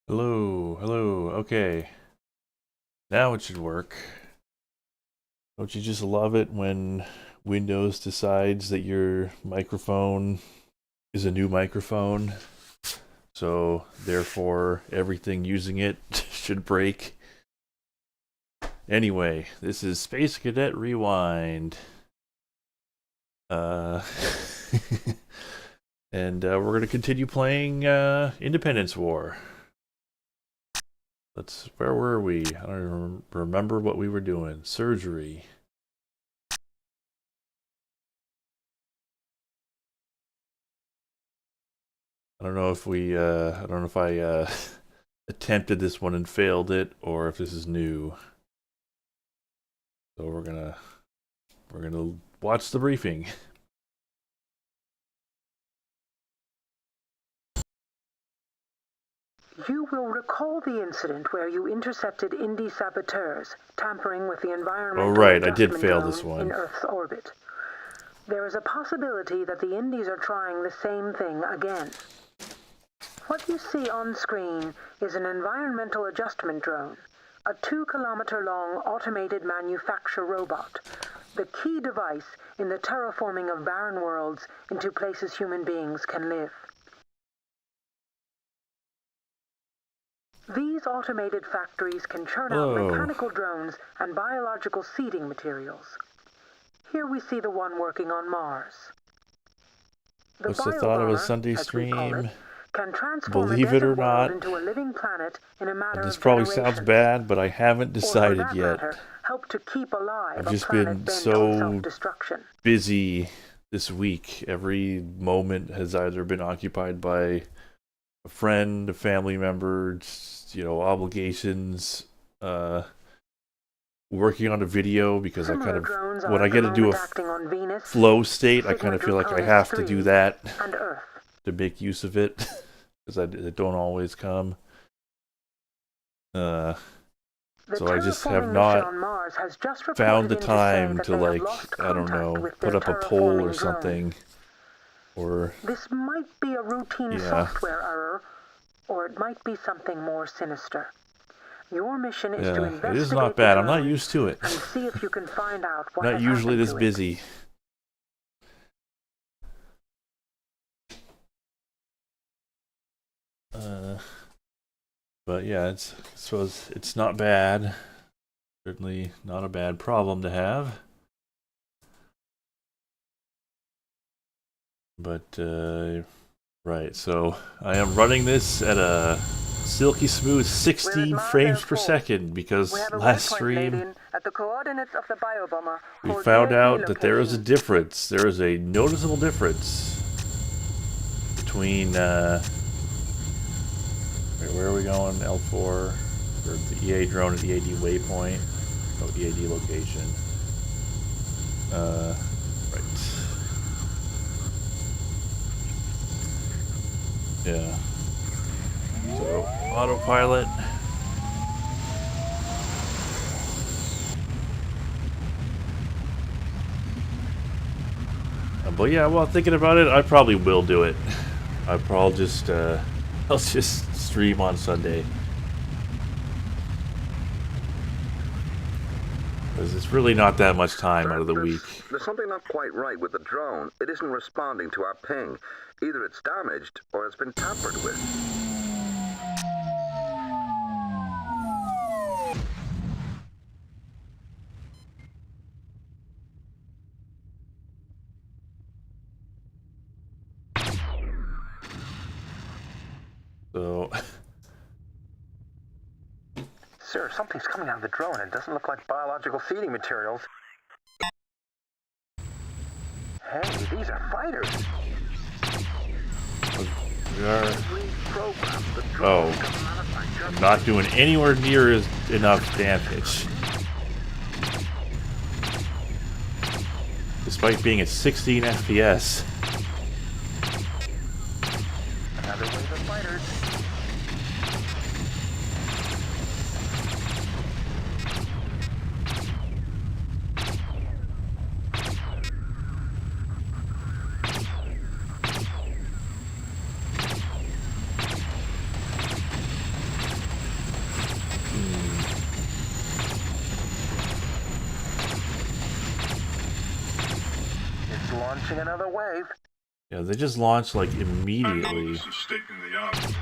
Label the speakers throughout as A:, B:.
A: Hello, hello, okay. Now it should work. Don't you just love it when Windows decides that your microphone is a new microphone? So, therefore, everything using it should break. Anyway, this is Space Cadet Rewind. And we're going to continue playing Independence War. Where were we? I don't remember what we were doing. Surgery. I don't know if I attempted this one and failed it, or if this is new. So we're gonna watch the briefing.
B: You will recall the incident where you intercepted Indy saboteurs tampering with the environmental
A: Oh right, I did
B: adjustment
A: fail
B: drone
A: this one.
B: in Earth's orbit. There is a possibility that the Indies are trying the same thing again. What you see on screen is an environmental adjustment drone, a 2-kilometer-long automated manufacture robot, the key device in the terraforming of barren worlds into places human beings can live. These automated factories can churn out mechanical drones and biological seeding materials. Here we see the one working on Mars.
A: What's the thought of a Sunday stream?
B: Can transform
A: Believe it or not,
B: into a living planet in a matter
A: this
B: of
A: probably
B: generations.
A: sounds bad, but I haven't decided yet.
B: Help to keep alive
A: I've just been so busy this week. Every moment has either been occupied by a friend, a family member, obligations, working on a video, because I kind of, when I get into a flow state, I kind of feel like I have to do that to make use of it, because it don't always come. So I just have not found the time to, I don't know, put up a poll or something. Or
B: this might be a routine software error, or it might be something more sinister. Your mission is to investigate.
A: It is not bad. I'm not used to it.
B: And see if you can find out what
A: not usually this busy. But yeah, it's not bad. Certainly not a bad problem to have. But right, so I am running this at a silky smooth 16 frames per second, because last stream we found out that there is a difference. There is a noticeable difference between where are we going? L4 or the EA drone at the EAD waypoint. Oh, EAD location. Right. Yeah. So, autopilot. But yeah, while thinking about it, I probably will do it. I'll just stream on Sunday. Because it's really not that much time out of the week.
C: There's something not quite right with the drone. It isn't responding to our ping. Either it's damaged or it's been tampered with.
A: So,
D: sir, something's coming out of the drone. It doesn't look like biological feeding materials. Hey, these are fighters.
A: we are. Oh, I'm not doing anywhere near enough damage. Despite being at 16 FPS.
D: Another wave of fighters. It's launching another wave.
A: Yeah, they just launched like immediately.
E: I know this is stating the obvious,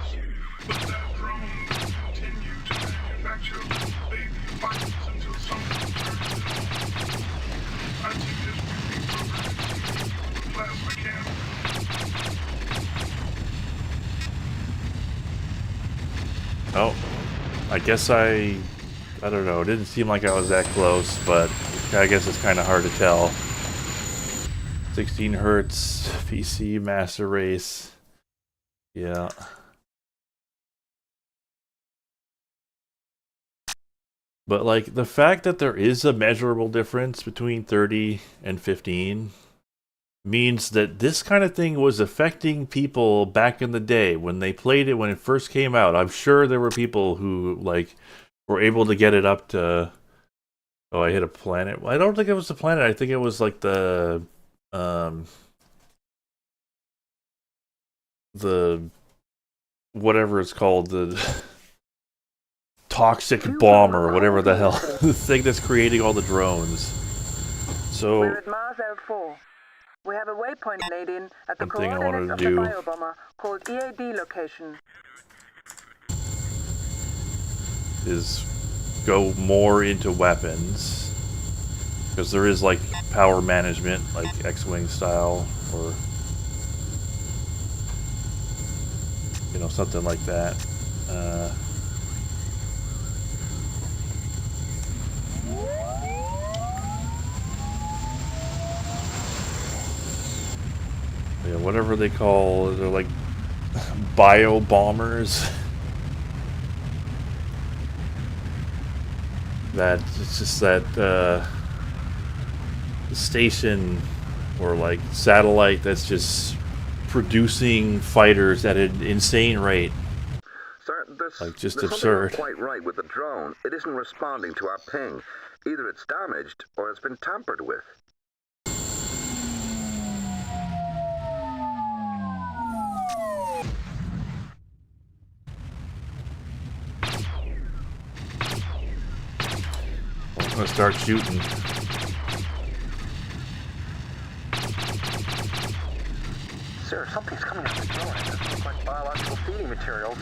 E: but that drone will continue to manufacture little baby fighters until someone turns it on. I suggest we reprogram it with a plasma cannon.
A: Oh, I guess I don't know. It didn't seem like I was that close, but I guess it's kind of hard to tell. 16 hertz PC master race. Yeah. But like the fact that there is a measurable difference between 30 and 15 means that this kind of thing was affecting people back in the day when they played it when it first came out. I'm sure there were people who like were able to get it up to, oh, I hit a planet. I don't think it was the planet. I think it was like the whatever it's called, the toxic bomb or whatever the hell, the thing that's creating all the drones. So
B: We're at Mars 04. We have a waypoint laid in at the
A: one thing I
B: coordinates
A: wanted
B: of
A: to
B: the
A: do
B: biobomber called EAD location.
A: is go more into weapons, because there is like power management, like X-Wing style, or you know, something like that. Yeah, whatever they call, they're like bio bombers. That it's just that station or like satellite that's just producing fighters at an insane rate.
C: Sir,
A: Like, just
C: there's
A: absurd.
C: something not quite right with the drone. It isn't responding to our ping. Either it's damaged or it's been tampered with.
A: I'm gonna start shooting.
D: Sir, something's coming out of the drone. It doesn't look like biological feeding materials.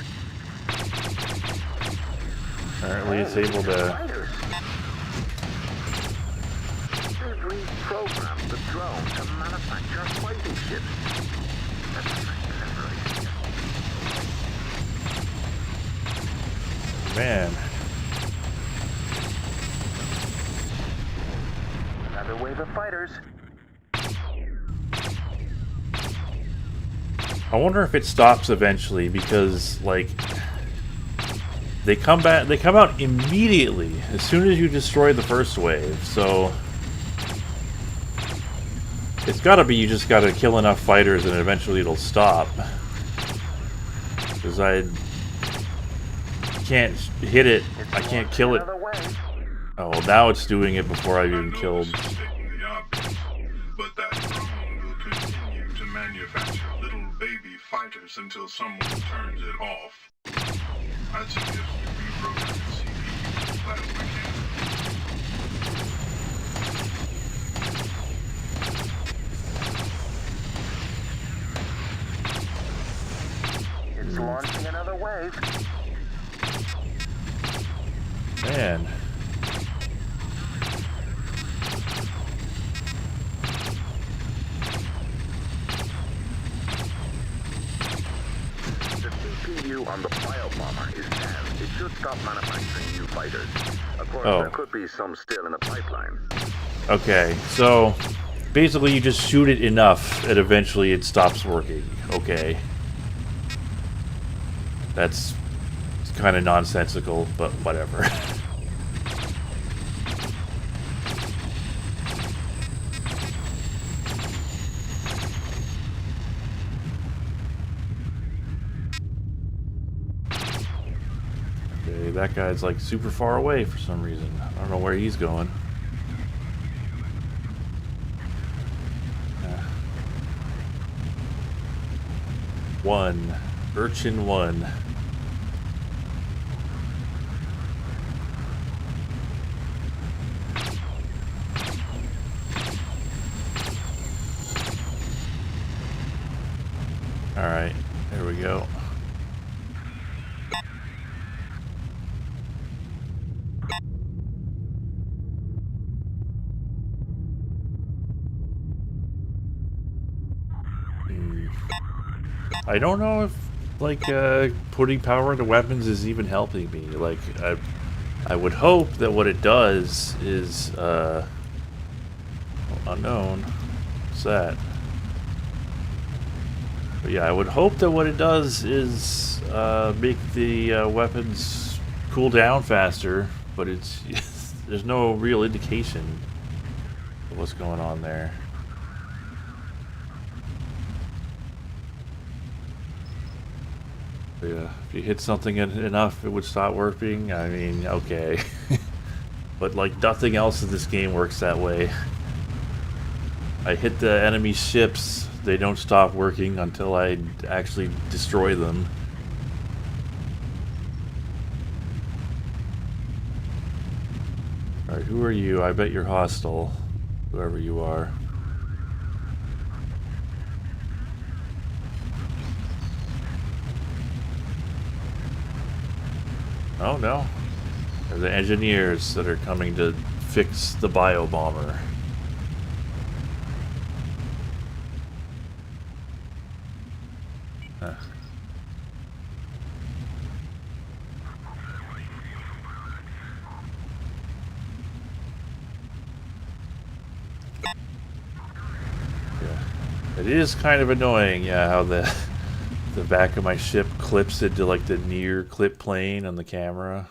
A: Apparently it's able to...
D: Fighters.
C: They've reprogrammed the drone to manufacture fighting ships. That's crazy.
A: Man.
D: Another wave of fighters.
A: I wonder if it stops eventually, because like they come out immediately as soon as you destroy the first wave. So it's gotta be you just gotta kill enough fighters and eventually it'll stop. Because I can't hit it, I can't kill it.
D: Another wave.
A: Oh, now it's doing it before I've even killed.
E: This is stating the obvious, but that drone will continue to manufacture little baby fighters until someone turns it off. I suggest we reprogram the CPU with a plasma cannon.
D: It's launching another wave.
A: Man.
C: The CPU on the biobomber is down. It should stop manufacturing new fighters. Of course,
A: Oh.
C: there could be some still in the pipeline.
A: Okay, so basically you just shoot it enough and eventually it stops working. Okay. That's kind of nonsensical, but whatever. Okay, that guy's like super far away for some reason. I don't know where he's going. One. Urchin 1. Alright, there we go. I don't know if, like, putting power into weapons is even helping me. Like, I would hope that what it does is, unknown. What's that? But yeah, I would hope that what it does is, make the, weapons cool down faster, but it's, there's no real indication of what's going on there. Yeah, if you hit something enough, it would stop working. I mean, okay. But like nothing else in this game works that way. I hit the enemy ships, they don't stop working until I actually destroy them. Alright, who are you? I bet you're hostile. Whoever you are. Oh no. They're the engineers that are coming to fix the bio bomber. Huh. Yeah. It is kind of annoying, yeah, how the back of my ship clips into like the near clip plane on the camera.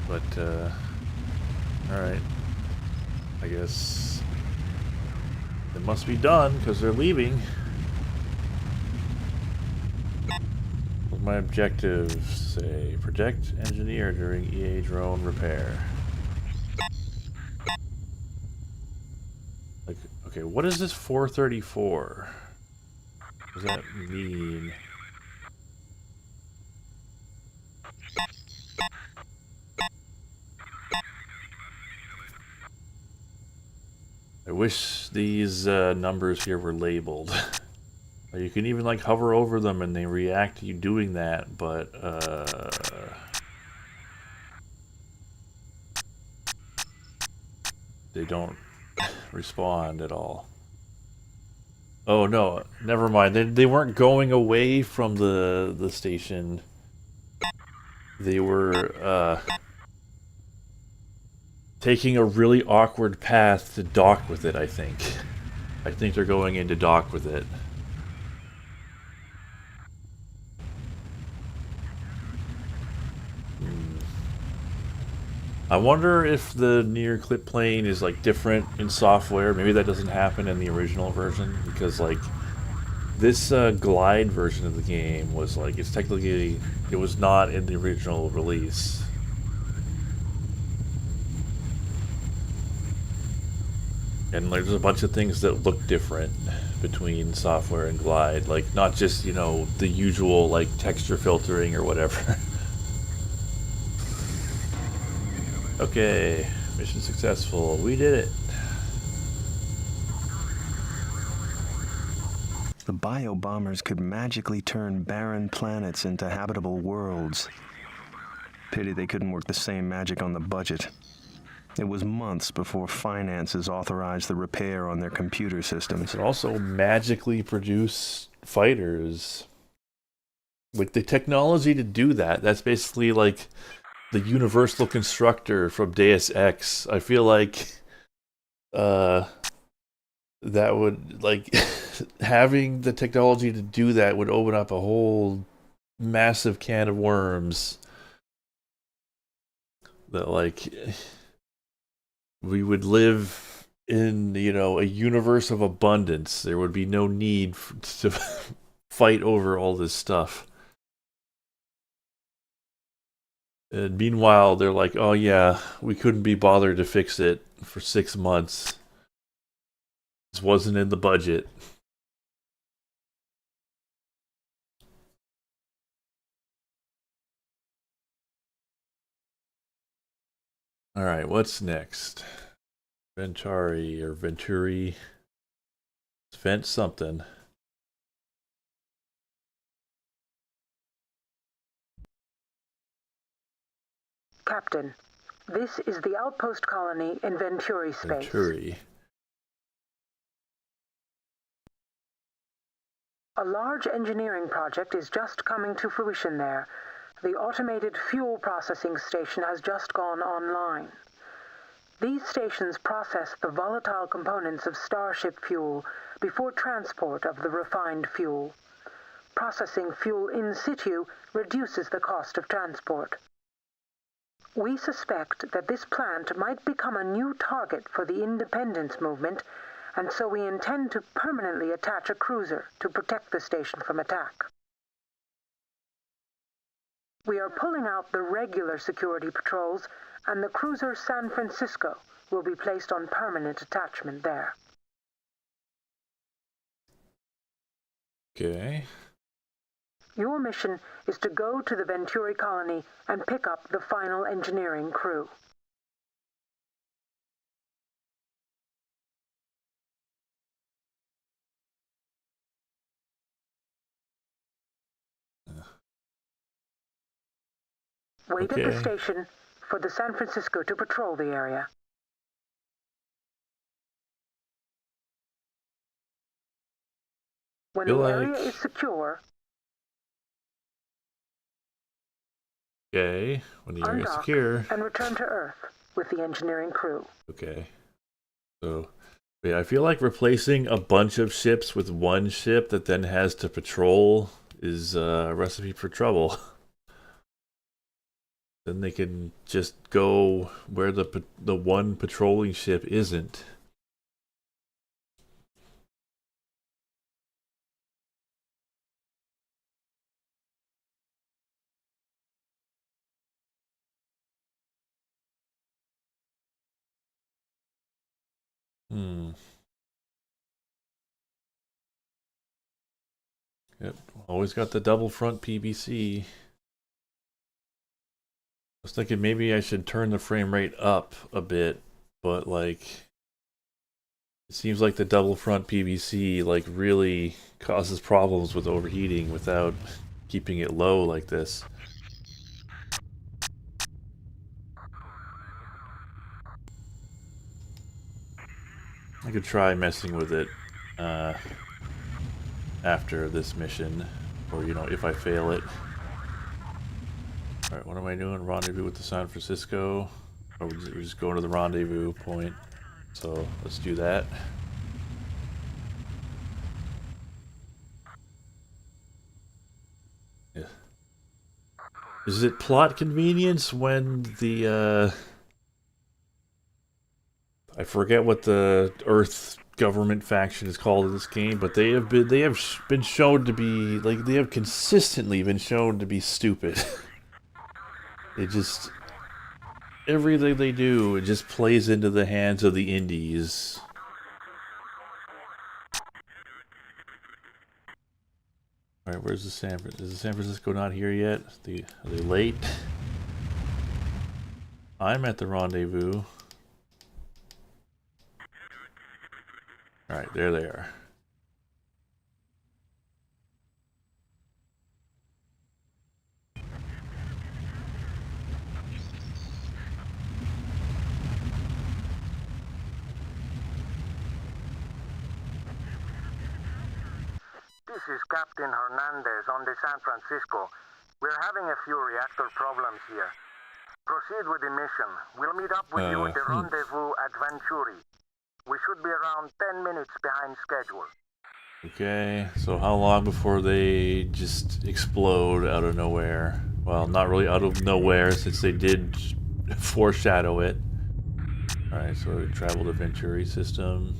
A: But, alright. I guess it must be done, because they're leaving. What's my objective say? Protect engineer during EA drone repair. Like, okay, what is this 434? What does that mean? I wish these numbers here were labeled. You can even like hover over them and they react to you doing that, but they don't respond at all. Oh no, never mind. They weren't going away from the station. They were taking a really awkward path to dock with it, I think. I think they're going in to dock with it. I wonder if the near clip plane is like different in software. Maybe that doesn't happen in the original version, because like this glide version of the game was like, it's technically, it was not in the original release. And like, there's a bunch of things that look different between software and glide, like not just, you know, the usual like texture filtering or whatever. Okay, mission successful. We did it.
F: The bio-bombers could magically turn barren planets into habitable worlds. Pity they couldn't work the same magic on the budget. It was months before finances authorized the repair on their computer systems.
A: They could also magically produce fighters. With the technology to do that, that's basically like the universal constructor from Deus Ex. I feel like that would, like, having the technology to do that would open up a whole massive can of worms that, like, we would live in, you know, a universe of abundance. There would be no need to fight over all this stuff. And meanwhile, they're like, oh yeah, we couldn't be bothered to fix it for 6 months. This wasn't in the budget. All right, what's next? Venturi or Venturi. Vent something.
B: Captain, this is the outpost colony in Venturi space.
A: Venturi.
B: A large engineering project is just coming to fruition there. The automated fuel processing station has just gone online. These stations process the volatile components of Starship fuel before transport of the refined fuel. Processing fuel in situ reduces the cost of transport. We suspect that this plant might become a new target for the independence movement, and so we intend to permanently attach a cruiser to protect the station from attack. We are pulling out the regular security patrols, and the cruiser San Francisco will be placed on permanent attachment there.
A: Okay.
B: Your mission is to go to the Venturi colony and pick up the final engineering crew. Wait at the station for the San Francisco to patrol the area. When the area is secure,
A: okay, when the area is
B: undock
A: secure,
B: and return to Earth with the engineering crew.
A: Okay. So, yeah, I feel like replacing a bunch of ships with one ship that then has to patrol is a recipe for trouble. Then they can just go where the one patrolling ship isn't. Yep, always got the double front PVC. I was thinking maybe I should turn the frame rate up a bit, but like it seems like the double front PVC like really causes problems with overheating without keeping it low like this. I could try messing with it after this mission, or you know, if I fail it. Alright, what am I doing? Rendezvous with the San Francisco? Or we're just going to the rendezvous point. So let's do that. Yeah. Is it plot convenience when the I forget what the Earth government faction is called in this game, but they have been shown to be like they have consistently been shown to be stupid. They just everything they do it just plays into the hands of the indies. All right, where's the San Francisco? Is the San Francisco not here yet? Are they late? I'm at the rendezvous. All right, there they are.
D: This is Captain Hernandez on the San Francisco. We're having a few reactor problems here. Proceed with the mission. We'll meet up with you at the rendezvous at Venturi. We should be around 10 minutes behind schedule.
A: Okay, so how long before they just explode out of nowhere? Well, not really out of nowhere, since they did foreshadow it. Alright, so we travel to Venturi system.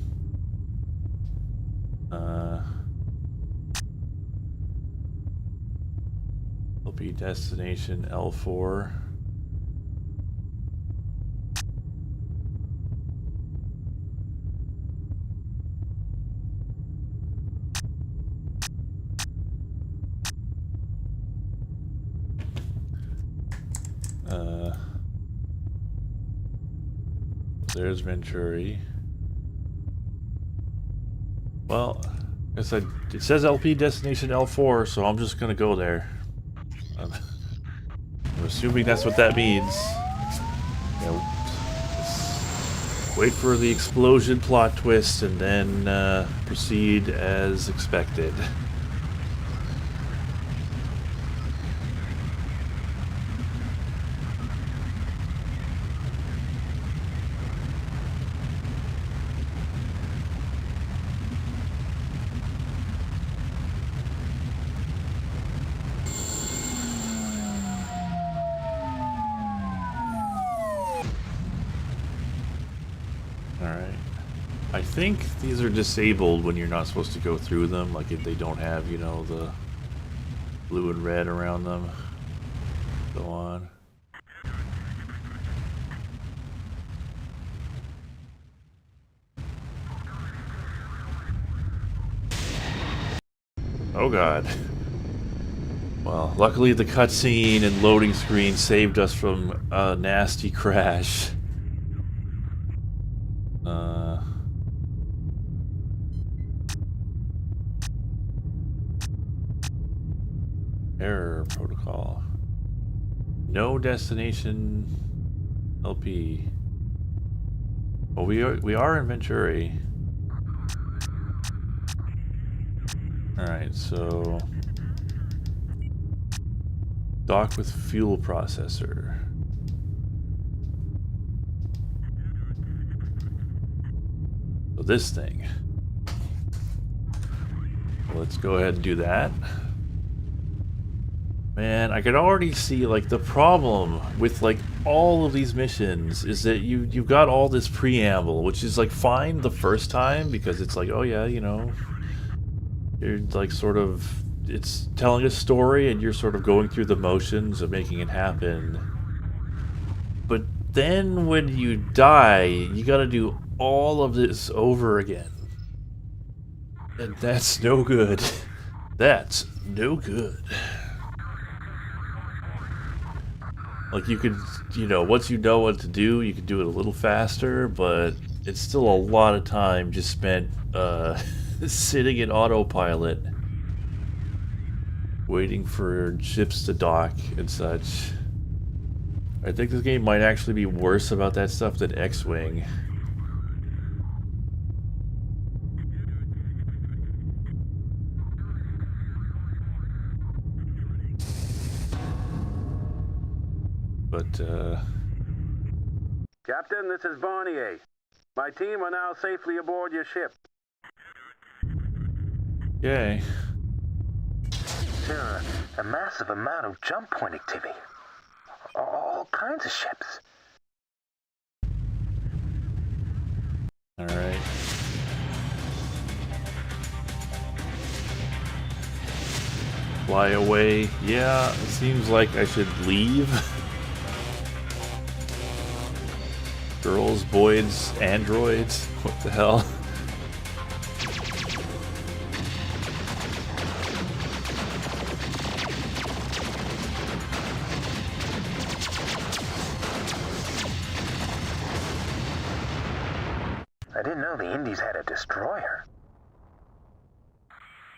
A: Will be destination L4. there's Venturi. Well, I said it says LP destination L4, so I'm just gonna go there. I'm assuming that's what that means. Yeah, wait for the explosion plot twist and then proceed as expected. I think these are disabled when you're not supposed to go through them, like if they don't have, you know, the blue and red around them. Go on. Oh god. Well, luckily the cutscene and loading screen saved us from a nasty crash. Error protocol. No destination LP. Well, we are in Venturi. Alright, so dock with fuel processor. So this thing. Let's go ahead and do that. Man, I could already see, like, the problem with, like, all of these missions is that you've got all this preamble, which is, like, fine the first time, because it's like, oh yeah, you know, you're, like, sort of, it's telling a story, and you're sort of going through the motions of making it happen. But then when you die, you gotta do all of this over again. And that's no good. That's no good. Like, you could, you know, once you know what to do, you can do it a little faster, but it's still a lot of time just spent sitting in autopilot, waiting for ships to dock and such. I think this game might actually be worse about that stuff than X-Wing. But,
D: Captain, this is Barnier. My team are now safely aboard your ship.
A: yay.
G: There are a massive amount of jump point activity. All kinds of ships.
A: Alright. Fly away. Yeah, it seems like I should leave. Girls, boys, androids. What the hell?
G: I didn't know the Indies had a destroyer.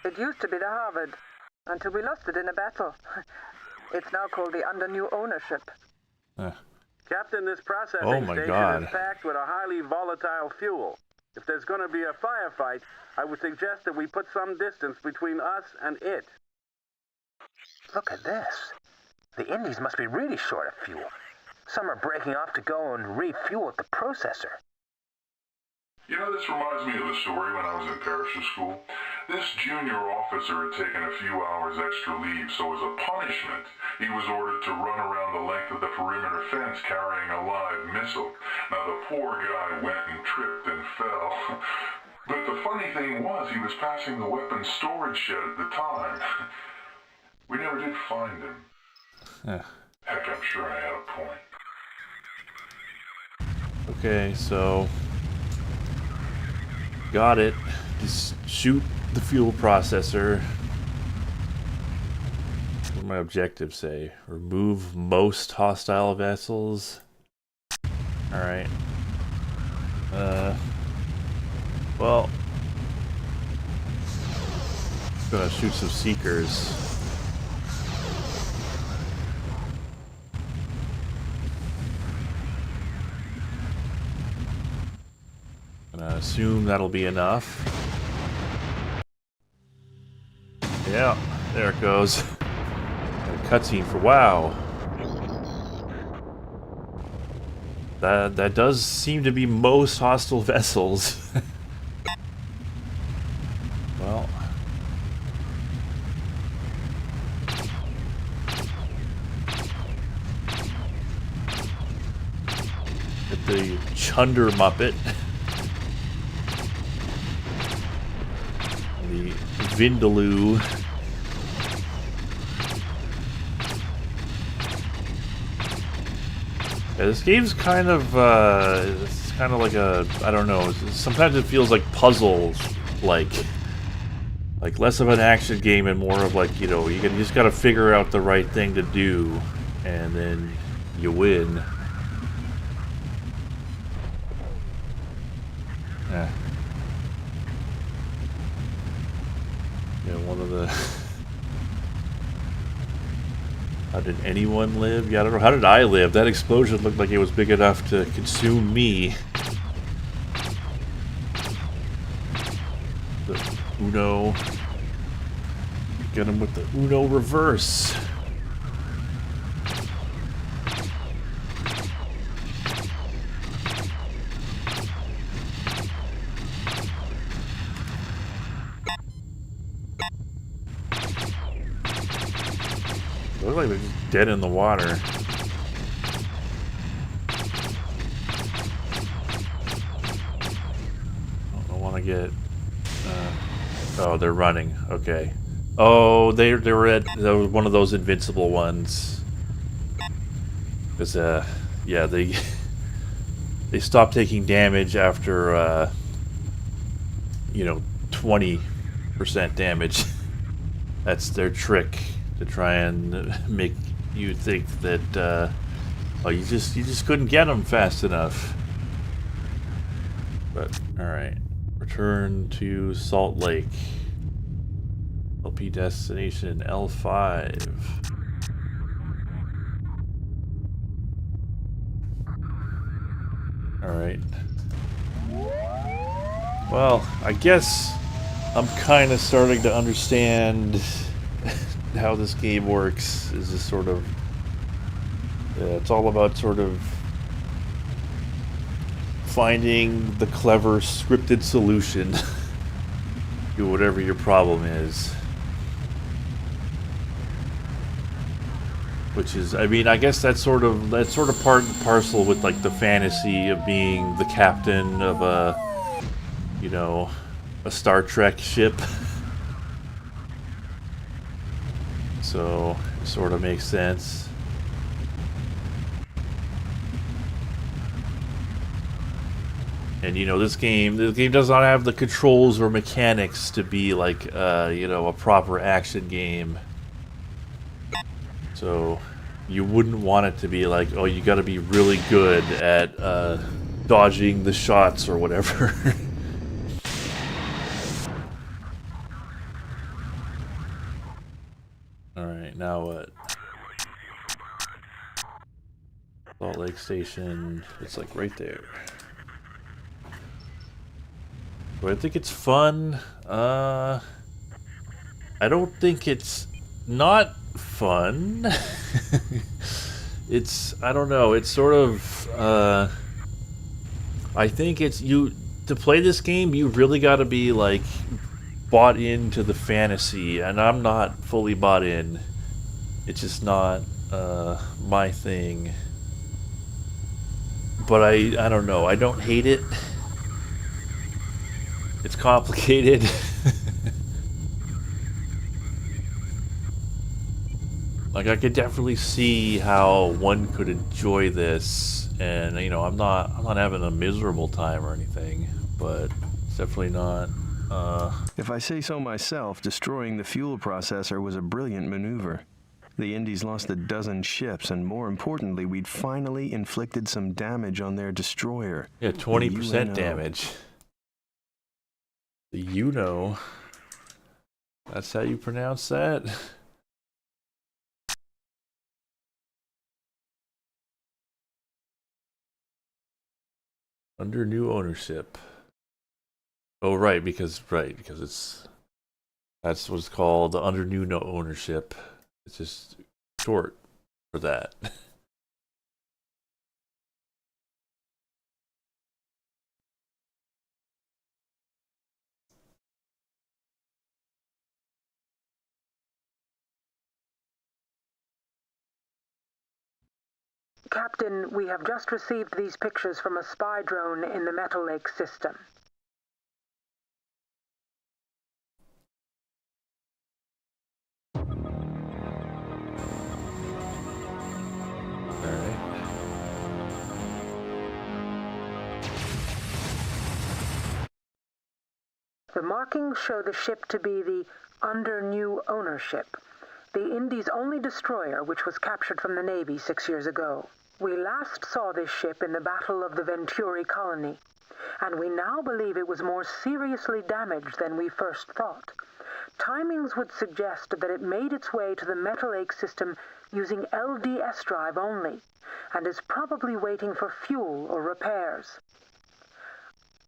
B: It used to be the Harvard, until we lost it in a battle. It's now called the Under New Ownership.
D: Captain, this processing
A: Oh my
D: station
A: God.
D: is packed with a highly volatile fuel. If there's going to be a firefight, I would suggest that we put some distance between us and it.
G: Look at this. The Indies must be really short of fuel. Some are breaking off to go and refuel at the processor.
E: You know, this reminds me of a story when I was in parachute school. This junior officer had taken a few hours extra leave, so as a punishment, he was ordered to run around the length of the perimeter fence carrying a live missile. Now, the poor guy went and tripped and fell. But the funny thing was, he was passing the weapons storage shed at the time. We never did find him. Heck, I'm sure I had a point.
A: Okay, so got it. Just shoot the fuel processor. What do my objectives say? Remove most hostile vessels. Alright. Well, gonna shoot some seekers. Gonna assume that'll be enough. Yeah, there it goes. A cutscene for WoW. That does seem to be most hostile vessels. Well. Get the Chunder Muppet. The Vindaloo. Yeah, this game's kind of, it's kind of like a, I don't know, sometimes it feels like puzzles-like. Like less of an action game and more of like, you know, you just gotta figure out the right thing to do, and then you win. Yeah. Yeah, one of the... How did anyone live? Yeah, I don't know. How did I live? That explosion looked like it was big enough to consume me. The Uno. Get him with the Uno reverse. They look like they're just dead in the water. I don't want to get... oh, they're running. Okay. Oh, they were at one of those invincible ones. Cause yeah, they stopped taking damage after you know, 20% damage. That's their trick to try and make you think that oh, you just couldn't get them fast enough. But all right, return to Salt Lake. LP destination L5. Alright. Well, I guess I'm kind of starting to understand how this game works. Is this sort of... it's all about sort of finding the clever scripted solution to whatever your problem is. Which is, I mean, I guess that's sort of part and parcel with like the fantasy of being the captain of a, you know, a Star Trek ship. So, it sort of makes sense. And you know, this game does not have the controls or mechanics to be like, you know, a proper action game. So, you wouldn't want it to be like, oh, you gotta be really good at dodging the shots or whatever. Alright, now what? Salt Lake Station, it's like right there. Do I think it's fun? I don't think it's not fun. It's, I don't know, it's sort of, I think it's, to play this game, you really gotta be, like, bought into the fantasy, and I'm not fully bought in. It's just not, my thing. But I don't know, I don't hate it. It's complicated. Like, I could definitely see how one could enjoy this, and you know, I'm not having a miserable time or anything, but it's definitely not.
F: If I say so myself, destroying the fuel processor was a brilliant maneuver. The Indies lost a dozen ships, and more importantly, we'd finally inflicted some damage on their destroyer.
A: Yeah, 20% damage. The UNO. That's how you pronounce that? Under new ownership. Oh, right, because it's that's what's called under new ownership. It's just short for that.
B: Captain, we have just received these pictures from a spy drone in the Metal Lake system. The markings show the ship to be the under new ownership, the Indies' only destroyer, which was captured from the Navy 6 years ago. We last saw this ship in the Battle of the Venturi colony, and we now believe it was more seriously damaged than we first thought. Timings would suggest that it made its way to the Metal Lake system using LDS drive only, and is probably waiting for fuel or repairs.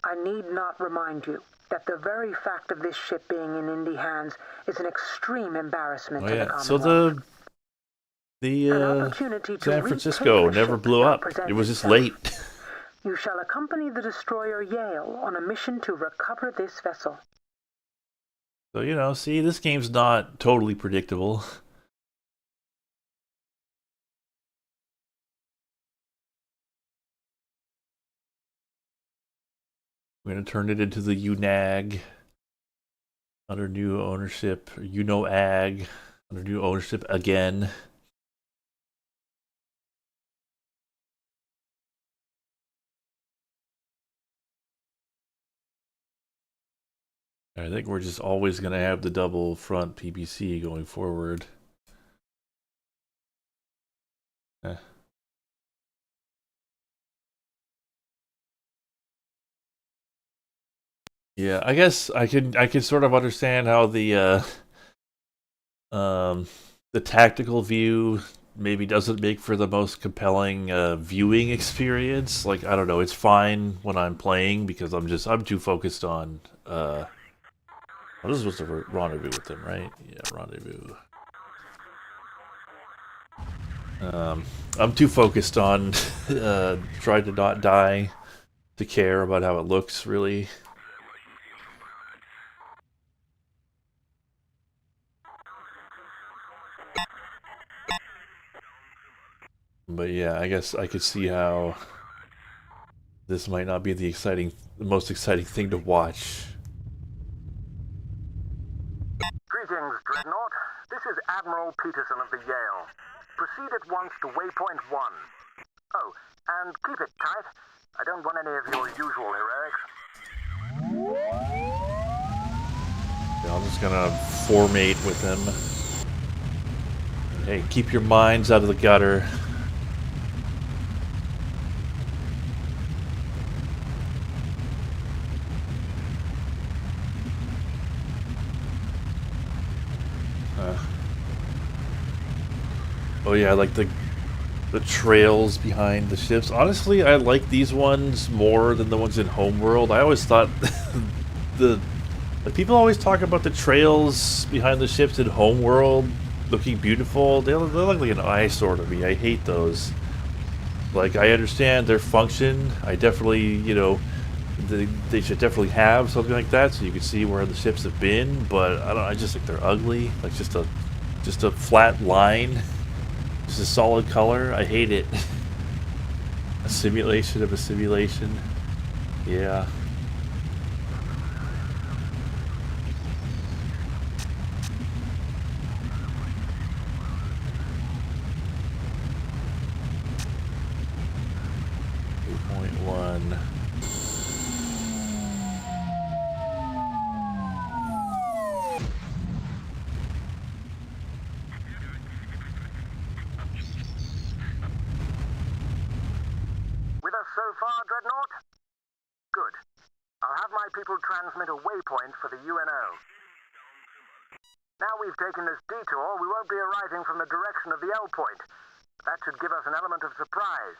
B: I need not remind you that the very fact of this ship being in Indie hands is an extreme embarrassment to the Commonwealth.
A: So the San Francisco never blew up. It was just late.
B: You shall accompany the destroyer Yale on a mission to recover this vessel.
A: So, you know, see, this game's not totally predictable. We're going to turn it into the UNAG under new ownership, UNOAG under new ownership again. I think we're just always going to have the double front PPC going forward. Yeah, I guess I could sort of understand how the tactical view maybe doesn't make for the most compelling viewing experience. Like, I don't know, it's fine when I'm playing because I'm too focused on well, this is supposed to rendezvous with them, right? Yeah, rendezvous. I'm too focused on trying to not die to care about how it looks, really. But yeah, I guess I could see how this might not be the most exciting thing to watch.
D: Greetings, Dreadnought. This is Admiral Peterson of the Yale. Proceed at once to waypoint 1. Oh, and keep it tight. I don't want any of your usual heroics.
A: Yeah, I'm just gonna formate with him. Hey, keep your minds out of the gutter. Oh yeah, I like the trails behind the ships. Honestly, I like these ones more than the ones in Homeworld. I always thought people always talk about the trails behind the ships in Homeworld looking beautiful. They look like an eyesore to me. I hate those. Like, I understand their function. I definitely, you know, they should definitely have something like that so you can see where the ships have been. But I just think they're ugly. Like just a flat line. Just a solid color. I hate it. A simulation of a simulation. Yeah. .1.
D: transmitter waypoint for the UNO. Now we've taken this detour, we won't be arising from the direction of the L point. That should give us an element of surprise.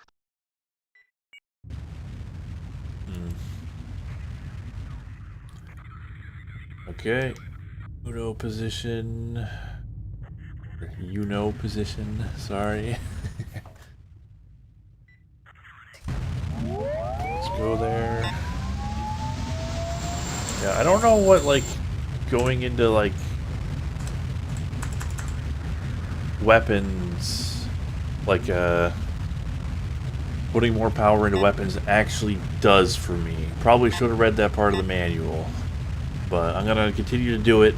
A: Okay. UNO position. Position. Sorry. Let's go there. Yeah, I don't know what, like, going into, like, weapons, like, putting more power into weapons actually does for me. Probably should have read that part of the manual. But I'm gonna continue to do it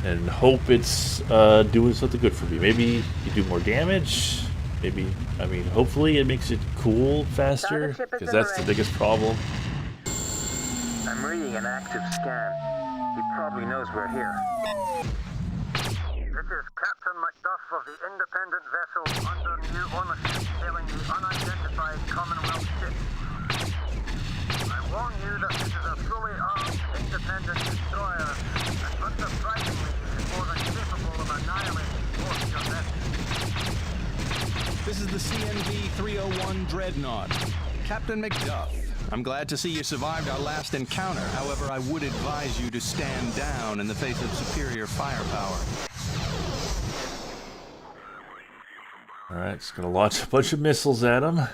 A: and hope it's doing something good for me. Maybe you do more damage. Maybe, I mean, hopefully it makes it cool faster, because that's the biggest problem.
G: I'm reading an active scan. He probably knows we're here.
D: This is Captain Macduff of the independent vessel under new ownership sailing the unidentified Commonwealth ship. I warn you that this is a fully armed, independent destroyer, and unsurprisingly is more than capable of annihilating both your vessels.
H: This is the CNV-301 Dreadnought. Captain Macduff, I'm glad to see you survived our last encounter. However, I would advise you to stand down in the face of superior firepower.
A: Alright, it's gonna launch a bunch of missiles at him.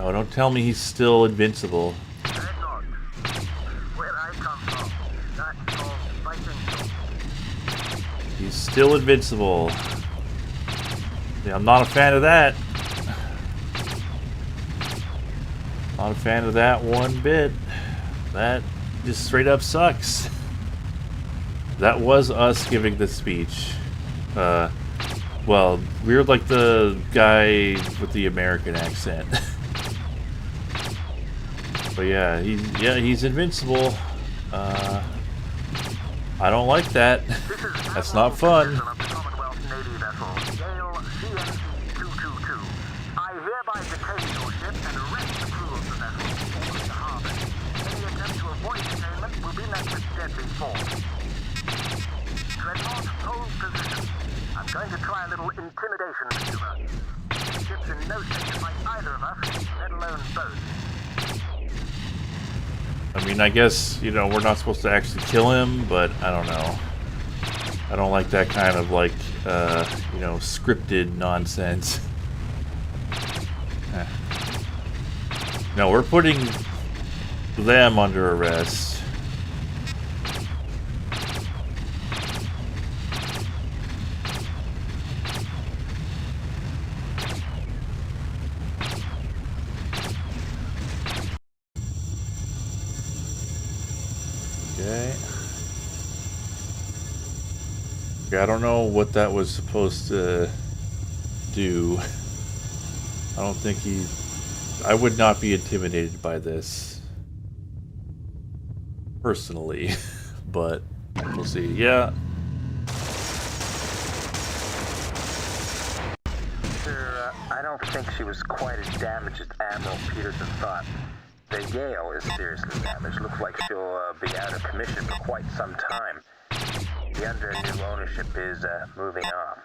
A: Oh, don't tell me he's still invincible.
D: Dreadnought, where I come from, that's called fighting.
A: He's still invincible. Yeah, I'm not a fan of that. Not a fan of that one bit. That just straight up sucks. That was us giving the speech. Well, we're like the guy with the American accent. But yeah, he's invincible. I don't like that. That's not fun.
D: I hereby detain your ship and arrest the crew of the vessel before the harbor. Any attempt to avoid detainment will be met with deadly force. Dreadnought, hold position. I'm going to try a little intimidation maneuver. The ship's in no shape to fight either of us, let alone both.
A: I mean, I guess, you know, we're not supposed to actually kill him, but I don't know. I don't like that kind of, like, you know, scripted nonsense. No, we're putting them under arrest. Okay. Okay, I don't know what that was supposed to do. I don't think I would not be intimidated by this. Personally. But we'll see. Yeah.
G: Sir, I don't think she was quite as damaged as Admiral Peterson thought. The Yale is seriously damaged. Looks like she'll be out of commission for quite some time. The under new ownership is moving on.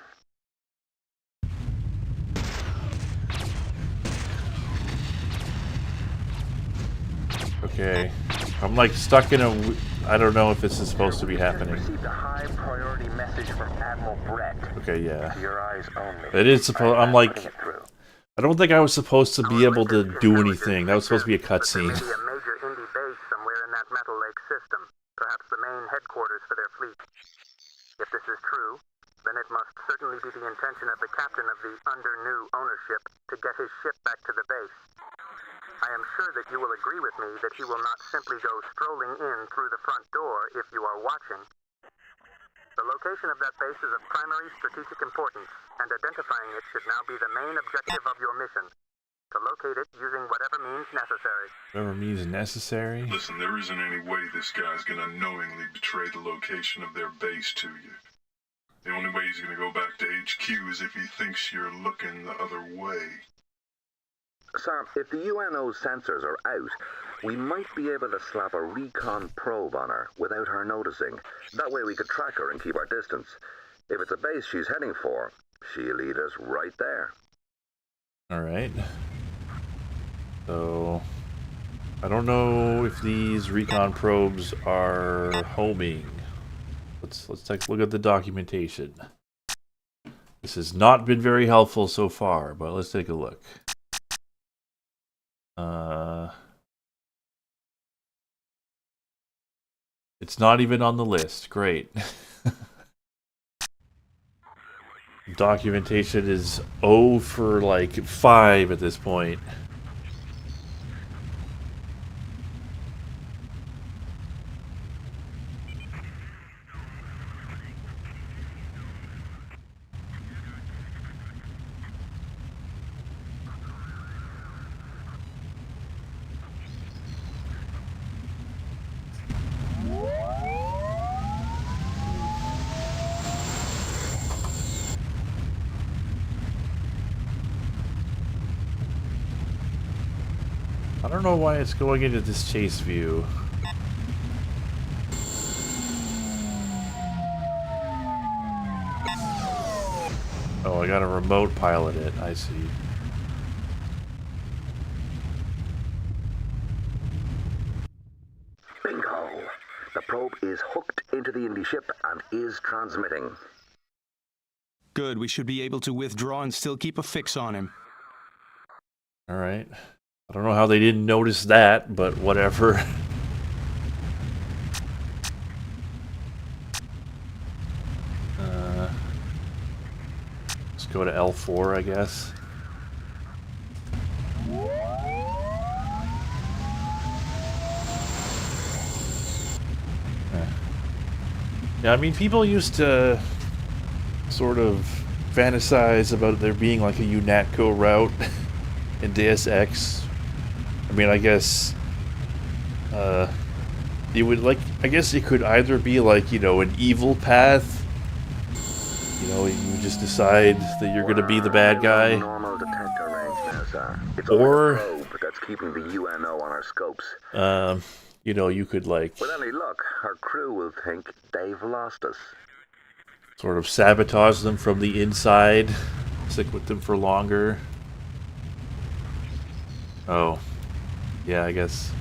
A: Okay. I'm like stuck in a... I don't know if this is supposed to be happening.
G: Received a high priority message from Admiral Brett.
A: Okay, yeah.
G: To your eyes only.
A: It is supposed... I'm like... I don't think I was supposed to be able to do anything. That was supposed to be a cutscene.
D: There may be a major indie base somewhere in that Metal Lake system. Perhaps the main headquarters for their fleet. If this is true, then it must certainly be the intention of the captain of the under new ownership to get his ship back to the base. I am sure that you will agree with me that he will not simply go strolling in through the front door if you are watching. The location of that base is of primary strategic importance, and identifying it should now be the main objective of your mission. To locate it using whatever means necessary.
A: Whatever means necessary?
E: Listen, there isn't any way this guy's gonna knowingly betray the location of their base to you. The only way he's gonna go back to HQ is if he thinks you're looking the other way.
C: Sam, if the UNO's sensors are out, we might be able to slap a recon probe on her without her noticing. That way we could track her and keep our distance. If it's a base she's heading for, she'll lead us right there.
A: Alright. So, I don't know if these recon probes are homing. Let's take a look at the documentation. This has not been very helpful so far, but let's take a look. It's not even on the list. Great. Documentation is 0 for like 5 at this point. I don't know why it's going into this chase view. Oh, I gotta remote pilot it. I see.
C: Bingo! The probe is hooked into the Indy ship and is transmitting.
H: Good, we should be able to withdraw and still keep a fix on him.
A: Alright. I don't know how they didn't notice that, but whatever. Let's go to L4, I guess. Yeah, I mean, people used to sort of fantasize about there being like a UNATCO route in Deus Ex. I mean, I guess it would like, I guess it could either be like, you know, an evil path. You know, you just decide that you're gonna be the bad guy.
C: Normal detector range now, sir. It's
A: Or
C: only the probe that's keeping the UNO on our scopes.
A: you know, you could like
C: With any luck, our crew will think they've lost us.
A: sort of sabotage them from the inside, stick with them for longer. Oh, yeah, I guess.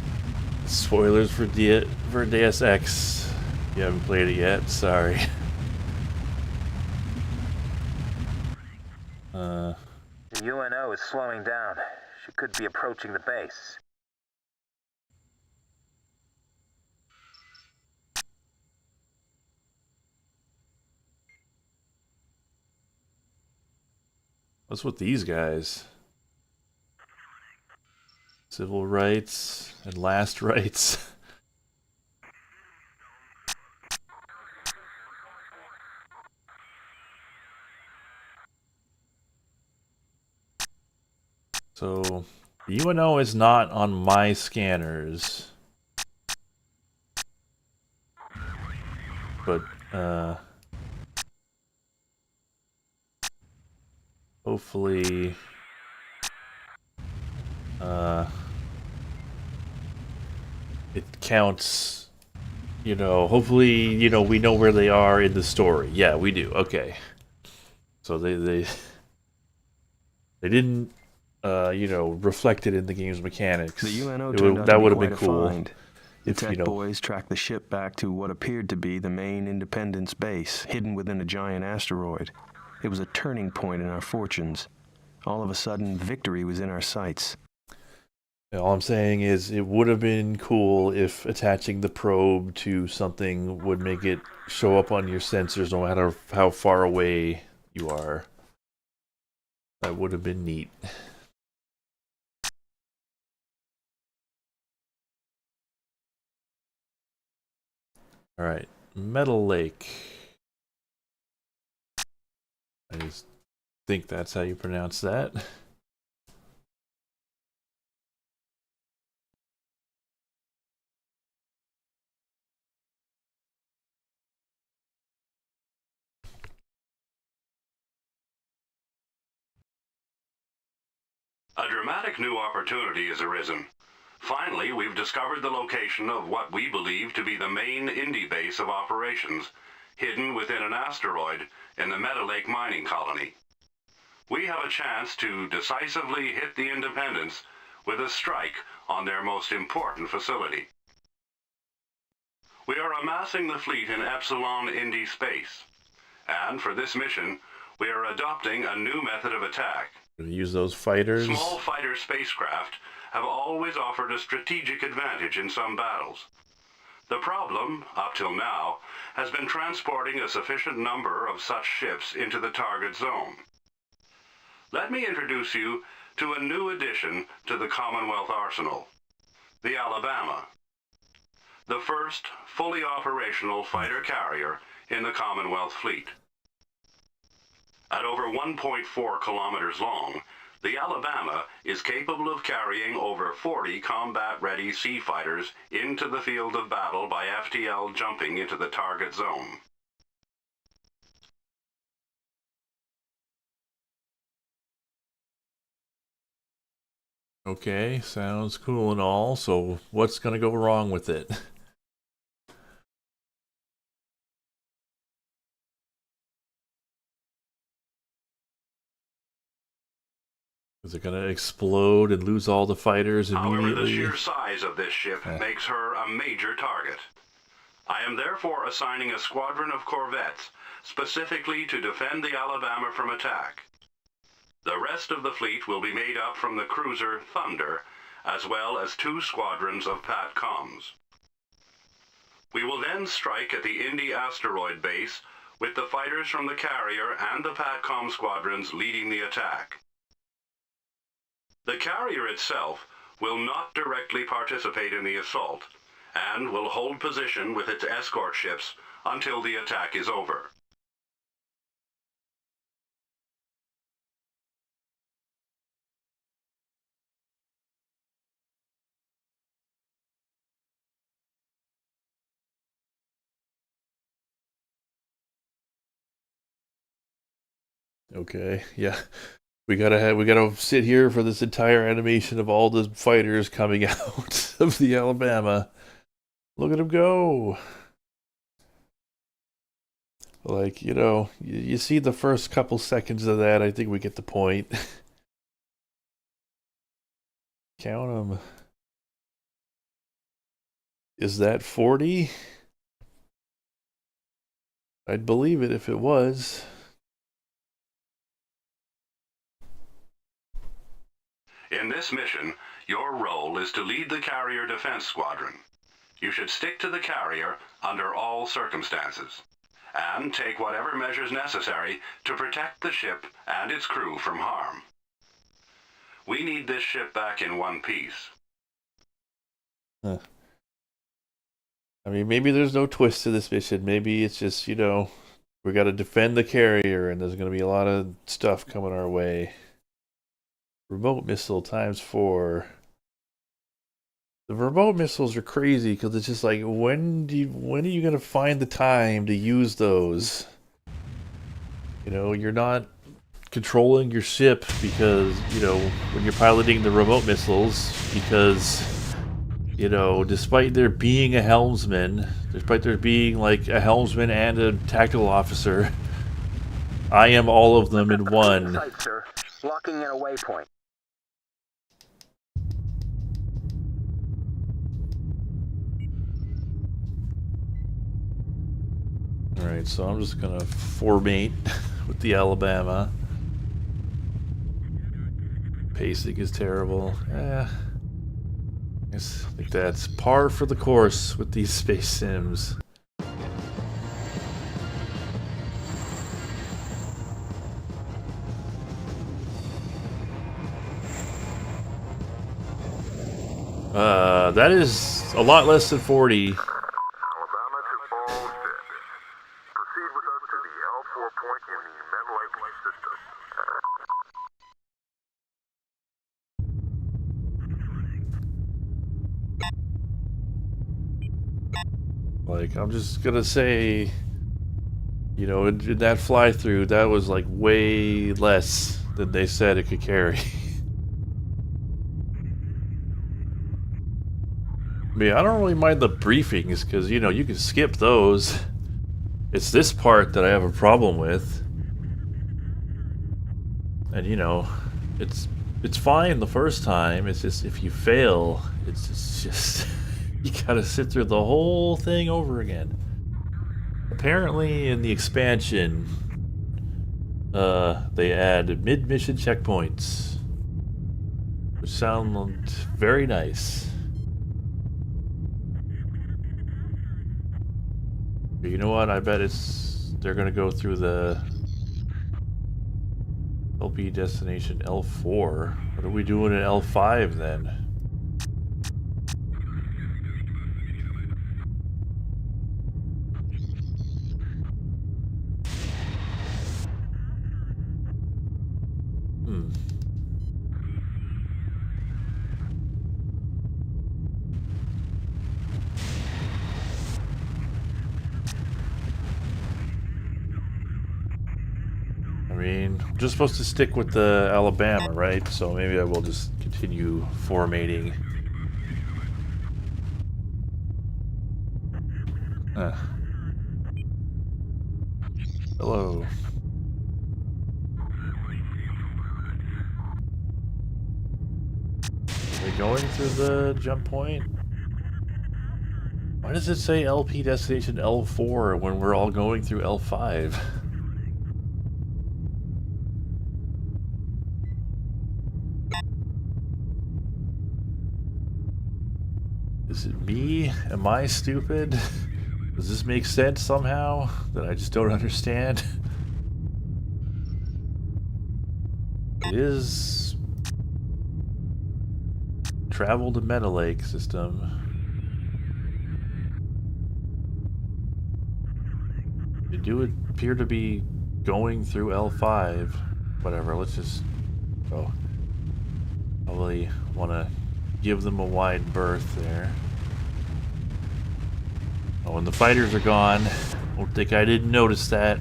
A: Spoilers for Deus Ex. You haven't played it yet. Sorry.
G: The UNO is slowing down. She could be approaching the base.
A: What's with these guys? Civil rights and last rights. So, the UNO is not on my scanners. But, hopefully, it counts, you know, hopefully, you know, we know where they are in the story. Yeah, we do. Okay. So they didn't, you know, reflect it in the game's mechanics.
F: The UNO turned out
A: that
F: to be
A: would have
F: quite
A: been
F: a
A: cool.
F: find. The
A: If,
F: tech
A: you know,
F: boys tracked the ship back to what appeared to be the main Independence base, hidden within a giant asteroid. It was a turning point in our fortunes. All of a sudden, victory was in our sights.
A: all I'm saying is it would have been cool if attaching the probe to something would make it show up on your sensors no matter how far away you are. That would have been neat. Alright, Metal Lake. I just think that's how you pronounce that.
I: A dramatic new opportunity has arisen. Finally, we've discovered the location of what we believe to be the main Indy base of operations, hidden within an asteroid in the Meta Lake mining colony. We have a chance to decisively hit the Independents with a strike on their most important facility. We are amassing the fleet in Epsilon Indy space, and for this mission, we are adopting a new method of attack.
A: Use those fighters.
I: Small fighter spacecraft have always offered a strategic advantage in some battles. The problem, up till now, has been transporting a sufficient number of such ships into the target zone. Let me introduce you to a new addition to the Commonwealth arsenal, the Alabama, the first fully operational fighter carrier in the Commonwealth fleet. At over 1.4 kilometers long, the Alabama is capable of carrying over 40 combat-ready sea fighters into the field of battle by FTL jumping into the target zone.
A: Okay, sounds cool and all, so what's gonna go wrong with it? Is it gonna explode and lose all the fighters immediately?
I: However, the sheer size of this ship makes her a major target. I am therefore assigning a squadron of corvettes specifically to defend the Alabama from attack. The rest of the fleet will be made up from the cruiser Thunder, as well as 2 squadrons of PATCOMs. We will then strike at the Indy asteroid base with the fighters from the carrier and the PATCOM squadrons leading the attack. The carrier itself will not directly participate in the assault, and will hold position with its escort ships until the attack is over.
A: Okay, yeah. We gotta sit here for this entire animation of all the fighters coming out of the Alabama. Look at them go. Like, you see the first couple seconds of that, I think we get the point. Count them. Is that 40? I'd believe it if it was.
I: In this mission, your role is to lead the carrier defense squadron. You should stick to the carrier under all circumstances, and take whatever measures necessary to protect the ship and its crew from harm. We need this ship back in one piece.
A: Huh. I mean, maybe there's no twist to this mission. Maybe it's just, we gotta defend the carrier, and there's gonna be a lot of stuff coming our way. Remote missile ×4. The remote missiles are crazy because it's just like, when are you gonna find the time to use those? You're not controlling your ship because, when you're piloting the remote missiles, because, despite there being a helmsman, despite there being like a helmsman and a tactical officer, I am all of them in one.
G: Sight, sir. Locking in a waypoint.
A: Alright, so I'm just gonna formate with the Alabama. Pacing is terrible. I think that's par for the course with these space sims. That is a lot less than 40.
E: Alabama to all set. Proceed with us to the L4 point in the Meta Lake system.
A: Like, I'm just gonna say, in that fly through, that was like way less than they said it could carry. I mean, I don't really mind the briefings because, you know, you can skip those. It's this part that I have a problem with. And, you know, it's fine the first time. It's just if you fail, it's just you gotta sit through the whole thing over again. Apparently, in the expansion, they add mid-mission checkpoints, which sound very nice. But you know what? I bet they're gonna go through the LP destination L4. What are we doing in L5 then? I mean, I'm just supposed to stick with the Alabama, right? So maybe I will just continue formatting. Hello. Are we going through the jump point? Why does it say LP destination L4 when we're all going through L5? Is it me? Am I stupid? Does this make sense somehow that I just don't understand? It is travel to Meta Lake system. They do appear to be going through L5. Whatever, let's just go. Probably want to give them a wide berth there. Oh, and the fighters are gone. Don't think I didn't notice that.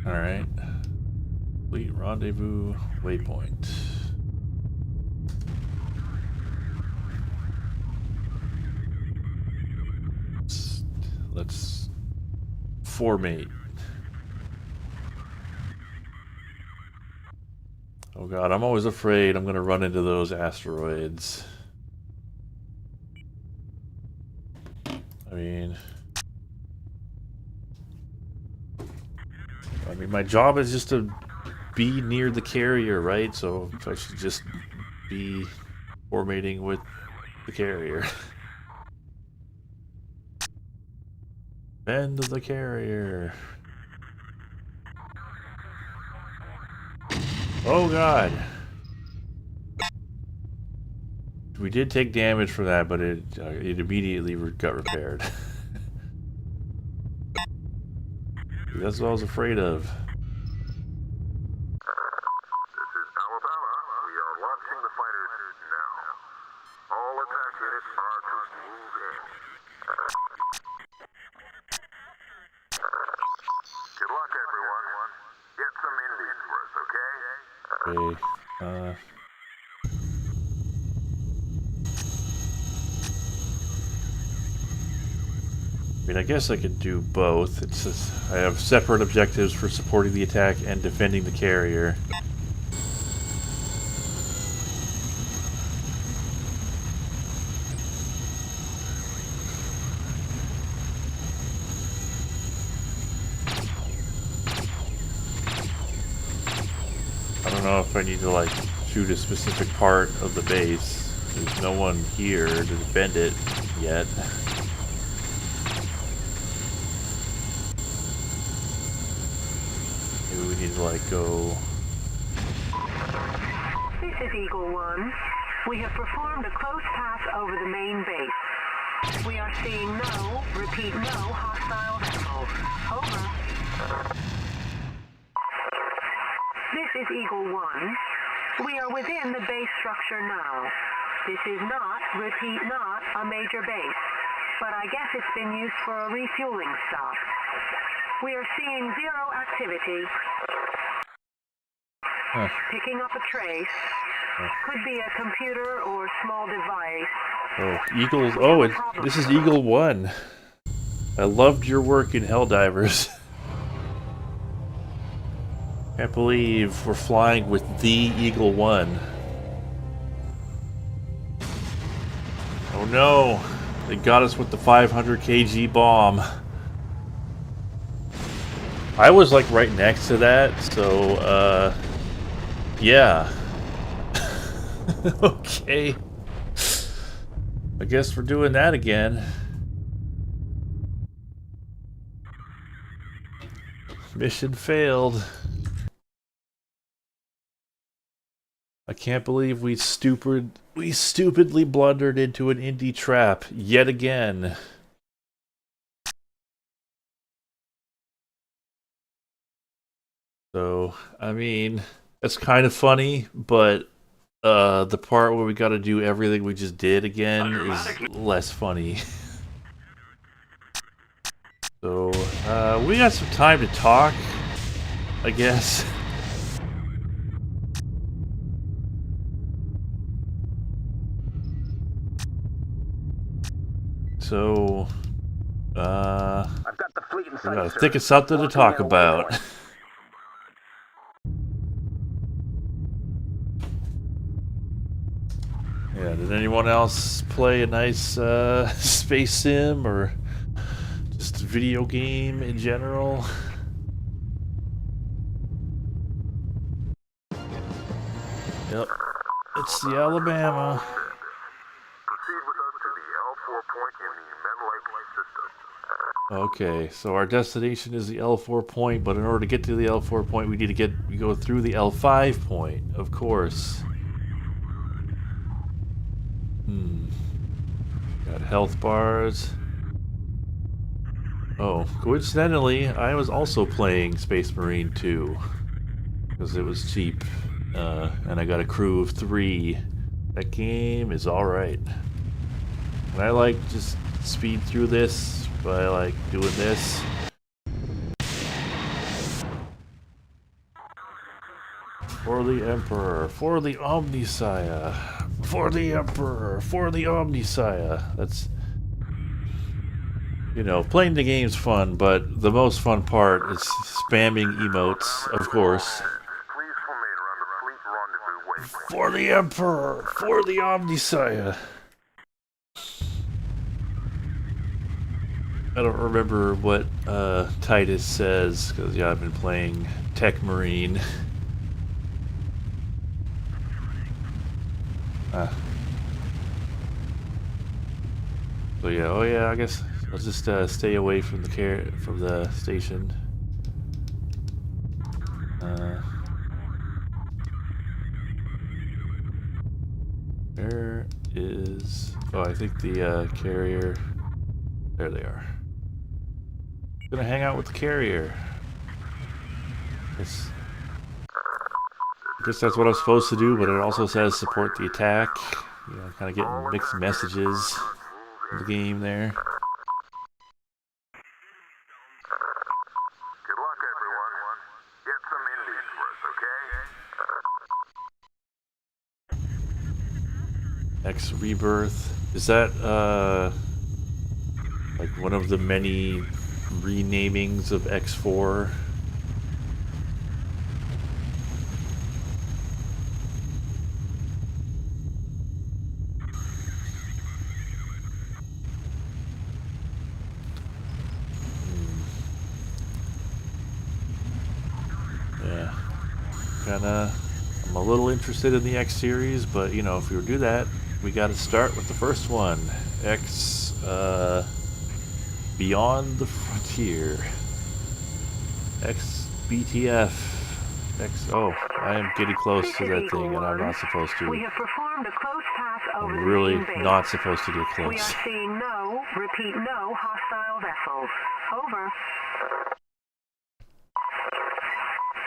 A: Alright. Fleet rendezvous waypoint. Let's formate. Oh god, I'm always afraid I'm gonna run into those asteroids. I mean, my job is just to be near the carrier, right? So I should just be formating with the carrier. Bend the carrier. Oh god. We did take damage for that, but it immediately got repaired. That's what I was afraid of.
C: This is Alabama. We are launching the fighters now. All attack units are to move in. Good luck, everyone. Get some Indies for us, okay?
A: Okay. I mean, I guess I could do both. It's just, I have separate objectives for supporting the attack and defending the carrier. I don't know if I need to, like, shoot a specific part of the base. There's no one here to defend it yet. Maybe we need to, like, go...
B: This is Eagle 1. We have performed a close pass over the main base. We are seeing no, repeat, no hostile vessels. Over. is Eagle 1. We are within the base structure now. This is not, repeat not, a major base, but I guess it's been used for a refueling stop. We are seeing zero activity. Picking up a trace. Could be a computer or small device.
A: Oh, Eagles. Oh, this is Eagle 1. I loved your work in Helldivers. Can't believe we're flying with the Eagle 1. Oh no! They got us with the 500 kg bomb. I was like right next to that, so, yeah. Okay. I guess we're doing that again. Mission failed. I can't believe we stupidly blundered into an indie trap yet again. So, I mean, that's kind of funny, but the part where we got to do everything we just did again is less funny. So, we got some time to talk, I guess. So,
G: I've got the fleet in sight,
A: we gotta
G: sir.
A: think of something to talk
G: Locking in a
A: about.
G: waypoint.
A: Yeah, did anyone else play a nice space sim or just a video game in general? Yep, it's the Alabama.
E: Proceed with us to the L4 point in the Menlite system.
A: Okay, so our destination is the L4 point, but in order to get to the L4 point, we need to go through the L5 point, of course. Got health bars. Oh, coincidentally, I was also playing Space Marine 2 because it was cheap, and I got a crew of 3. That game is alright. And I like just speed through this by like doing this. For the Emperor, for the Omnisaya, for the Emperor, for the Omnisaya. That's, you know, playing the game's fun, but the most fun part is spamming emotes, of course.
E: Please formate around the fleet rendezvous waypoint.
A: For the Emperor, for the Omnisaya. I don't remember what Titus says, because yeah, I've been playing Tech Marine. So yeah, oh yeah, I guess I'll just stay away from the station. Where is? Oh, I think the carrier. There they are. Gonna hang out with the carrier. I guess that's what I'm supposed to do, but it also says support the attack. You know, kind of getting mixed messages in the game there.
E: Good luck, everyone. Get some indies for us, okay?
A: X Rebirth. Is that like one of the many renamings of X4? Yeah. I'm a little interested in the X series, but you know, if we were to do that, we gotta start with the first one. X, Beyond the Frontier. X BTF. Oh, I am getting close to that thing, and I'm not supposed to.
B: We have performed a close pass over
A: I'm
B: the
A: really
B: main base.
A: not supposed to get
B: We
A: close.
B: are seeing no, repeat no, hostile vessels. Over.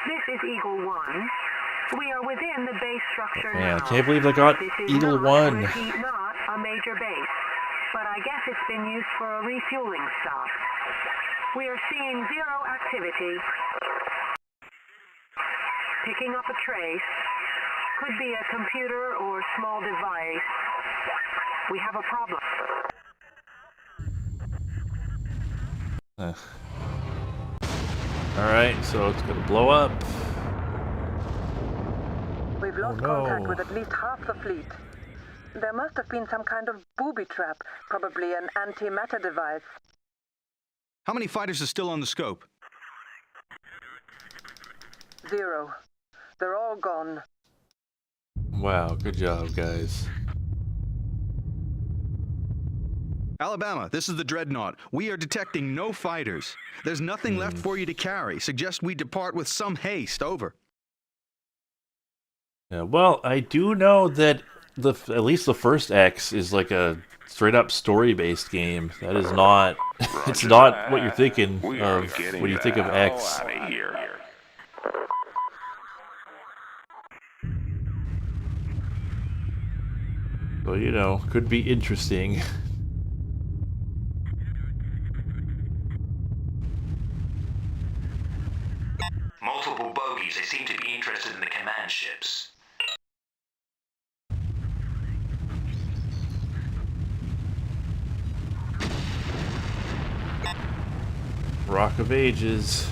B: This is Eagle 1. We are within the base structure
A: Man,
B: now.
A: I can't believe I got
B: This is
A: Eagle
B: not,
A: 1.
B: repeat, not a major base, but I guess it's been used for a refueling stop. We are seeing zero activity. Picking up a trace. Could be a computer or small device. We have a problem.
A: Alright, so it's gonna blow up.
B: We've lost contact with at least half the fleet. There must have been some kind of booby trap, probably an antimatter device.
H: How many fighters are still on the scope?
B: 0. They're all gone.
A: Wow, good job, guys.
H: Alabama, this is the Dreadnought. We are detecting no fighters. There's nothing left for you to carry. Suggest we depart with some haste. Over.
A: Yeah, well, I do know that at least the first X is like a straight up story based game. That is not it's not what you're thinking of when you think of X. So, you know, could be interesting.
J: Multiple bogies. They seem to be interested in the command ships.
A: Rock of Ages.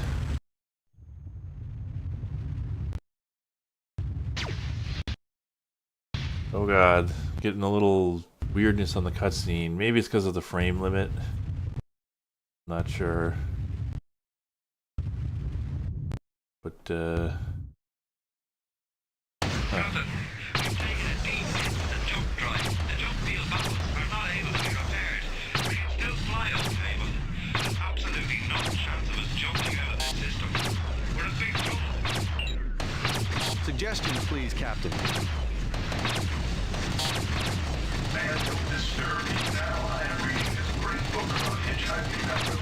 A: Oh god, getting a little weirdness on the cutscene. Maybe it's because of the frame limit. Not sure. But,
I: Captain, we've taken a deep hit with the jump drive. The jump field bubbles are not able to be repaired. We can still fly okay, but there's absolutely no chance of us jumping out of this system. We're in big trouble.
H: Suggestions, please, Captain.
E: Man, don't disturb me now. I am reading this great book about hitchhiking that will.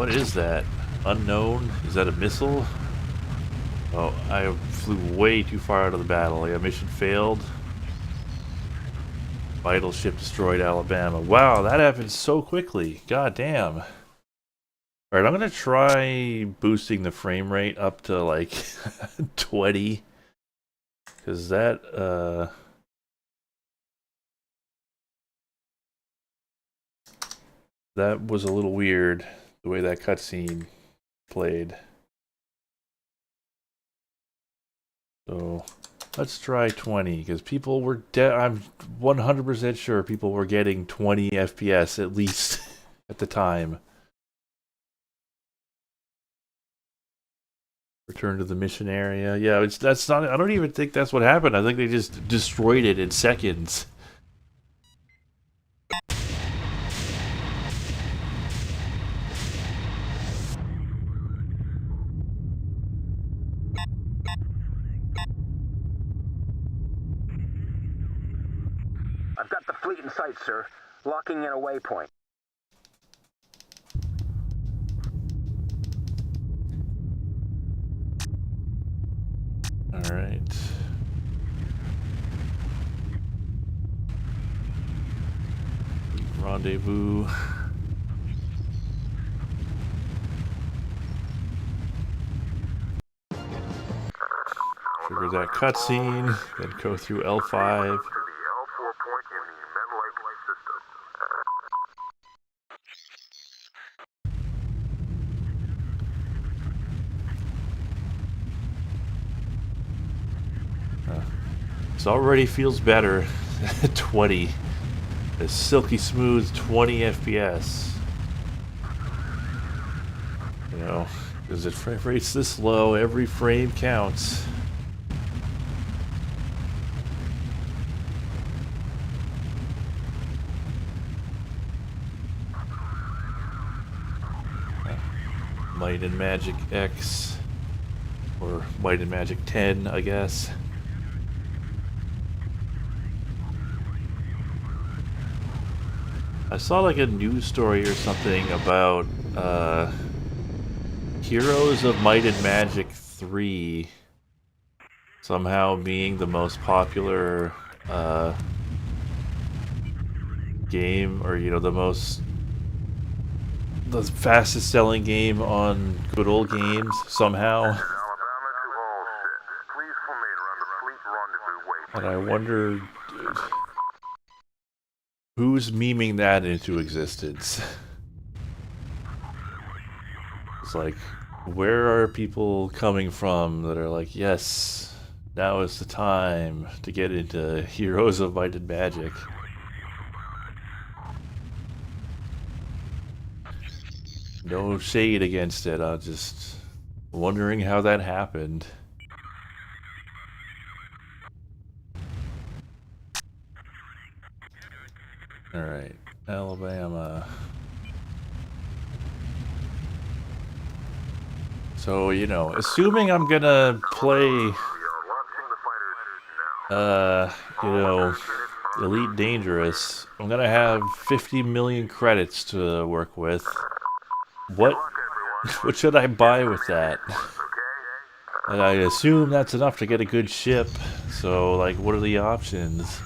A: what is that? Unknown? Is that a missile? Oh, I flew way too far out of the battle. Yeah, mission failed. Vital ship destroyed Alabama. Wow, that happened so quickly. God damn. Alright, I'm gonna try boosting the frame rate up to like 20. Cause that was a little weird, the way that cutscene played. So let's try 20, because people were I'm 100% sure people were getting 20 FPS at least at the time. Return to the mission area. Yeah, that's not. I don't even think that's what happened. I think they just destroyed it in seconds.
G: I've got the fleet in sight, sir. Locking in a waypoint.
A: All right. Rendezvous. Trigger that cutscene, then go through L5. This already feels better. 20. A silky smooth 20 FPS. You know, because at frame rates this low, every frame counts. Might and Magic X, or Might and Magic 10, I guess. I saw like a news story or something about Heroes of Might and Magic 3 somehow being the most popular game, or the fastest selling game on Good Old Games somehow. And I wonder who's memeing that into existence. It's like, where are people coming from that are like, yes, now is the time to get into Heroes of Might and Magic. No shade against it, I'm just wondering how that happened. Alright, Alabama. So, assuming I'm gonna play, Elite Dangerous, I'm gonna have 50 million credits to work with. What should I buy with that? And I assume that's enough to get a good ship, so, like, what are the options?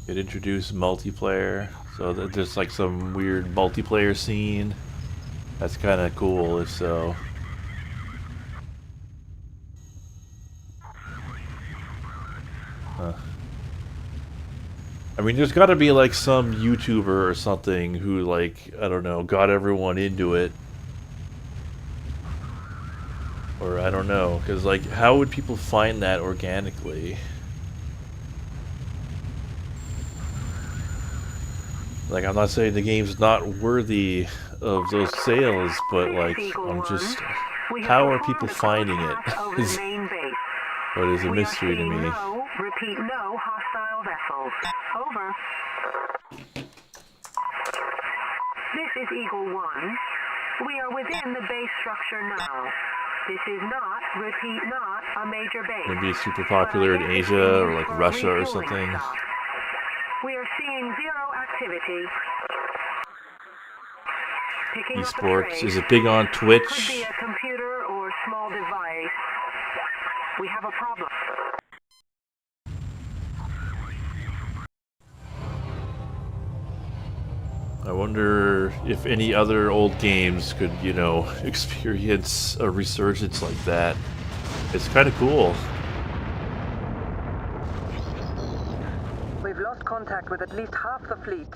A: It introduced multiplayer, so there's like some weird multiplayer scene. That's kind of cool, if so. Huh. I mean, there's got to be like some YouTuber or something who, like, I don't know, got everyone into it. Or I don't know, because, like, how would people find that organically? Like, I'm not saying the game's not worthy of those sales, but, like, I'm just... How are people finding it? What is a mystery to me.
B: Repeat, no hostile vessels. Over. This is Eagle 1. We are within the base structure now. This is not, repeat, not a major base.
A: Maybe it's super popular in Asia or like Russia or something.
B: We are seeing zero activity. Picking
A: Esports, is it big on Twitch?
B: Could be a computer or small device. We have a problem.
A: I wonder if any other old games could, experience a resurgence like that. It's kind of cool.
B: We've lost contact with at least half the fleet.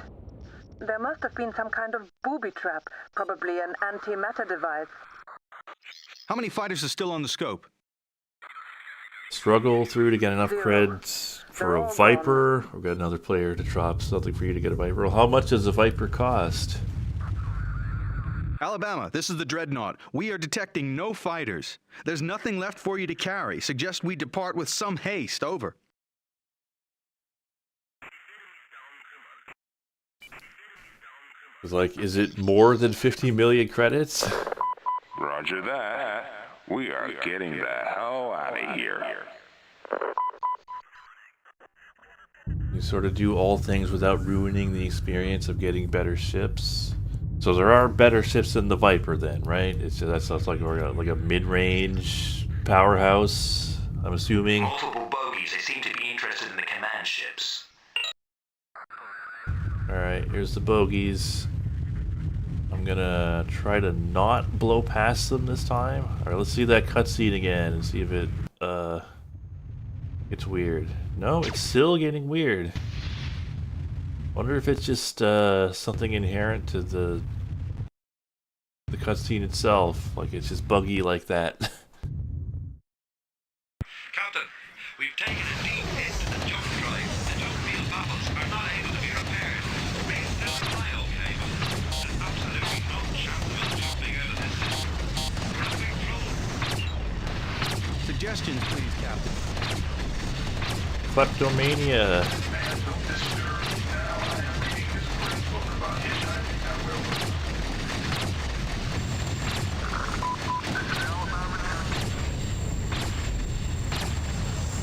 B: There must have been some kind of booby trap, probably an antimatter device.
H: How many fighters are still on the scope?
A: Struggle through to get enough creds for a Viper. We've got another player to drop something for you to get a Viper. Well, how much does a Viper cost?
H: Alabama, this is the Dreadnought. We are detecting no fighters. There's nothing left for you to carry. Suggest we depart with some haste. Over.
A: It's like, is it more than 50 million credits?
E: Roger that. We are getting the hell out of here.
A: You sort of do all things without ruining the experience of getting better ships. So there are better ships than the Viper then, right? That sounds like a mid-range powerhouse, I'm assuming.
J: Multiple bogies. They seem to be interested in the command ships.
A: Alright, here's the bogies. I'm gonna try to not blow past them this time. Alright, let's see that cutscene again and see if it, gets weird. No, it's still getting weird. Wonder if it's just, something inherent to the cutscene itself. Like, it's just buggy like that.
I: Captain, we've taken a deep hit to the jump drive. The jump field baffles are not able to be repaired. Raise down the bio cable. There's absolutely no chance of us jumping out of this system. We're having trouble.
H: Suggestions, please, Captain.
A: Kleptomania.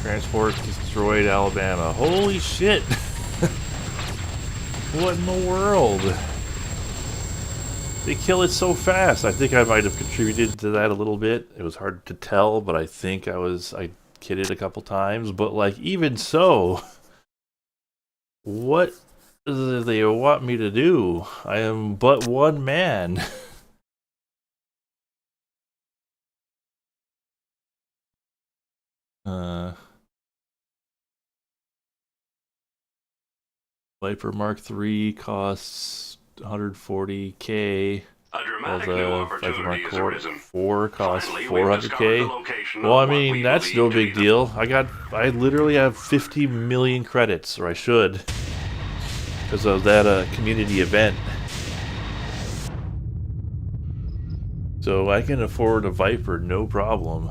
A: Transport destroyed Alabama. Holy shit! What in the world? They kill it so fast. I think I might have contributed to that a little bit. It was hard to tell, but I think I kidded a couple times. But like, even so, what do they want me to do? I am but one man. Viper Mark III costs 140K.
I: A dramatic
A: While
I: new
A: the
I: opportunity
A: Viper Mark
I: has
A: IV
I: arisen.
A: 4 costs
I: Finally, we've discovered the
A: 400K.
I: location
A: Well,
I: of
A: I
I: what
A: mean,
I: we
A: that's no
I: believe to
A: big
I: be
A: deal. I literally have 50 million credits, or I should, because of that community event. So I can afford a Viper, no problem.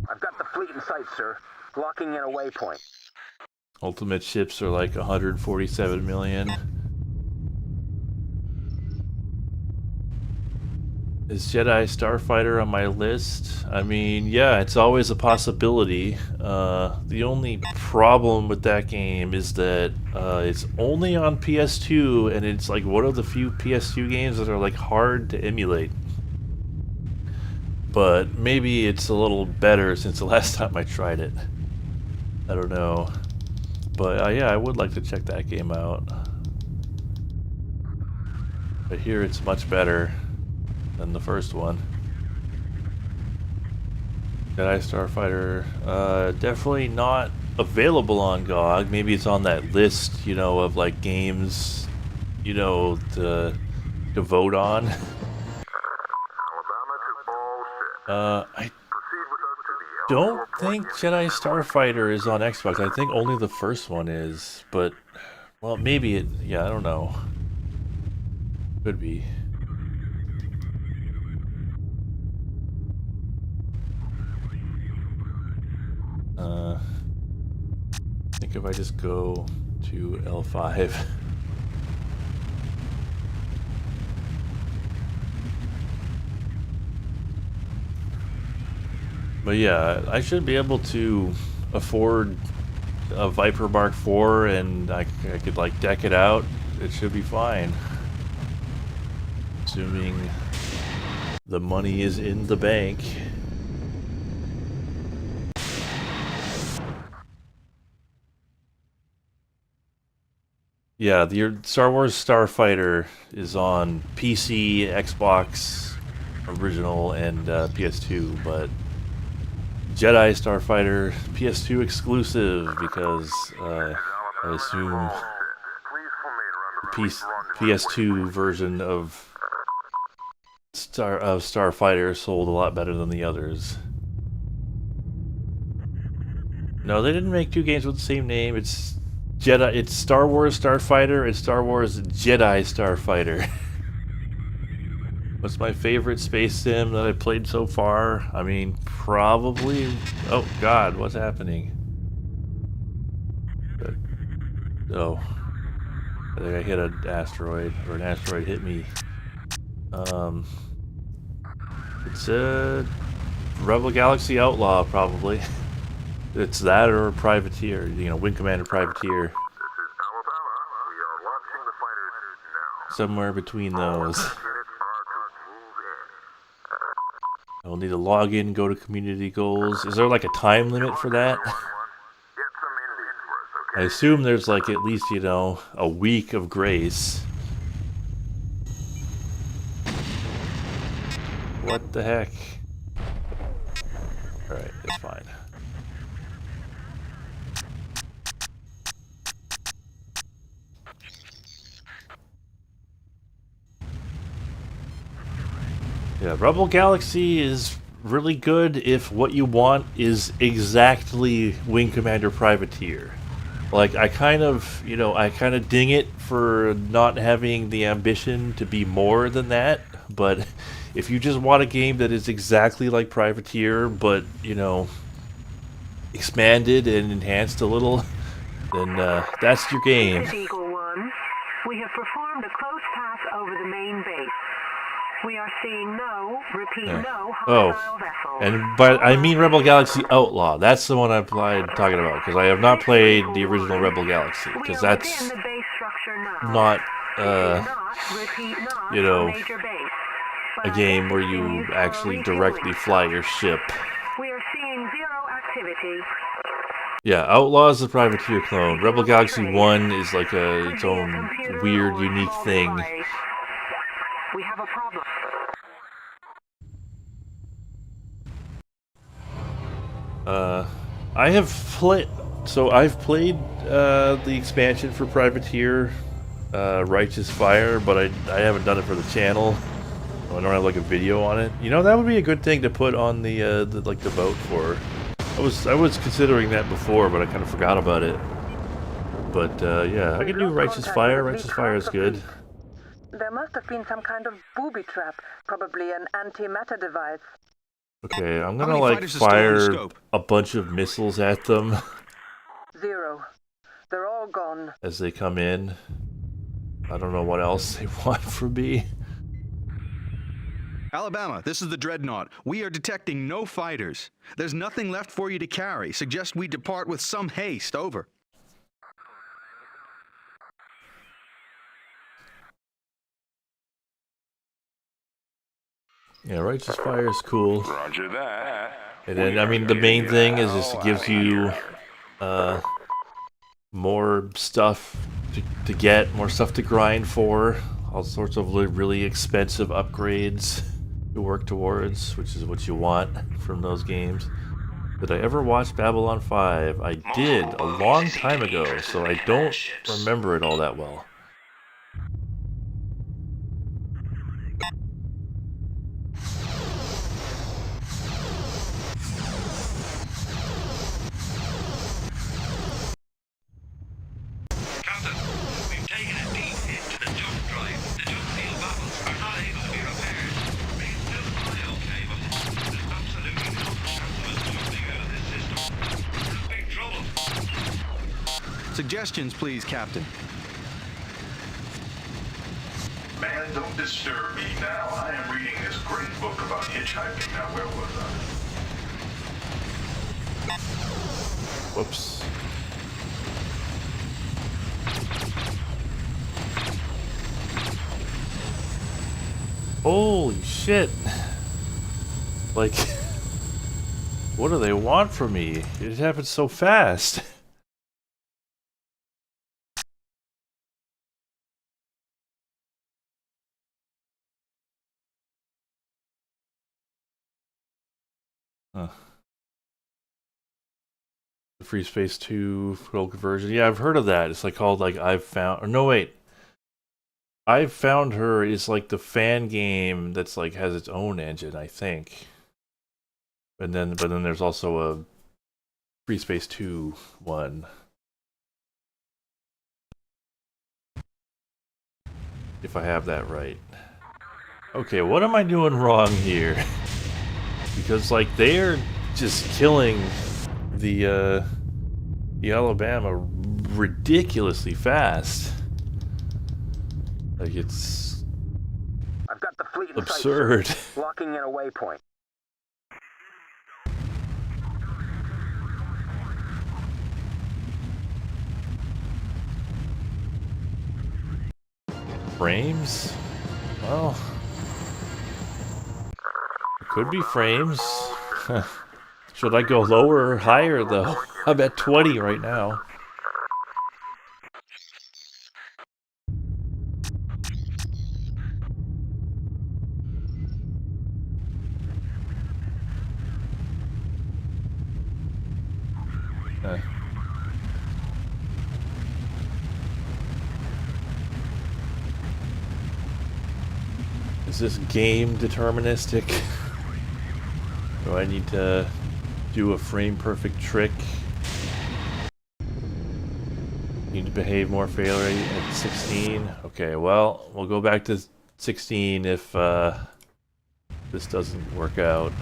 G: I've got the fleet in sight, sir. Locking in a waypoint.
A: Ultimate ships are like 147 million. Is Jedi Starfighter on my list? I mean, yeah, it's always a possibility. The only problem with that game is that it's only on PS2, and it's like one of the few PS2 games that are like hard to emulate. But maybe it's a little better since the last time I tried it. I don't know. But yeah, I would like to check that game out. But here it's much better than the first one. Jedi Starfighter, definitely not available on GOG. Maybe it's on that list, you know, of like games, you know, to vote on. I don't think Jedi Starfighter is on Xbox. I think only the first one is, but, well, maybe it, yeah, I don't know. Could be. I think if I just go to L5. But yeah, I should be able to afford a Viper Mark IV, and I could like deck it out. It should be fine. Assuming the money is in the bank. Yeah, the Star Wars Starfighter is on PC, Xbox original, and PS2, but Jedi Starfighter PS2 exclusive because I assume the PS2 version of Starfighter sold a lot better than the others. No, they didn't make two games with the same name. It's Star Wars Starfighter and Star Wars Jedi Starfighter. What's my favorite space sim that I've played so far? I mean, probably... Oh, God, what's happening? Oh. I think I hit an asteroid, or an asteroid hit me. It's a Rebel Galaxy Outlaw, probably. It's that or Privateer, you know, Wing Commander Privateer. Somewhere between those. I'll need to log in, go to community goals. Is there like a time limit for that? I assume there's like at least, you know, a week of grace. What the heck? Alright, it's fine. Yeah, Rebel Galaxy is really good if what you want is exactly Wing Commander Privateer. Like, I kind of ding it for not having the ambition to be more than that, but if you just want a game that is exactly like Privateer, but, you know, expanded and enhanced a little, then that's your game.
B: This is Eagle 1. We have performed a close pass over the main base. We are seeing no, repeat, no
A: Oh,
B: hostile vessels.
A: and but I mean Rebel Galaxy Outlaw. That's the one I'm talking about because I have not played the original Rebel Galaxy because that's
B: The base structure now.
A: not
B: Repeat, not
A: you know,
B: major base.
A: a game where you actually directly fly your ship.
B: We are seeing zero activity.
A: Yeah, Outlaw is the Privateer clone. Rebel Galaxy 1 is like its own weird, unique thing.
B: We have a problem.
A: I have played. So I've played the expansion for Privateer, Righteous Fire, but I haven't done it for the channel. I don't have like a video on it. You know, that would be a good thing to put on the vote for. I was considering that before, but I kind of forgot about it. But yeah, I can do Righteous Fire. Righteous Fire is good.
B: There must have been some kind of booby trap, probably an anti-matter device.
A: Okay, I'm gonna like fire a bunch of missiles at them.
B: 0. They're all gone.
A: As they come in. I don't know what else they want from me.
H: Alabama, this is the Dreadnought. We are detecting no fighters. There's nothing left for you to carry. Suggest we depart with some haste. Over.
A: Yeah, Righteous Fire is cool.
E: Roger that.
A: And then, I mean, the main thing is just it gives you more stuff to get, more stuff to grind for, all sorts of really expensive upgrades to work towards, which is what you want from those games. Did I ever watch Babylon 5? I did a long time ago, so I don't remember it all that well.
H: Suggestions, please, Captain.
E: Man, don't disturb me now. I am reading this great book about hitchhiking. Now, where was I?
A: Whoops. Holy shit. Like, what do they want from me? It happened so fast. Huh. The Free Space 2 full conversion. Yeah, I've heard of that. It's like called like I've found. Or no, wait. I've Found Her is like the fan game that's like has its own engine, I think. But then there's also a Free Space 2 one. If I have that right. Okay, what am I doing wrong here? Because like they're just killing the Alabama ridiculously fast. Like it's
G: I've got the fleet in
A: absurd.
G: Sight, locking in a waypoint.
A: Frames? Well, it could be frames. Should I go lower or higher though? I'm at 20 right now. Is this game deterministic? Do I need to do a frame perfect trick? Need to behave more fairly at 16? Okay, well, we'll go back to 16 if this doesn't work out.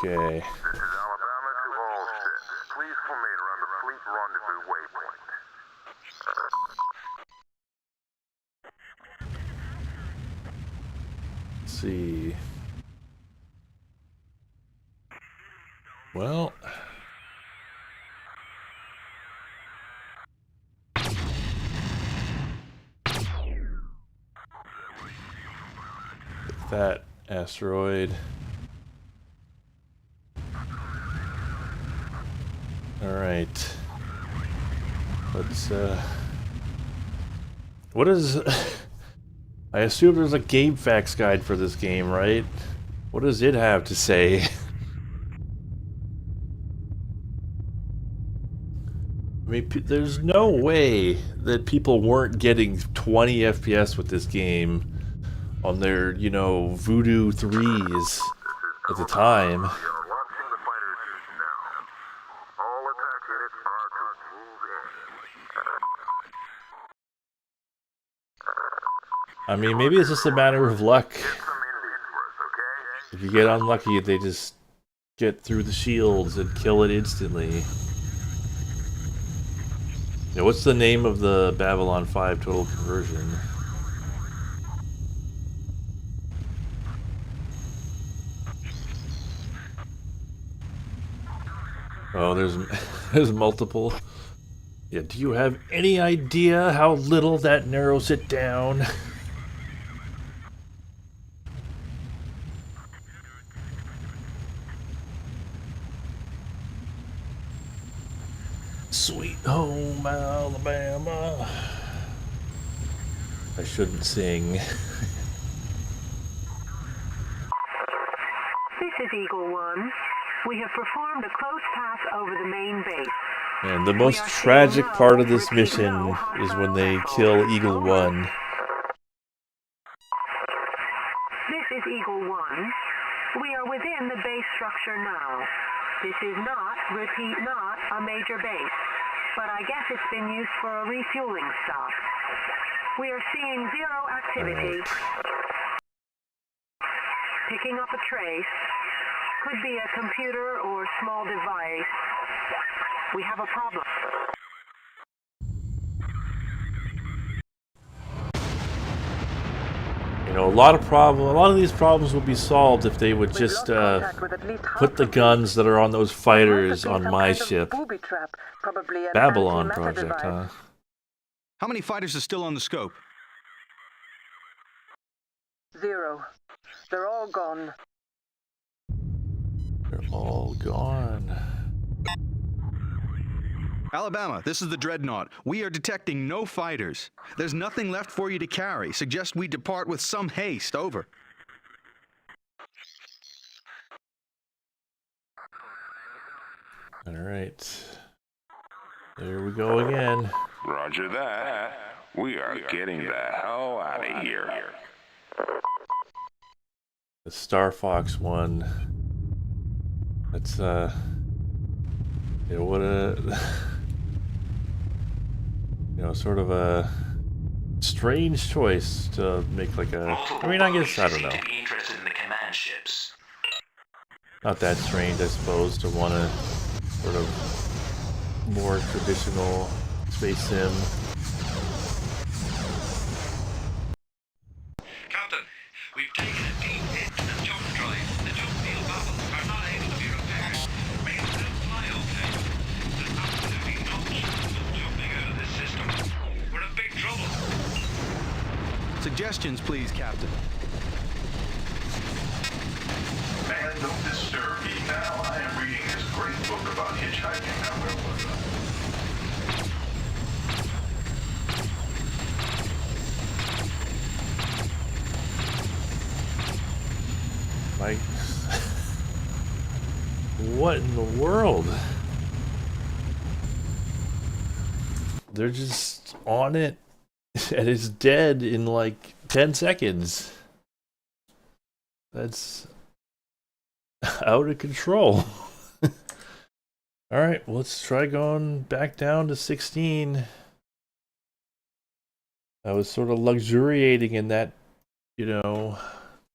A: Okay.
D: This is Alabama to all ships. Please formate around the fleet rendezvous waypoint.
A: Let's see. Well, that asteroid. All right. Let's what is I assume there's a game facts guide for this game, right? What does it have to say? I mean, there's no way that people weren't getting 20 FPS with this game on their, you know, Voodoo 3s at the time.
D: We are launching the fighter jets now. All attack units are to move in.
A: I mean, maybe it's just a matter of luck.
D: Get some Indians for us, okay?
A: If you get unlucky, they just get through the shields and kill it instantly. Yeah, what's the name of the Babylon 5 total conversion? Oh, there's multiple. Yeah, do you have any idea how little that narrows it down? Sweet home Alabama. I shouldn't sing.
B: This is Eagle 1. We have performed a close pass over the main base.
A: And the most tragic part of this mission is when they kill Eagle 1.
B: This is Eagle 1. We are within the base structure now. This is not, repeat, not a major base, but I guess it's been used for a refueling stop. We are seeing zero activity. Picking up a trace. Could be a computer or small device. We have a problem.
A: You know, a lot of these problems would be solved if they would just put the guns that are on those fighters on my ship. Babylon project, huh?
H: How many fighters are still on the scope?
B: 0. They're all gone.
A: They're all gone.
H: Alabama, this is the Dreadnought. We are detecting no fighters. There's nothing left for you to carry. Suggest we depart with some haste. Over.
A: All right. There we go again.
K: Roger that. We are getting the hell out of here.
A: The Star Fox one. That's you know, what a you know, sort of a strange choice to make like a. I mean, I guess I don't know.
J: Be interested in the command ships.
A: Not that strange, I suppose, to want a sort of more traditional space sim.
J: Captain, we've taken a deep hit to the jump drive. The jump field bubbles are not able to be repaired. May still fly okay. There's absolutely no chance of jumping out of this system. We're in big trouble.
H: Suggestions, please, Captain.
E: Man, don't disturb me now. I am reading this great book about hitchhiking. Now, where was I?
A: Like, what in the world? They're just on it, and it's dead in like 10 seconds. That's out of control. Alright, well, let's try going back down to 16. I was sort of luxuriating in that, you know,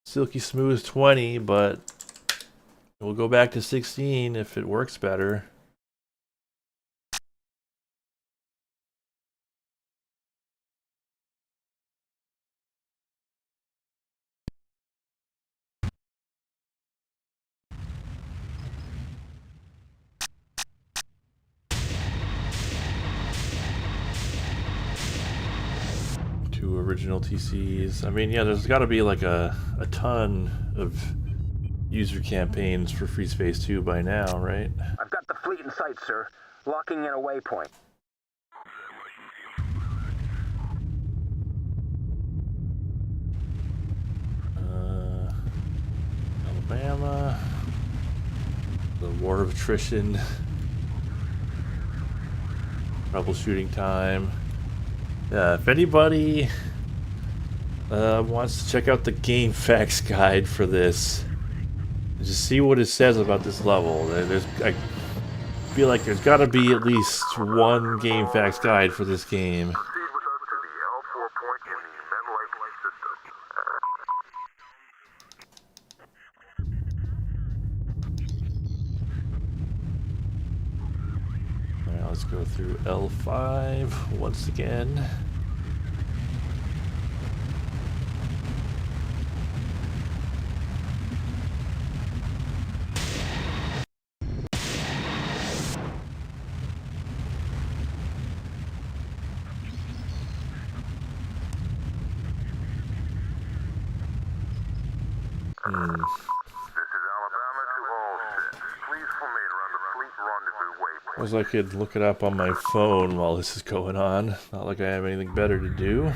A: silky smooth 20, but We'll go back to 16 if it works better. Two original TCs. I mean, yeah, there's got to be like a ton of user campaigns for Free Space 2 by now, right?
G: I've got the fleet in sight, sir. Locking in a waypoint.
A: Alabama. The War of Attrition. Troubleshooting time. Yeah, if anybody wants to check out the game facts guide for this, just see what it says about this level. I feel like there's got to be at least one game facts guide for this game.
E: Proceed with us to the L4 point in the Menlike system.
A: Alright, let's go through L5 once again.
E: This is Alabama to all ships. Please formate around the fleet rendezvous waypoint.
A: Suppose I could look it up on my phone while this is going on. Not like I have anything better to do.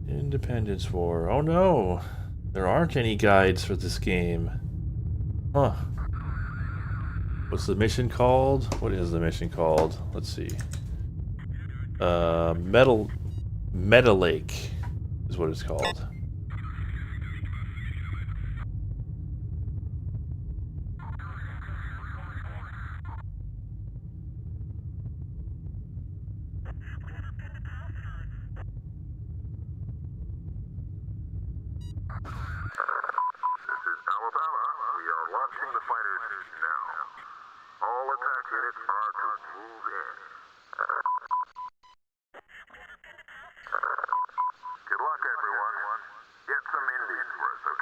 A: Independence War. Oh no! There aren't any guides for this game. Huh. What's the mission called? What is the mission called? Let's see. Meta Lake is what it's called.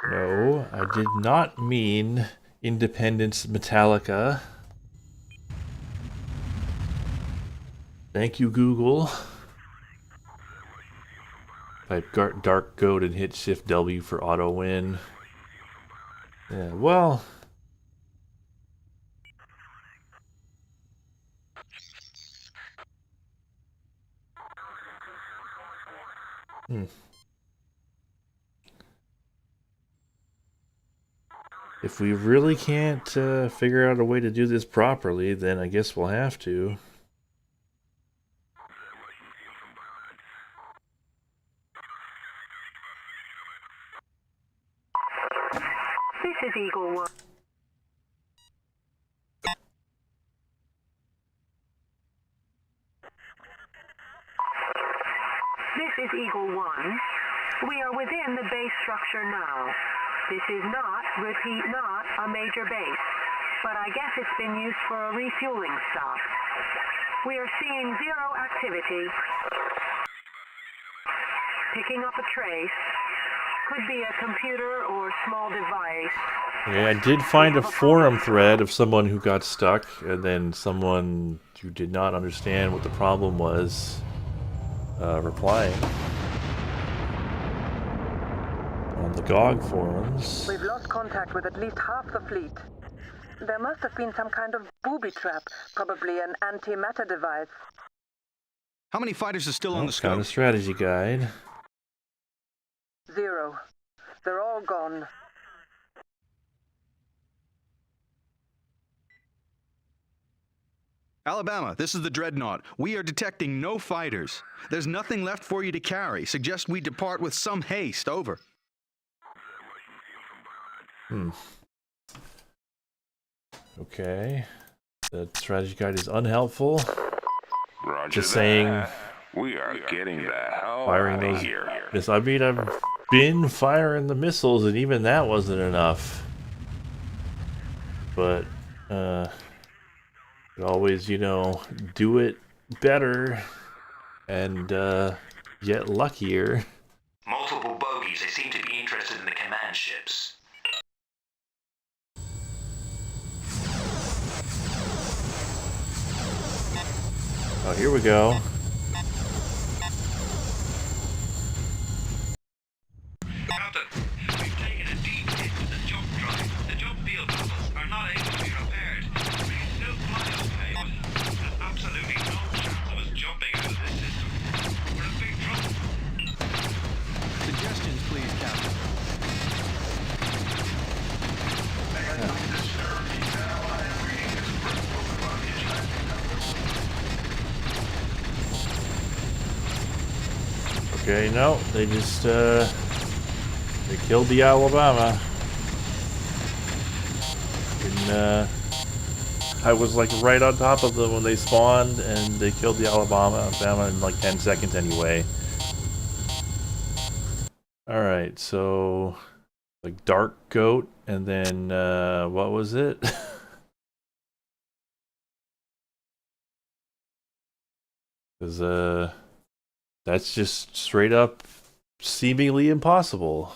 A: No, I did not mean Independence Metallica. Thank you, Google. Type Dark Goat and hit Shift W for auto win. Yeah, well. If we really can't figure out a way to do this properly, then I guess we'll have to.
E: This is Alabama to all ships. Please formate around the fleet rendezvous waypoint.
A: If we really can't figure out a way to do this properly, then I guess we'll have to.
E: This is Alabama to all ships. Please formate around the fleet rendezvous waypoint.
B: This is Eagle 1. This is Eagle 1. We are within the base structure now. This is not, repeat, not a major base, but I guess it's been used for a refueling stop. We are seeing zero activity. Picking up a trace. Could be a computer or small device.
A: Yeah, I did find a forum thread of someone who got stuck, and then someone who did not understand what the problem was replying on the GOG forums.
B: We've lost contact with at least half the fleet. There must have been some kind of booby trap, probably an anti-matter device.
H: How many fighters are still on the
A: Found
H: scope?
A: a strategy guide.
B: 0. They're all gone.
H: Alabama, this is the Dreadnought. We are detecting no fighters. There's nothing left for you to carry. Suggest we depart with some haste. Over.
A: Okay. The strategy guide is unhelpful.
K: Roger
A: Just
K: that.
A: saying,
K: We are getting the hell
A: firing
K: out of
A: those.
K: here.
A: Yes, I mean, I've been firing the missiles, and even that wasn't enough. But, could always, you know, do it better and get luckier.
J: Multiple bogies. They seem to be interested in the command ships.
A: Oh, here we go.
J: Captain, we've taken a deep hit to the jump drive. The jump field bubbles are not able to be repaired. We can still fly okay, but there's absolutely no chance of us jumping out of this system. We're in big trouble.
H: Suggestions, please, Captain.
A: Okay, no, they just, they killed the Alabama. And, I was like right on top of them when they spawned, and they killed the Alabama in like 10 seconds anyway. Alright, so, like Dark Goat, and then, what was it? Because, that's just straight up seemingly impossible.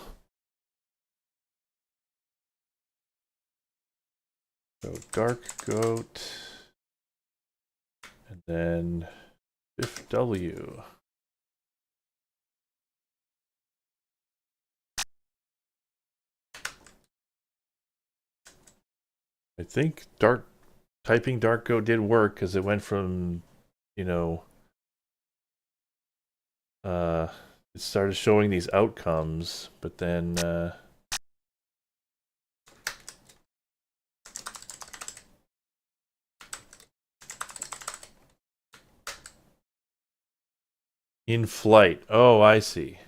A: So Dark Goat, and then Biff W. I think typing Dark Goat did work because it went from, you know, it started showing these outcomes, but then, in flight. Oh, I see.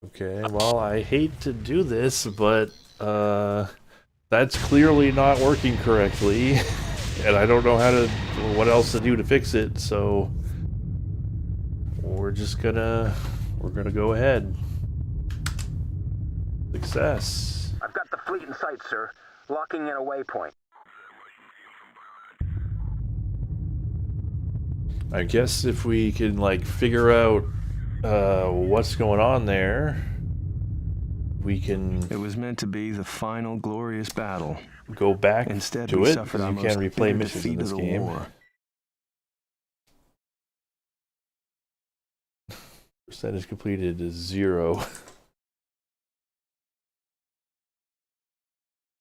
A: Okay, well, I hate to do this, but, that's clearly not working correctly. And I don't know what else to do to fix it, so we're gonna go ahead. Success.
G: I've got the fleet in sight, sir. Locking in a waypoint.
A: I guess if we can, like, figure out, what's going on there, we can...
F: It was meant to be the final glorious battle.
A: Go back
F: Instead,
A: to
F: we
A: it,
F: suffered
A: because
F: our
A: you
F: most
A: can't replay
F: bitter
A: missions in
F: defeat of
A: this
F: the
A: game.
F: war.
A: Percentage completed is 0.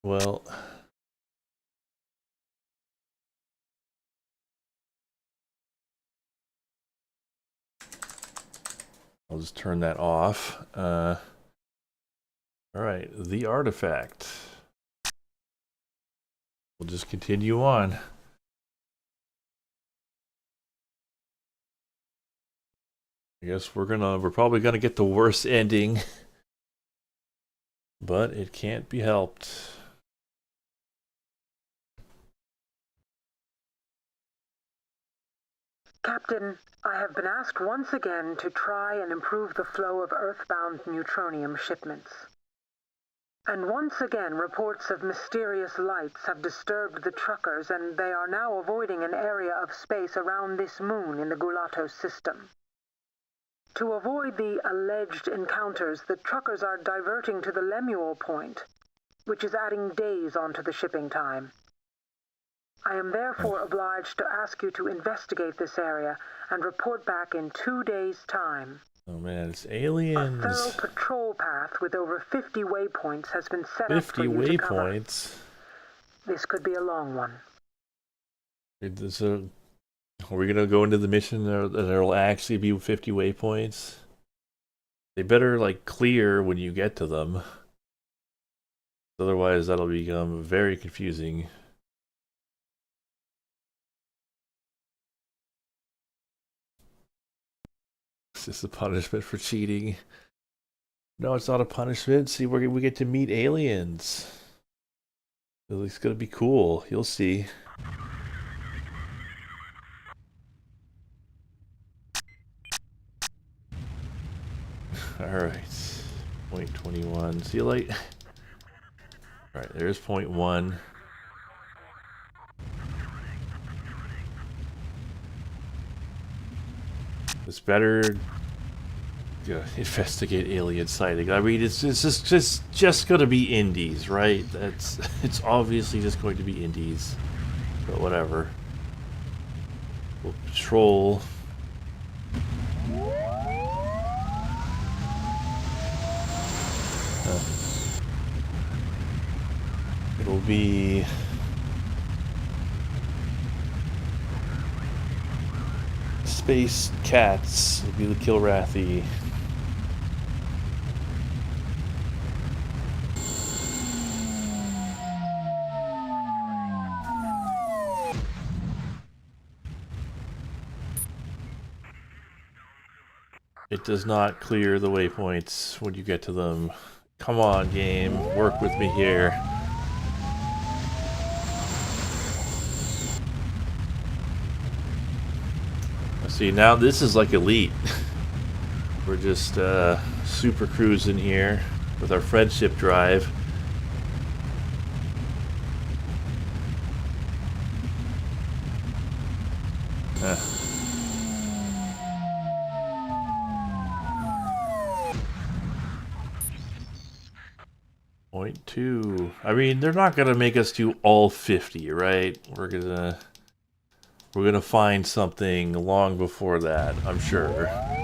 A: Well... I'll just turn that off. Alright, the artifact. We'll just continue on. I guess we're probably gonna get the worst ending. But it can't be helped.
B: Captain, I have been asked once again to try and improve the flow of earthbound neutronium shipments. And once again, reports of mysterious lights have disturbed the truckers, and they are now avoiding an area of space around this moon in the Gulato system. To avoid the alleged encounters, the truckers are diverting to the Lemuel point, which is adding days onto the shipping time. I am therefore obliged to ask you to investigate this area and report back in 2 days' time.
A: Oh man, it's aliens.
B: A thorough patrol path with over 50 waypoints has been set up for
A: 50
B: you to cover.
A: waypoints?
B: This could be a long one.
A: Are we gonna go into the mission and there'll actually be 50 waypoints? They better, like, clear when you get to them. Otherwise, that'll become very confusing. Is this a punishment for cheating? No, it's not a punishment. See, we get to meet aliens. It's gonna be cool. You'll see. Alright. Point 21. See you later. Alright, there's point 1. It's better investigate alien sighting. I mean, it's just gonna be indies, right? It's obviously just going to be indies, but whatever. We'll patrol. It'll be Space Cats. It'll be the Kilrathi. It does not clear the waypoints when you get to them. Come on, game. Work with me here. See, now this is like elite. We're just super cruising here with our friendship drive. Point 2. I mean, they're not gonna make us do all 50, right? We're gonna find something long before that, I'm sure. I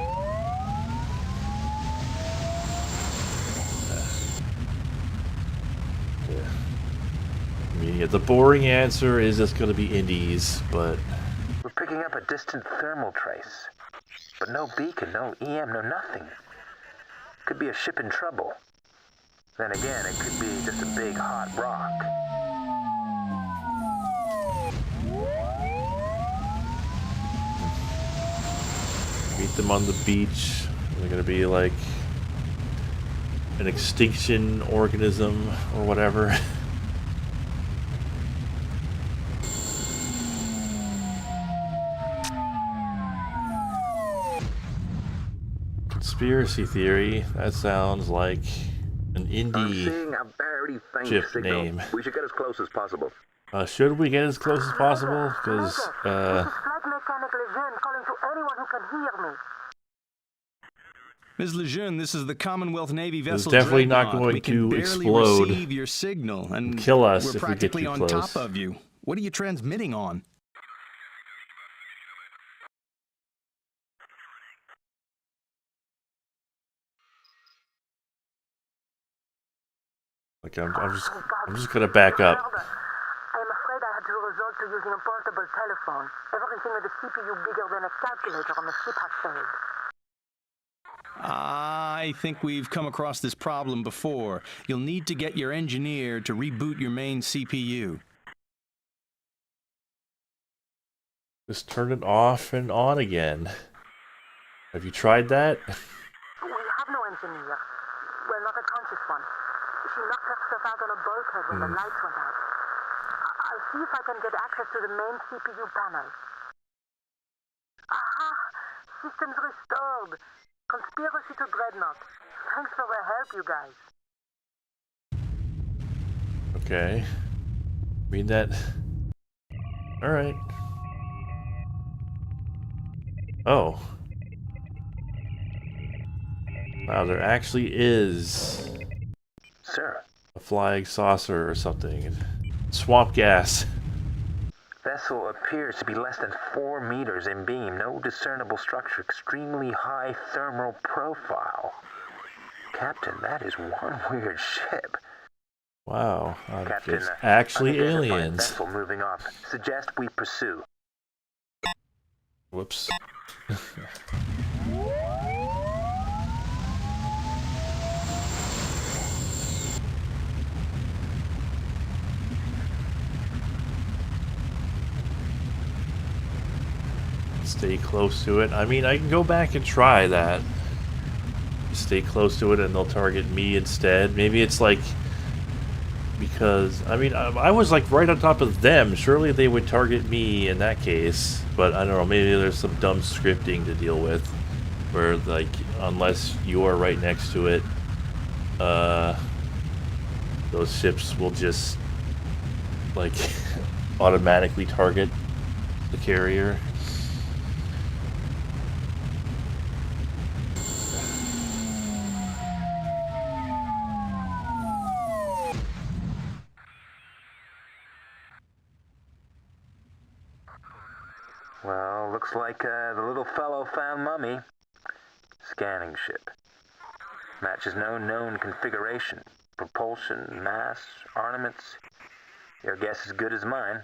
A: mean, yeah, the boring answer is it's gonna be indies, but
G: We're picking up a distant thermal trace. But no beacon, no EM, no nothing. Could be a ship in trouble. Then again, it could be just a big hot rock.
A: meet them on the beach. They're gonna be like an extinction organism or whatever. Conspiracy theory. That sounds like an
C: I'm
A: indie
C: seeing a very faint
A: ship
C: signal.
A: name.
C: We should get as close as possible.
A: Should we get as close as possible? Because
B: This is Flight Mechanic Lejeune calling to anyone who can hear me.
H: Ms. Lejeune, this is the Commonwealth Navy vessel
A: definitely not
H: Dreadnought.
A: going
H: we can
A: to
H: barely
A: explode
H: receive your signal, and
A: kill us
H: we're
A: if we get
H: practically
A: too
H: on
A: close.
H: top of you. What are you transmitting on?
A: Like I'm just gonna back up.
B: I am afraid I had to resort to using a portable telephone. Everything with a CPU bigger than a calculator on the ship has failed.
H: I think we've come across this problem before. You'll need to get your engineer to reboot your main CPU.
A: Just turn it off and on again. Have you tried that?
B: We have no engineer. Well, not a conscious one. She knocked herself out on a bulkhead when the lights went out. I'll see if I can get access to the main CPU panel. Aha! Systems restored. Conspiracy to Dreadnought. Thanks for the help, you guys.
A: Okay. Read that. Alright. Oh. Wow, there actually is
G: Sir,
A: a flying saucer or something. Swamp gas.
G: vessel appears to be less than 4 meters in beam. No discernible structure. Extremely high thermal profile. Captain, that is one weird ship.
A: Wow.
G: Captain,
A: It's actually
G: unidentified
A: aliens.
G: vessel moving off. Suggest we pursue.
A: Whoops. stay close to it. I mean, I can go back and try that. Stay close to it and they'll target me instead. Maybe it's like... Because, I mean, I was like right on top of them. Surely they would target me in that case. But I don't know, maybe there's some dumb scripting to deal with. Where, like, unless you are right next to it, those ships will just, like, automatically target the carrier.
G: Well, looks like the little fellow found Mummy. Scanning ship. Matches no known configuration. Propulsion, mass, armaments. Your guess is good as mine.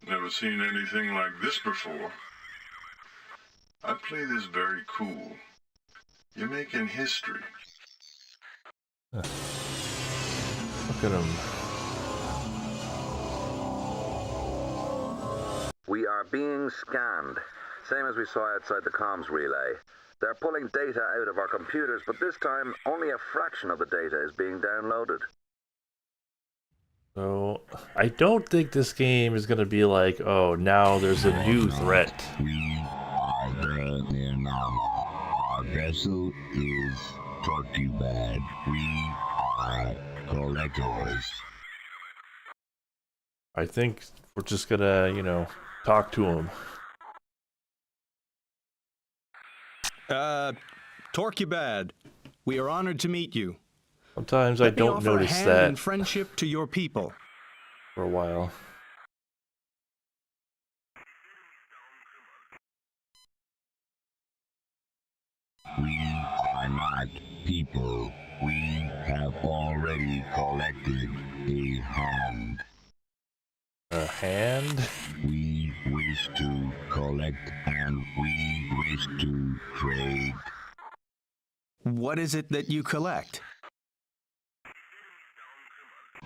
E: Never seen anything like this before. I play this very cool. You're making history.
A: Look at him.
C: We are being scanned, same as we saw outside the comms relay. They're pulling data out of our computers, but this time only a fraction of the data is being downloaded.
A: So, I don't think this game is going to be like, oh, now there's a new threat.
K: We are there now. Our vessel is Turkey Bad. We are collectors.
A: I think we're just going to, you know, talk to him.
H: Torquebad, we are honored to meet you.
A: Sometimes I don't notice
H: Let me offer a hand
A: that
H: in friendship to your people.
A: for a while.
K: We are not people. We have already collected a hand.
A: A hand?
K: We wish to collect and we wish to trade.
H: What is it that you collect?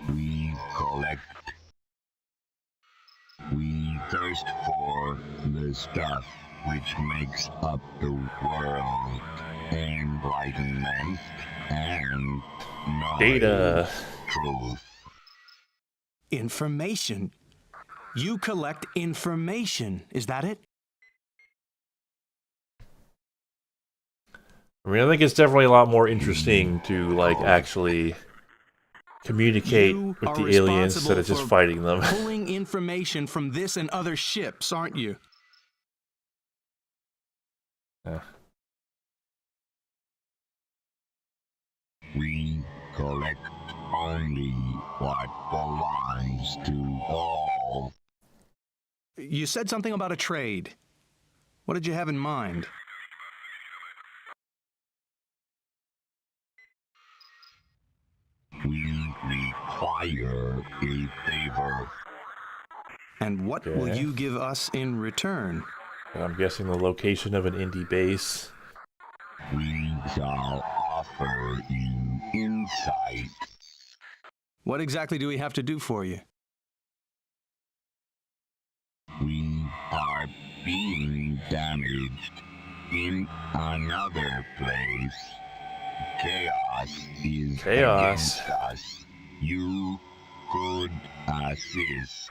K: We collect. We thirst for the stuff which makes up the world. Enlightenment and knowledge.
A: Data.
K: Truth.
H: Information. You collect information. Is that it?
A: I mean, I think it's definitely a lot more interesting to, like, actually communicate
H: You
A: with
H: are
A: the aliens instead
H: responsible
A: of just
H: for
A: fighting them.
H: Pulling information from this and other ships, aren't you?
A: Yeah.
K: We collect only what belongs to all.
H: You said something about a trade. What did you have in mind?
K: We require a favor.
H: And what will
A: Okay.
H: you give us in return?
A: I'm guessing the location of an indie base.
K: We shall offer you insight.
H: What exactly do we have to do for you?
K: We are being damaged in another place. Chaos is
A: Chaos.
K: against us. You could assist.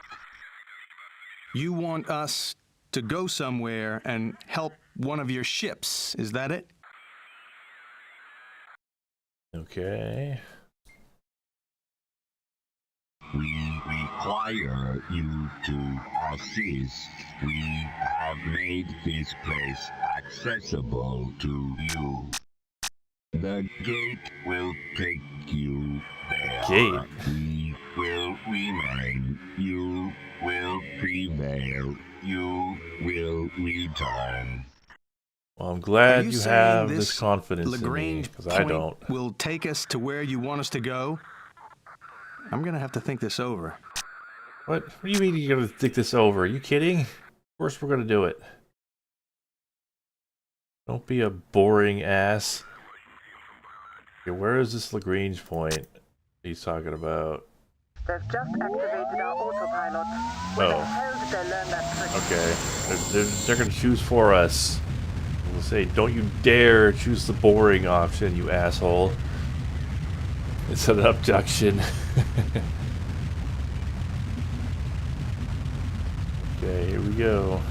H: You want us to go somewhere and help one of your ships, is that it?
A: Okay.
K: We require you to assist. We have made this place accessible to you. The gate will take you there.
A: Gate?
K: We will remain. You will prevail. You will return.
A: Well, I'm
H: Are
A: glad
H: you
A: you
H: saying
A: have
H: this
A: this confidence in me,
H: Lagrange
A: because I
H: point
A: don't.
H: will take us to where you want us to go? I'm gonna have to think this over.
A: What do you mean you're going to think this over? Are you kidding? Of course we're going to do it. Don't be a boring ass. Okay, where is this Lagrange point he's talking about?
B: They've just activated our autopilot. Where the hell did they learn that trick?
A: Okay, they're gonna choose for us. We'll say, don't you dare choose the boring option, you asshole. It's an abduction. Okay, here we go.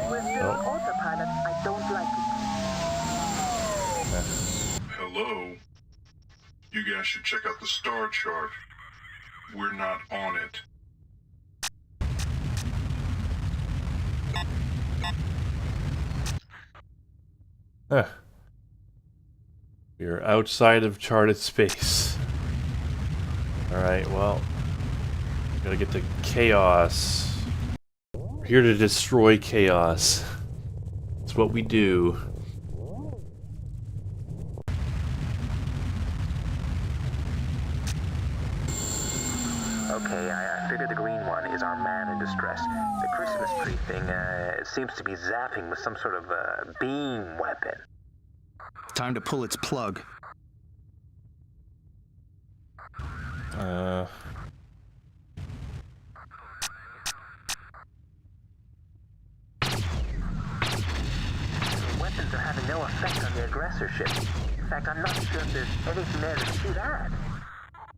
B: We're still on autopilot. I don't like it.
E: Hello? You guys should check out the star chart. We're not on it.
A: Huh. We are outside of charted space. Alright, well. Gotta get to chaos. We're here to destroy chaos. That's what we do.
G: Okay, I figure the green one is our man in distress. The Christmas tree thing seems to be zapping with some sort of beam weapon.
H: Time to pull its plug.
G: The weapons are having no effect on the aggressor ship. In fact, I'm not sure if there's anything there to shoot at.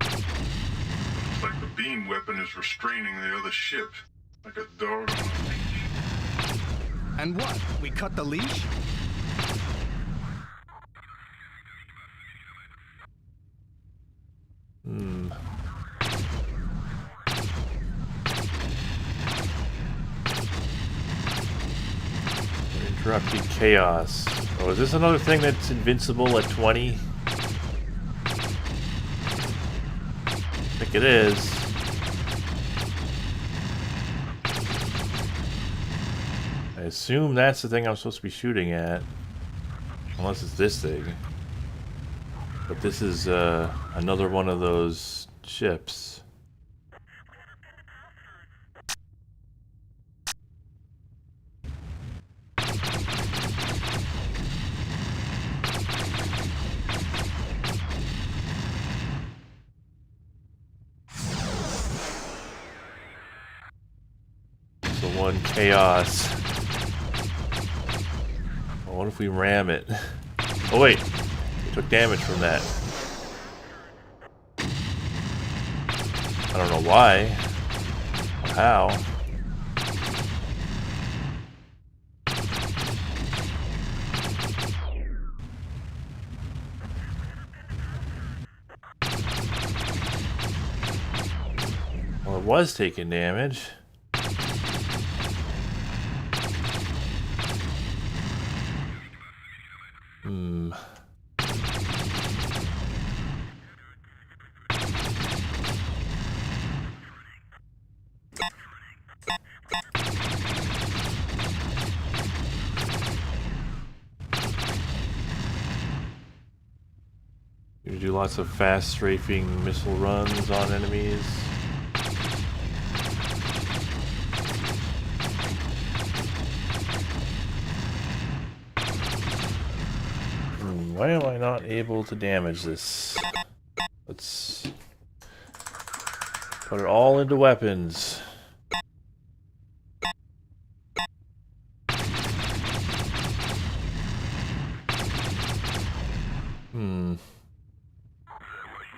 E: Looks like the beam weapon is restraining the other ship, like a dog on a leash.
H: And what? We cut the leash?
A: Interrupted chaos. Oh, is this another thing that's invincible at 20? I think it is. I assume that's the thing I'm supposed to be shooting at. Unless it's this thing. But this is another one of those ships. So one chaos. Well, what if we ram it? Oh wait, we took damage from that. I don't know why. How? Well, it was taking damage. You do lots of fast strafing missile runs on enemies. Why am I not able to damage this? Let's put it all into weapons.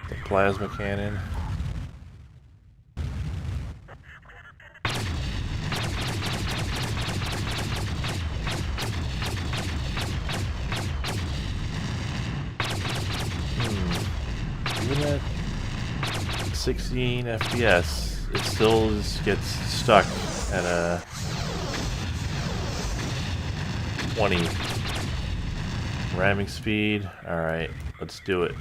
A: The plasma cannon. Even at 16 FPS, it still gets stuck at a 20. Ramming speed. Alright, let's do it.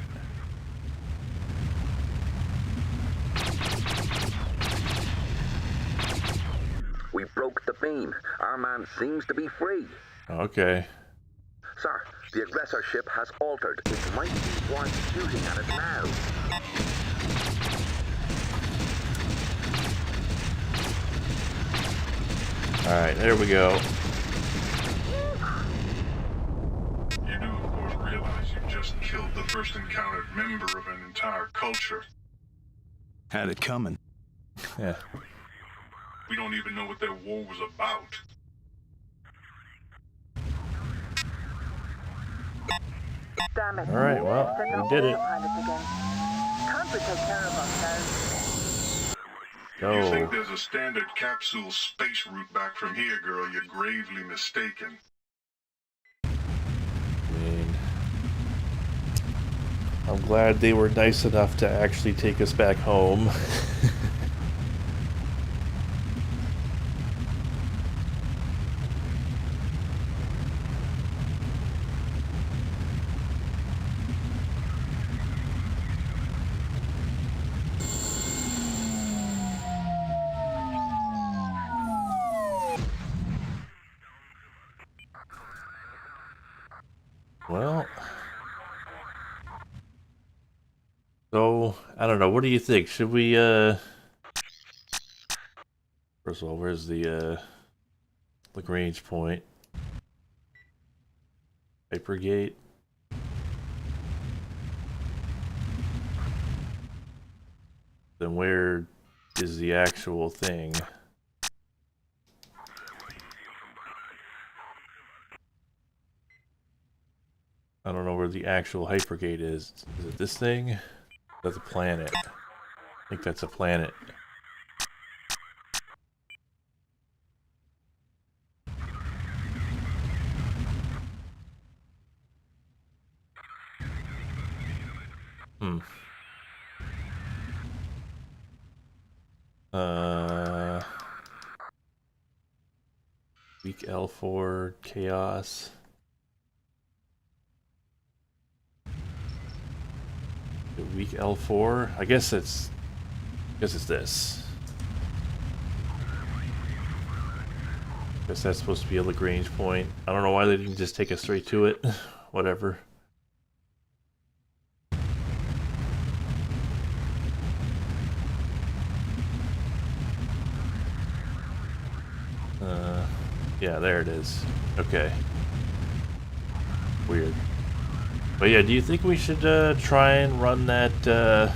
C: We broke the beam. Our man seems to be free.
A: Okay.
C: Sir, the aggressor ship has altered. It might be one shooting at us now.
A: Alright, there we go.
E: You do, of course, realize you just killed the first encountered member of an entire culture.
H: Had it coming.
A: Yeah.
E: We don't even know what their war was about.
B: Damn it.
A: Alright, well,
B: Set
A: we
B: off
A: did it.
B: autopilot again. Can't we take care of ourselves?
E: If you think
A: Oh.
E: there's a standard capsule space route back from here, girl, you're gravely mistaken.
A: I mean, I'm glad they were nice enough to actually take us back home. Well, so I don't know. What do you think? Should we first of all, where's the Lagrange point? Hypergate. Then where is the actual thing? I don't know where the actual hypergate is. Is it this thing? That's a planet. I think that's a planet. Hmm. Weak L4 chaos. The weak L4. I guess it's this. Guess that's supposed to be a Lagrange point. I don't know why they didn't just take us straight to it. Whatever. Yeah, there it is. Okay. Weird. But yeah, do you think we should try and run that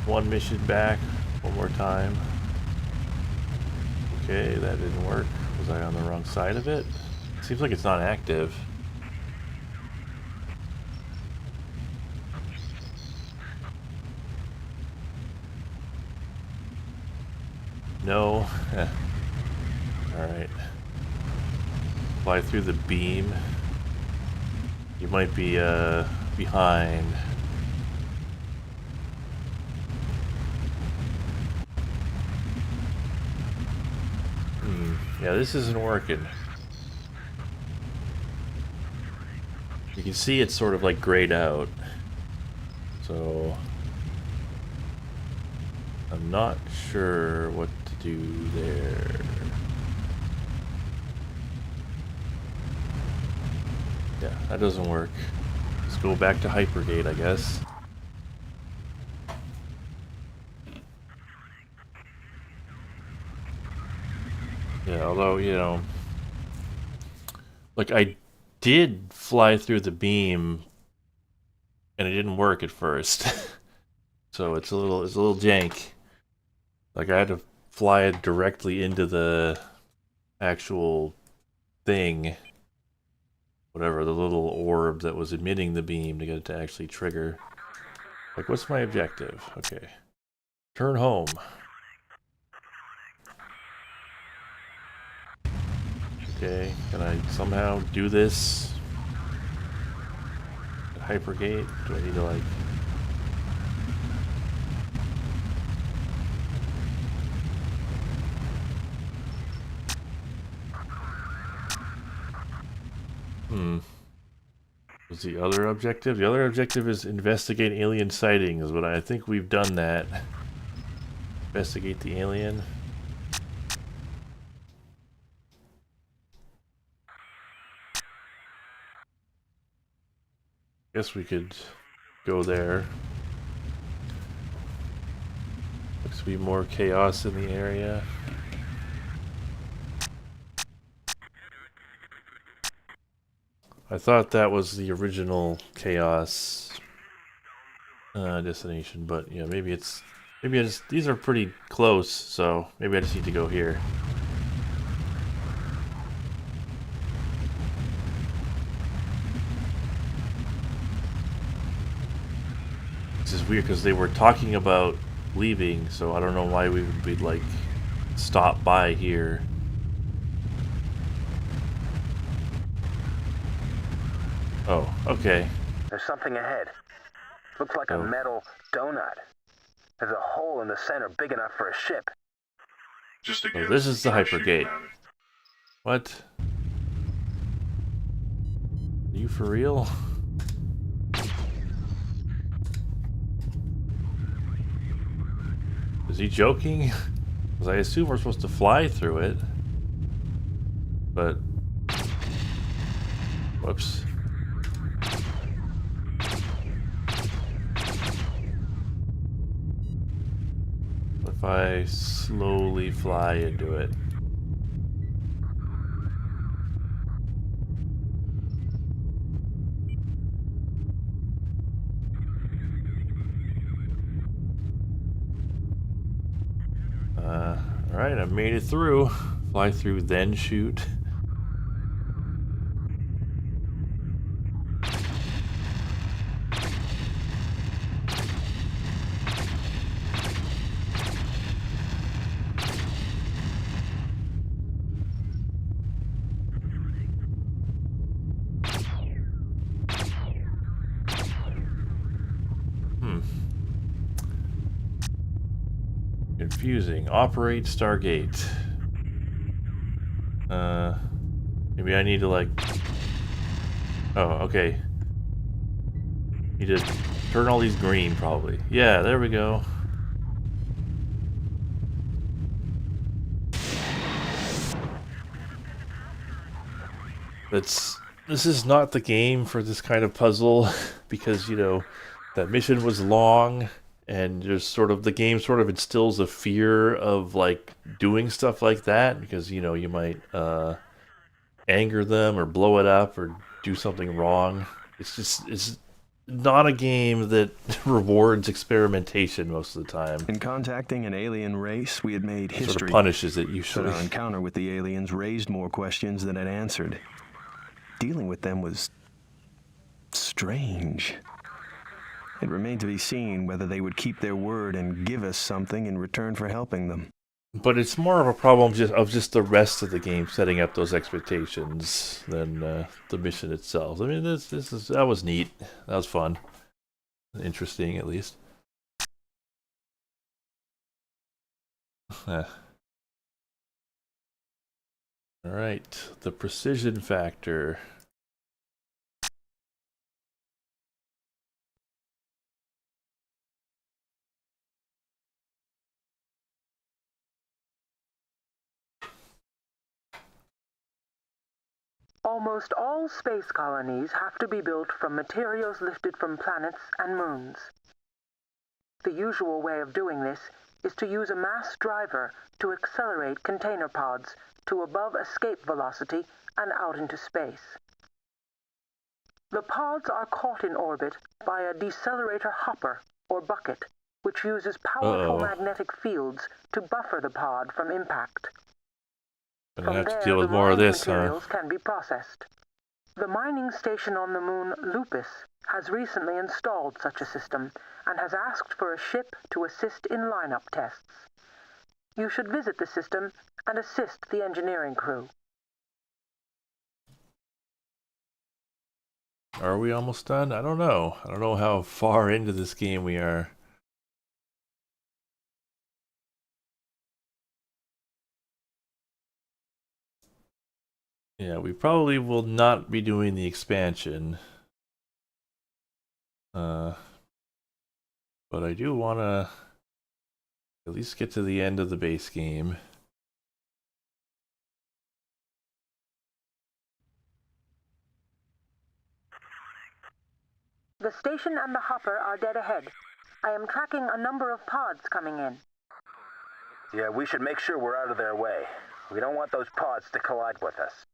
A: one mission back one more time? Okay, that didn't work. Was I on the wrong side of it? Seems like it's not active. No. Alright. Fly through the beam. You might be behind. Yeah, this isn't working. You can see it's sort of like grayed out. So I'm not sure what to do there. Yeah, that doesn't work. Let's go back to Hypergate, I guess. Yeah, although, you know, like I did fly through the beam and it didn't work at first. So it's a little jank. Like I had to fly it directly into the actual thing. Whatever, the little orb that was emitting the beam to get it to actually trigger. Like, what's my objective? Okay. Turn home. Okay, can I somehow do this? At Hypergate? Do I need to, like... What's the other objective? The other objective is investigate alien sightings, but I think we've done that. Investigate the alien. Guess we could go there. Looks to be more chaos in the area. I thought that was the original Chaos destination, but yeah, maybe I just, these are pretty close, so maybe I just need to go here. This is weird because they were talking about leaving, so I don't know why we would be like stop by here. Oh, okay.
G: There's something ahead. Looks like a metal donut. There's a hole in the center big enough for a ship.
E: Just to
A: Oh, this is the hypergate. What? Are you for real? Is he joking? Because I assume we're supposed to fly through it. But... Whoops. What if I slowly fly into it? Alright, I made it through. Fly through, then shoot. Confusing. Operate Stargate. Maybe I need to like... Oh, okay. Need to turn all these green, probably. Yeah, there we go. This is not the game for this kind of puzzle, because, you know, that mission was long, and there's sort of, the game sort of instills a fear of, like, doing stuff like that, because, you know, you might, anger them, or blow it up, or do something wrong. It's not a game that rewards experimentation most of the time.
F: In contacting an alien race, we had made history.
A: Sort of punishes it, usually.
F: But our encounter with the aliens raised more questions than it answered. Dealing with them was strange. It remained to be seen whether they would keep their word and give us something in return for helping them.
A: But it's more of a problem just the rest of the game setting up those expectations than the mission itself. I mean, that was neat. That was fun, interesting at least. All right, the precision factor.
B: Almost all space colonies have to be built from materials lifted from planets and moons. The usual way of doing this is to use a mass driver to accelerate container pods to above escape velocity and out into space. The pods are caught in orbit by a decelerator hopper or bucket, which uses powerful magnetic fields to buffer the pod from impact.
A: Gonna have to deal with more of this, huh?
B: Materials can be processed. The mining station on the moon, Lupus, has recently installed such a system and has asked for a ship to assist in lineup tests. You should visit the system and assist the engineering crew.
A: Are we almost done? I don't know. I don't know how far into this game we are. Yeah, we probably will not be doing the expansion. But I do want to at least get to the end of the base game.
B: The station and the hopper are dead ahead. I am tracking a number of pods coming in.
G: Yeah, we should make sure we're out of their way. We don't want those pods to collide with us.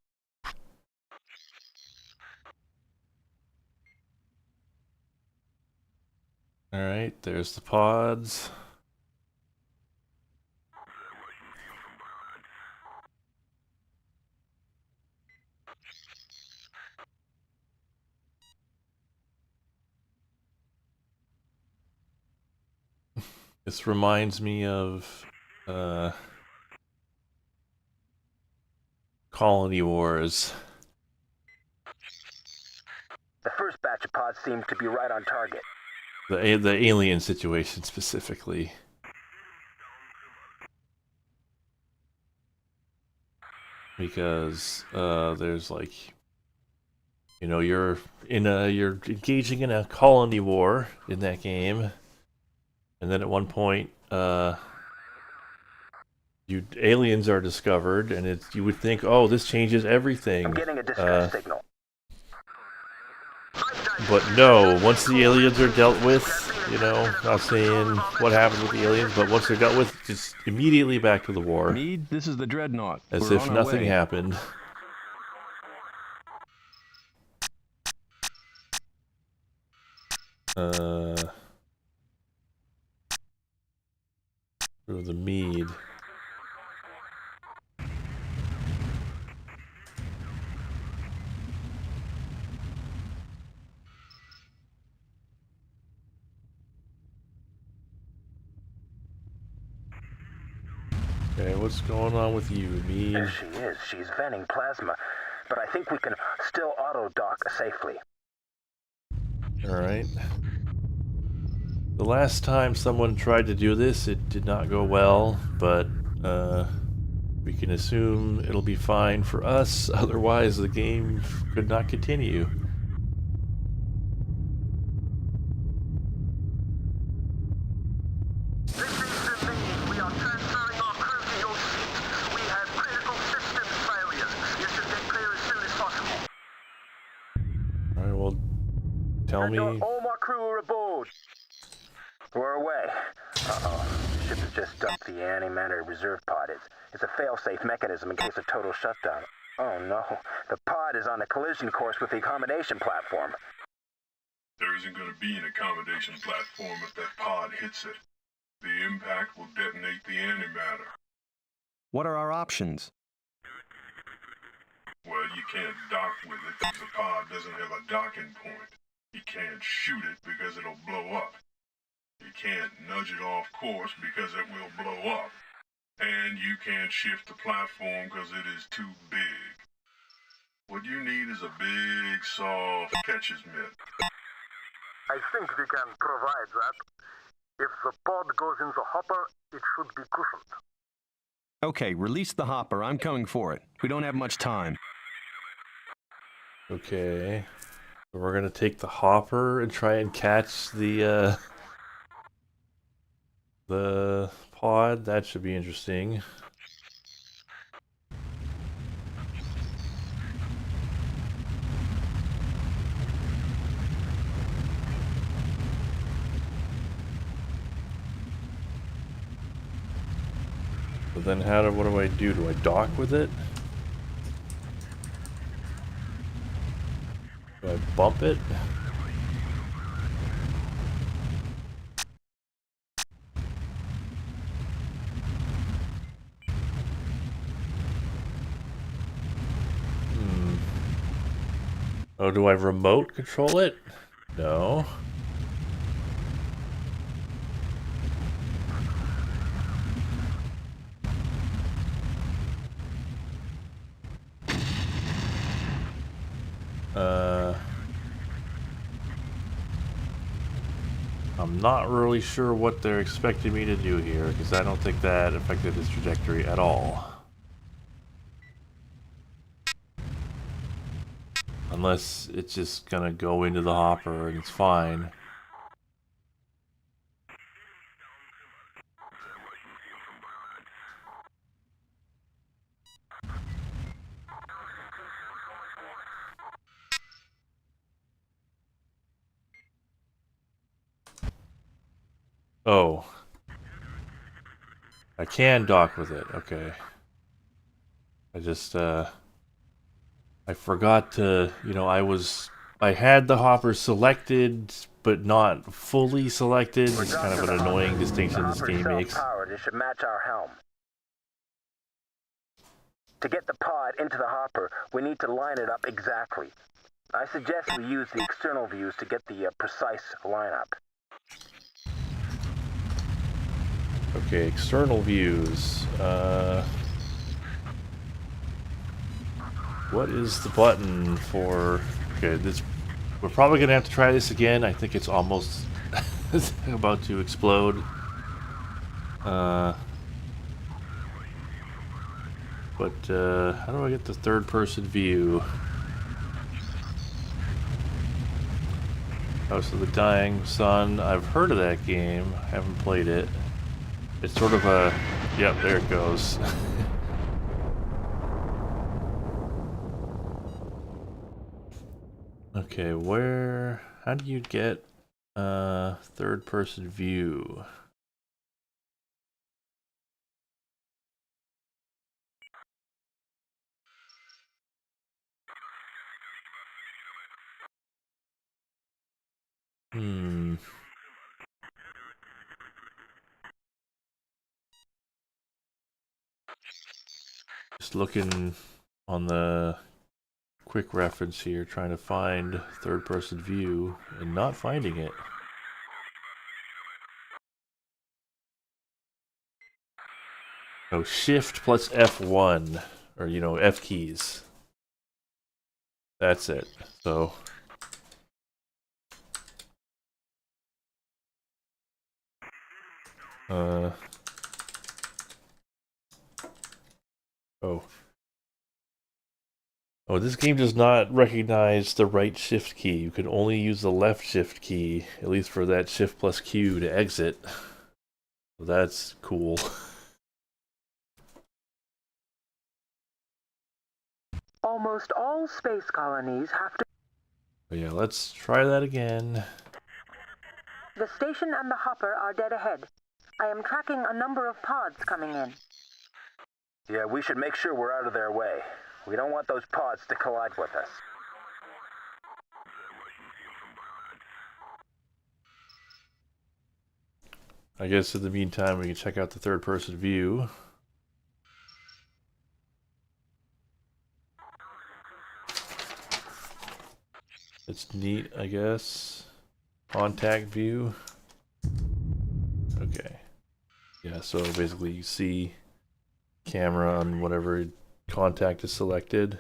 A: Alright, there's the pods. This reminds me of Colony Wars.
G: The first batch of pods seemed to be right on target.
A: The alien situation specifically. Because there's like, you know, you're engaging in a colony war in that game, and then at one point aliens are discovered, and you would think, oh, this changes everything.
G: I'm getting a distress signal.
A: But no, once the aliens are dealt with, you know, not saying what happens with the aliens, but once they're dealt with, just immediately back to the war.
F: Meade, this is the Dreadnought.
A: As
F: We're
A: if
F: on our
A: nothing
F: way.
A: happened. Through the Meade. Okay, what's going on with you, Meade?
G: There she is. She's venting plasma, but I think we can still auto-dock safely.
A: Alright. The last time someone tried to do this, it did not go well, but we can assume it'll be fine for us, otherwise the game could not continue.
D: This is the Meade. We are transferring our crew to your seat. We have critical systems failures. You should get clear as soon as possible.
A: Alright, well, tell me...
G: All my crew are aboard. We're away. Uh-oh. The ship has just dumped the antimatter reserve pod. It's a fail-safe mechanism in case of total shutdown. Oh no. The pod is on a collision course with the accommodation platform.
E: There isn't going to be an accommodation platform if that pod hits it. The impact will detonate the antimatter.
F: What are our options?
E: Well, you can't dock with it because the pod doesn't have a docking point. You can't shoot it because it'll blow up. You can't nudge it off course because it will blow up. And you can't shift the platform because it is too big. What you need is a big, soft catcher's mitt.
D: I think we can provide that. If the pod goes in the hopper, it should be cushioned.
F: Okay, release the hopper. I'm coming for it. We don't have much time.
A: Okay. So we're gonna take the hopper and try and catch the pod. That should be interesting. But then what do I do? Do I dock with it? Do I bump it? Oh, do I remote control it? No. I'm not really sure what they're expecting me to do here, because I don't think that affected his trajectory at all. Unless it's just gonna go into the hopper and it's fine. Oh. I can dock with it, okay. I just, I forgot to, you know, I had the hopper selected but not fully selected.
G: We're
A: It's kind of
G: Dr.
A: an annoying
G: Hopper.
A: distinction
G: The
A: this
G: hopper's
A: game makes.
G: self-powered. It should match our helm. To get the pod into the hopper, we need to line it up exactly. I suggest we use the external views to get the precise lineup.
A: Okay, external views. What is the button for... Okay, we're probably going to have to try this again. I think it's almost about to explode. But how do I get the third-person view? House of the Dying Sun. I've heard of that game. I haven't played it. It's sort of a... Yep, there it goes. Okay, how do you get third-person view? Just looking on the quick reference here, trying to find third-person view and not finding it. Oh, Shift plus F1, or F keys. That's it. So Oh, this game does not recognize the right shift key. You can only use the left shift key, at least for that shift plus Q to exit. So that's cool.
B: Almost all space colonies have to...
A: But yeah, let's try that again.
B: The station and the hopper are dead ahead. I am tracking a number of pods coming in.
G: Yeah, we should make sure we're out of their way. We don't want those pods to collide with us.
A: I guess in the meantime we can check out the third-person view. It's neat, I guess. Contact view. Okay. Yeah, so basically you see camera on whatever contact is selected.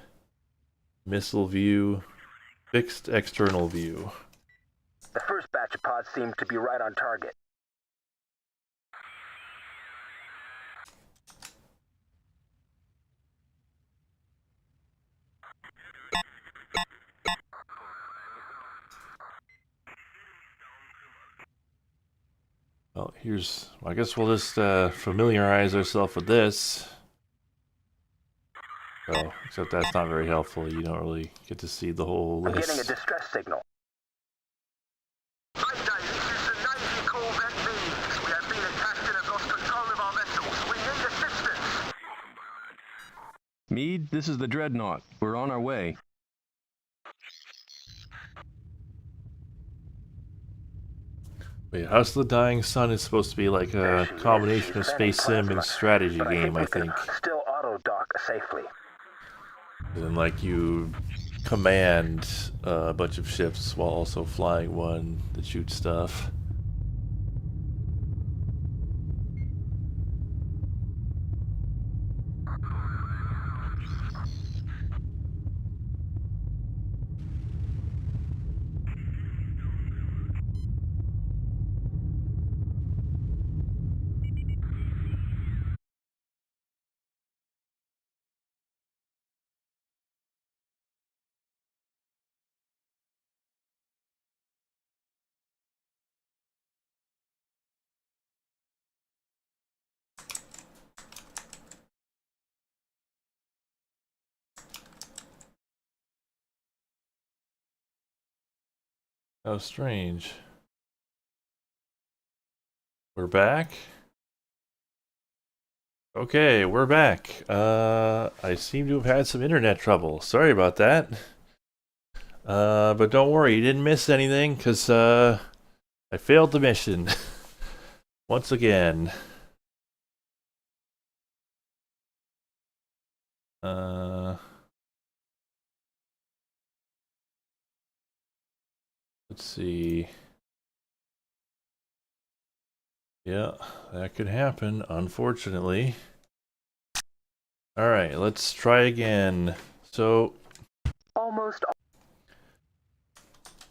A: Missile view. Fixed external view.
G: The first batch of pods seem to be right on target.
A: Well, I guess we'll just familiarize ourselves with this. Oh, except that's not very helpful. You don't really get to see the whole list.
G: I'm getting a distress signal.
D: Mayday, this is the Navy Corvette Venus. We have been attacked and have lost control of our vessels. We need assistance.
F: Meade, this is the Dreadnought. We're on our way.
A: Wait, House of the Dying Sun is supposed to be like a combination of space sim and strategy game, I think.
G: Still auto dock safely.
A: And like you command a bunch of ships while also flying one that shoots stuff. How strange. We're back? Okay, we're back. I seem to have had some internet trouble. Sorry about that. But don't worry, you didn't miss anything, because I failed the mission. Once again. Let's see. Yeah, that could happen, unfortunately. Alright, let's try again. So,
B: Almost.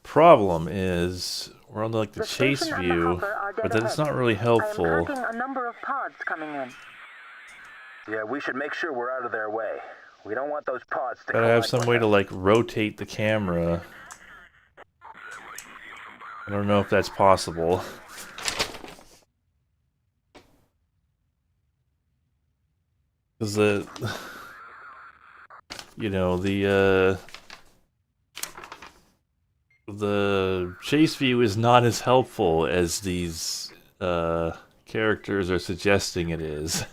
A: problem is, we're on like the chase
B: station and the
A: view,
B: hopper are dead
A: but that's
B: ahead.
A: not really helpful.
B: I am tracking a number of pods coming in.
G: Yeah, we should make sure we're out of their way. We don't want those pods to
A: Gotta have
G: collide
A: some
G: with
A: way
G: us.
A: to like rotate the camera. I don't know if that's possible. Because you know, the chase view is not as helpful as these characters are suggesting it is.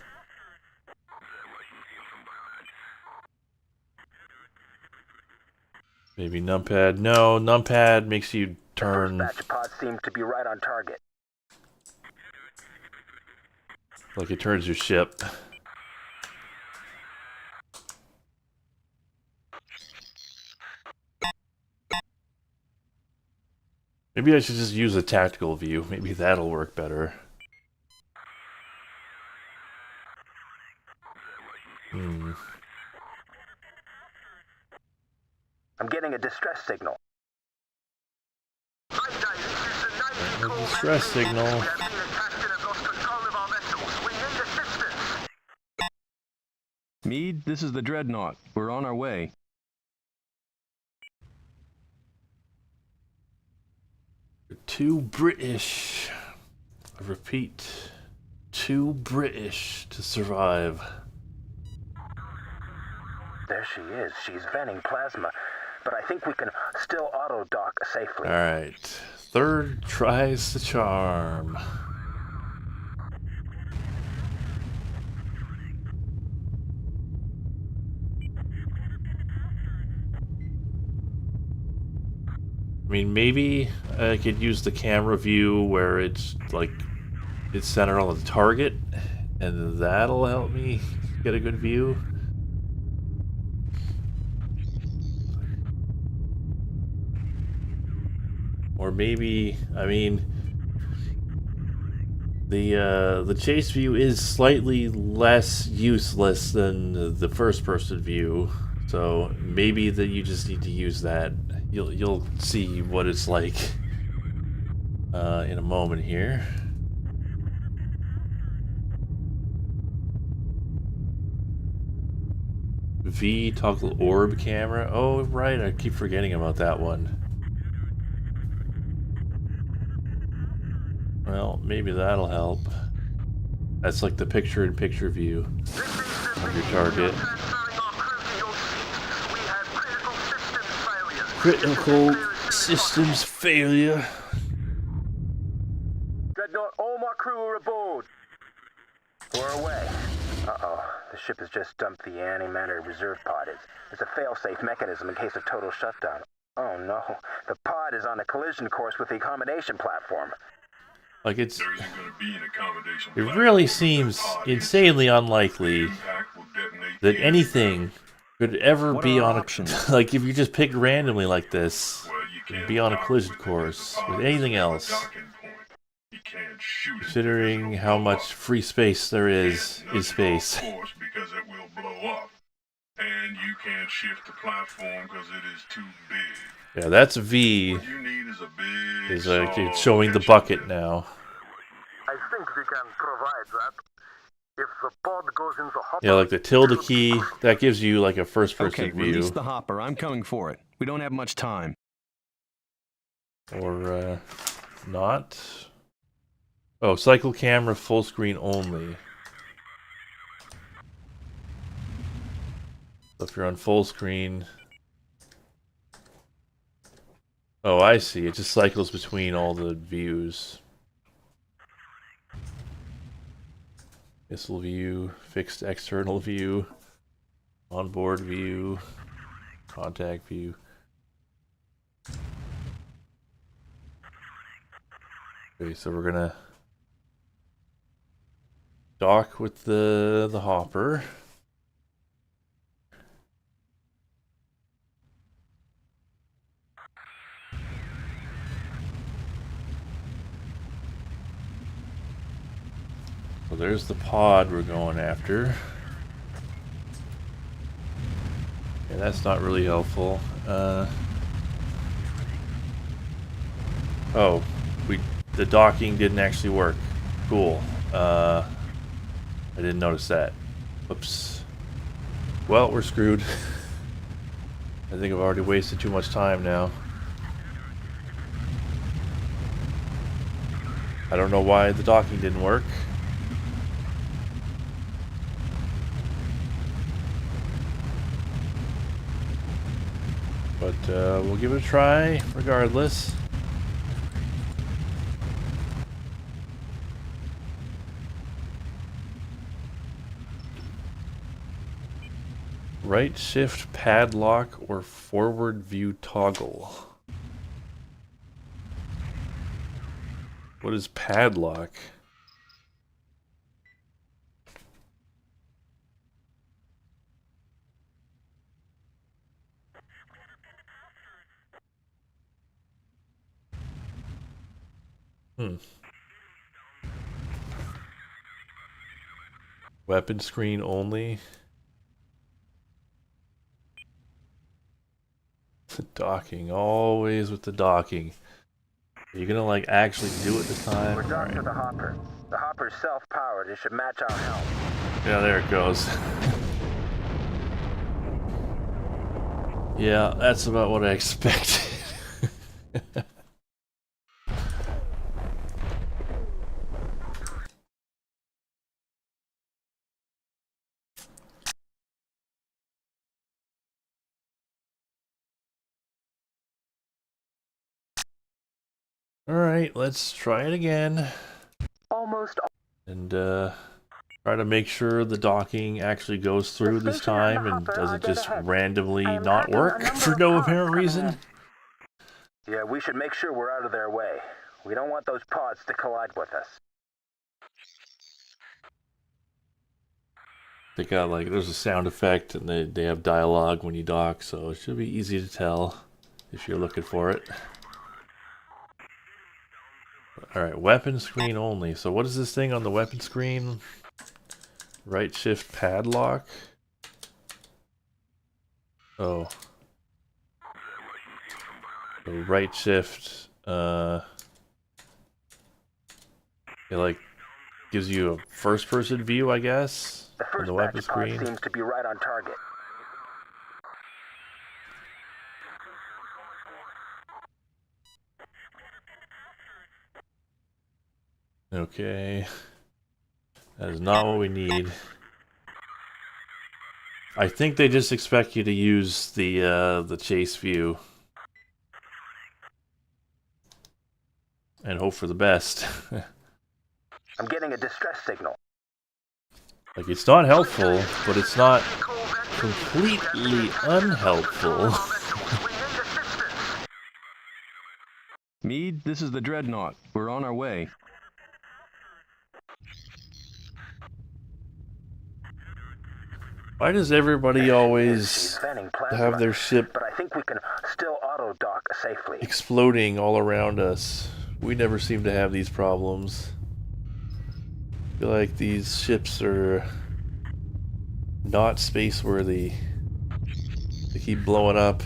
A: Maybe numpad. No, numpad makes you turn.
G: The first batch of pods seem to be right on target.
A: Like it turns your ship. Maybe I should just use a tactical view. Maybe that'll work better.
G: I'm getting a distress signal.
A: A distress signal.
F: Meade, this is the Dreadnought. We're on our way.
A: Too British. I repeat, too British to survive.
G: There she is. She's venting plasma, but I think we can still auto-dock safely.
A: Alright. Third tries the charm. I mean, maybe I could use the camera view where it's like it's centered on the target, and that'll help me get a good view. Or maybe, I mean, the chase view is slightly less useless than the first person view, so maybe that you just need to use that. You'll see what it's like in a moment here. V toggle orb camera. Oh right, I keep forgetting about that one. Well, maybe that'll help. That's like the picture-in-picture view of your target. Critical systems failure.
G: Dreadnought, all my crew are aboard. We're away. Uh-oh. The ship has just dumped the antimatter reserve pod. It's a fail-safe mechanism in case of total shutdown. Oh no. The pod is on a collision course with the accommodation platform.
A: Like it
E: It
A: really seems insanely unlikely that anything could ever be on a like if you just pick randomly like this, be on a collision course with anything else. Considering how much free space there is space.
E: Because it will blow up, and you can't shift the platform because it is too big.
A: Yeah, that's V.
E: What you need is a big.
A: Is like it's showing the bucket now.
D: I think we can provide that. If the pod goes in the hopper...
A: Yeah, like the tilde key, that gives you like a first-person view.
F: Release the hopper. I'm coming for it. We don't have much time.
A: Or, not. Oh, cycle camera full screen only. So if you're on full screen... Oh, I see. It just cycles between all the views. Missile view, fixed external view, onboard view, contact view. Okay, so we're gonna dock with the hopper. So there's the pod we're going after. Yeah, that's not really helpful. Oh, the docking didn't actually work. Cool. I didn't notice that. Oops. Well, we're screwed. I think I've already wasted too much time now. I don't know why the docking didn't work. But we'll give it a try regardless. Right shift padlock or forward view toggle. What is padlock? Weapon screen only. The docking, always with the docking. Are you gonna like actually do it this time?
G: We're docked to the hopper. The hopper's self-powered. It should match our helm.
A: Yeah, there it goes. Yeah, that's about what I expected. Alright, let's try it again.
B: Almost.
A: And try to make sure the docking actually goes through this time and doesn't just randomly not work for no apparent reason.
G: Yeah, we should make sure we're out of their way. We don't want those pods to collide with us.
A: They got like, there's a sound effect and they have dialogue when you dock, so it should be easy to tell if you're looking for it. Alright, weapon screen only. So what is this thing on the weapon screen? Right shift padlock? Oh. So right shift, it like gives you a first person view, I guess,
G: The
A: on
G: first
A: the weapon
G: batch pod
A: screen.
G: seems to be right on target.
A: Okay. That is not what we need. I think they just expect you to use the chase view. And hope for the best.
G: I'm getting a distress signal.
A: Like, it's not helpful, but it's not completely unhelpful.
F: Meade, this is the Dreadnought. We're on our way.
A: Why does everybody always have their ship
G: but I think we can still auto dock safely.
A: exploding all around us? We never seem to have these problems. I feel like these ships are not space worthy. They keep blowing up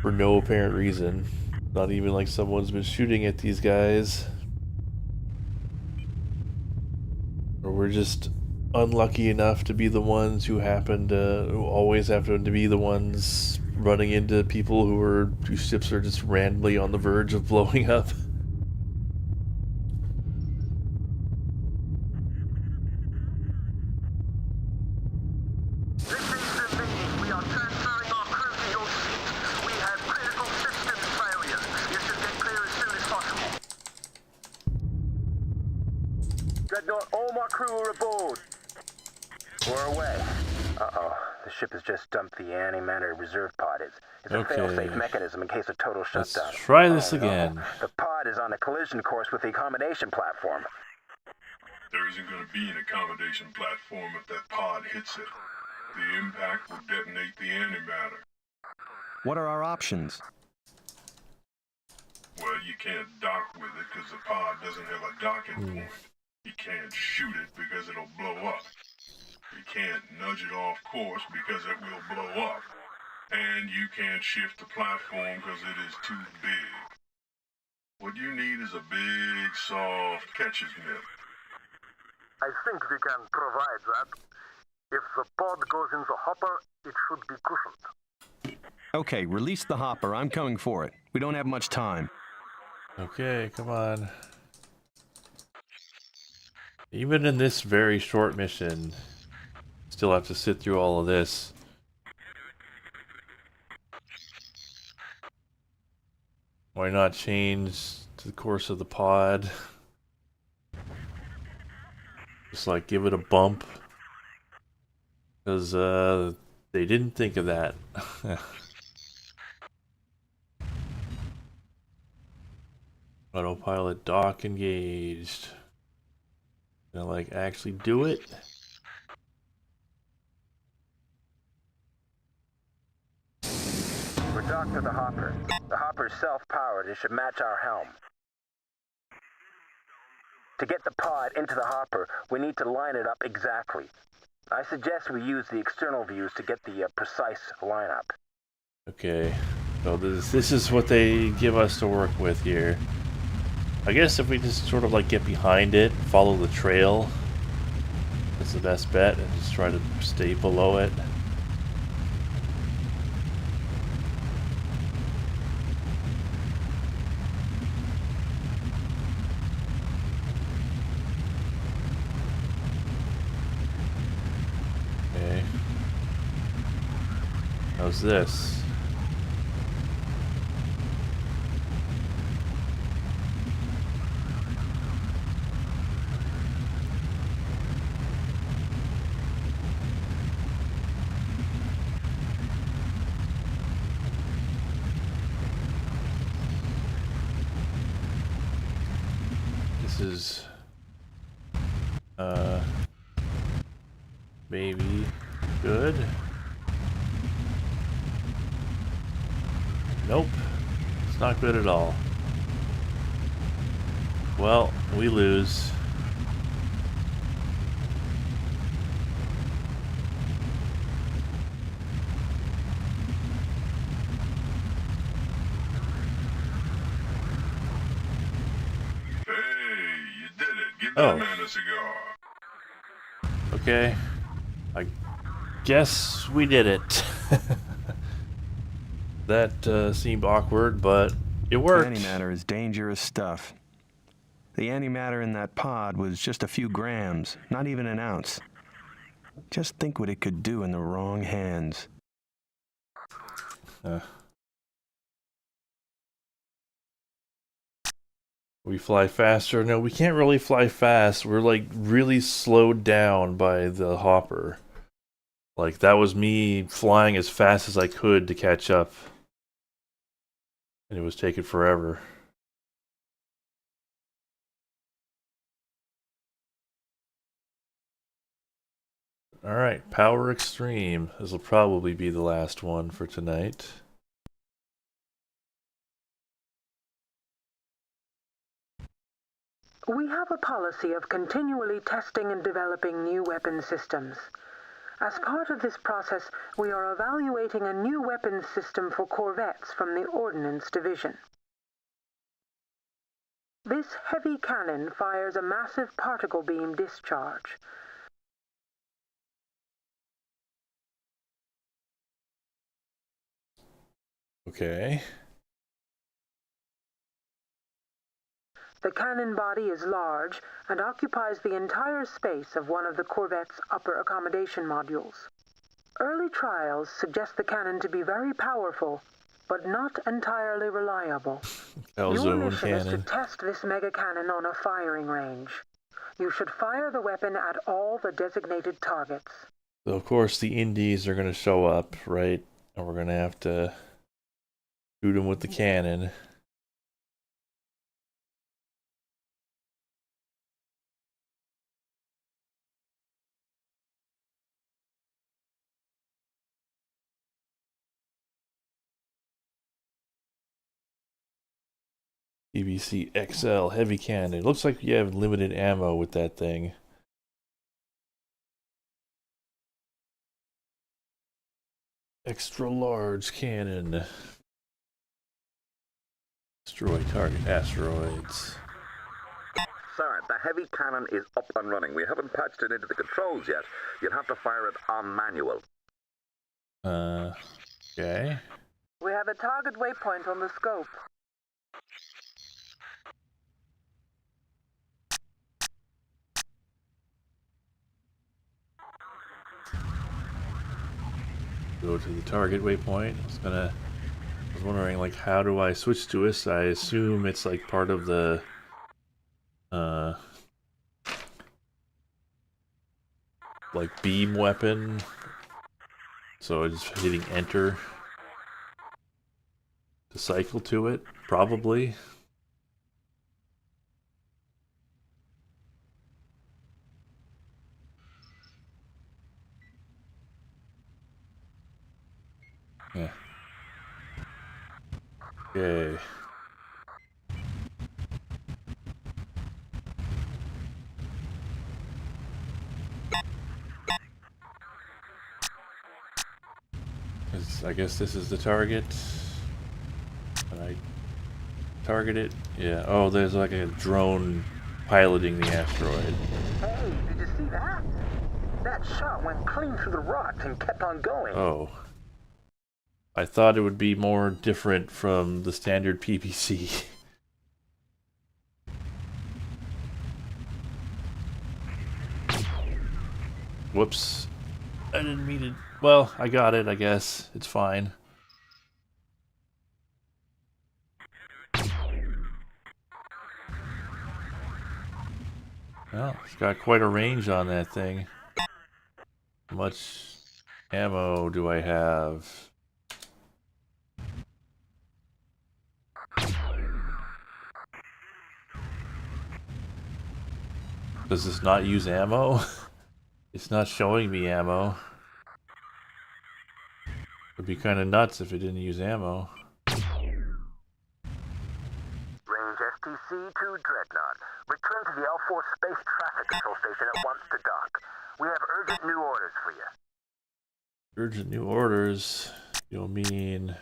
A: for no apparent reason. Not even like someone's been shooting at these guys. Or we're just unlucky enough to be the ones who always happen to be the ones running into people whose ships are just randomly on the verge of blowing up.
G: Dreadnought, all my crew are aboard. We're away. Uh-oh. The ship has just dumped the anti-matter reserve pod. It's a
A: Okay.
G: fail-safe mechanism in case of total
A: Let's
G: shutdown.
A: try this
G: Oh, no.
A: again.
G: The pod is on a collision course with the accommodation platform.
E: There isn't going to be an accommodation platform if that pod hits it. The impact will detonate the antimatter.
F: What are our options?
E: Well, you can't dock with it because the pod doesn't have a docking point. You can't shoot it because it'll blow up. You can't nudge it off course because it will blow up. And you can't shift the platform because it is too big. What you need is a big, soft catcher's mitt.
D: I think we can provide that. If the pod goes in the hopper, it should be cushioned.
F: Okay, release the hopper. I'm coming for it. We don't have much time.
A: Okay, come on. Even in this very short mission, still have to sit through all of this. Why not change the course of the pod? Just like give it a bump. Because they didn't think of that. Autopilot dock engaged. Gonna like actually do it?
G: We're docked to the hopper. The hopper is self-powered. It should match our helm. To get the pod into the hopper, we need to line it up exactly. I suggest we use the external views to get the precise lineup.
A: Okay, so this is what they give us to work with here. I guess if we just sort of like get behind it, follow the trail, that's the best bet, and just try to stay below it. Okay. How's this? This is maybe good. Nope, it's not good at all. Well, we lose.
E: Hey, you did it. Give
A: Oh.
E: that man a cigar.
A: Okay, I guess we did it. That seemed awkward, but it worked.
F: Antimatter is dangerous stuff. The antimatter in that pod was just a few grams, not even an ounce. Just think what it could do in the wrong hands.
A: We fly faster. No, we can't really fly fast. We're like really slowed down by the hopper. Like that was me flying as fast as I could to catch up. And it was taking forever. Alright, Power Extreme. This will probably be the last one for tonight.
B: We have a policy of continually testing and developing new weapon systems. As part of this process, we are evaluating a new weapons system for corvettes from the Ordnance Division. This heavy cannon fires a massive particle beam discharge.
A: Okay.
B: The cannon body is large and occupies the entire space of one of the corvette's upper accommodation modules. Early trials suggest the cannon to be very powerful, but not entirely reliable. Your
A: Calzone
B: mission is to
A: cannon.
B: test this mega cannon on a firing range. You should fire the weapon at all the designated targets.
A: So of course the indies are going to show up, right? And we're going to have to shoot them with the cannon. BBC XL heavy cannon. Looks like you have limited ammo with that thing. Extra large cannon. Destroy target asteroids.
C: Sir, the heavy cannon is up and running. We haven't patched it into the controls yet. You'll have to fire it on manual.
A: Okay.
B: We have a target waypoint on the scope.
A: Go to the target waypoint. I was wondering, like, how do I switch to this? I assume it's like part of the like beam weapon. So I'm just hitting enter to cycle to it, probably. Yeah. Okay. I guess this is the target. Can I target it? Yeah. Oh, there's like a drone piloting the asteroid.
G: Hey, did you see that? That shot went clean through the rocks and kept on going.
A: Oh. I thought it would be more different from the standard PPC. Whoops. I didn't mean to... Well, I got it, I guess. It's fine. Well, it's got quite a range on that thing. How much ammo do I have? Does this not use ammo? It's not showing me ammo. It'd be kind of nuts if it didn't use ammo.
D: Range STC to Dreadnought. Return to the L4 Space Traffic Control Station at once to dock. We have urgent new orders for you.
A: Urgent new orders? You'll mean...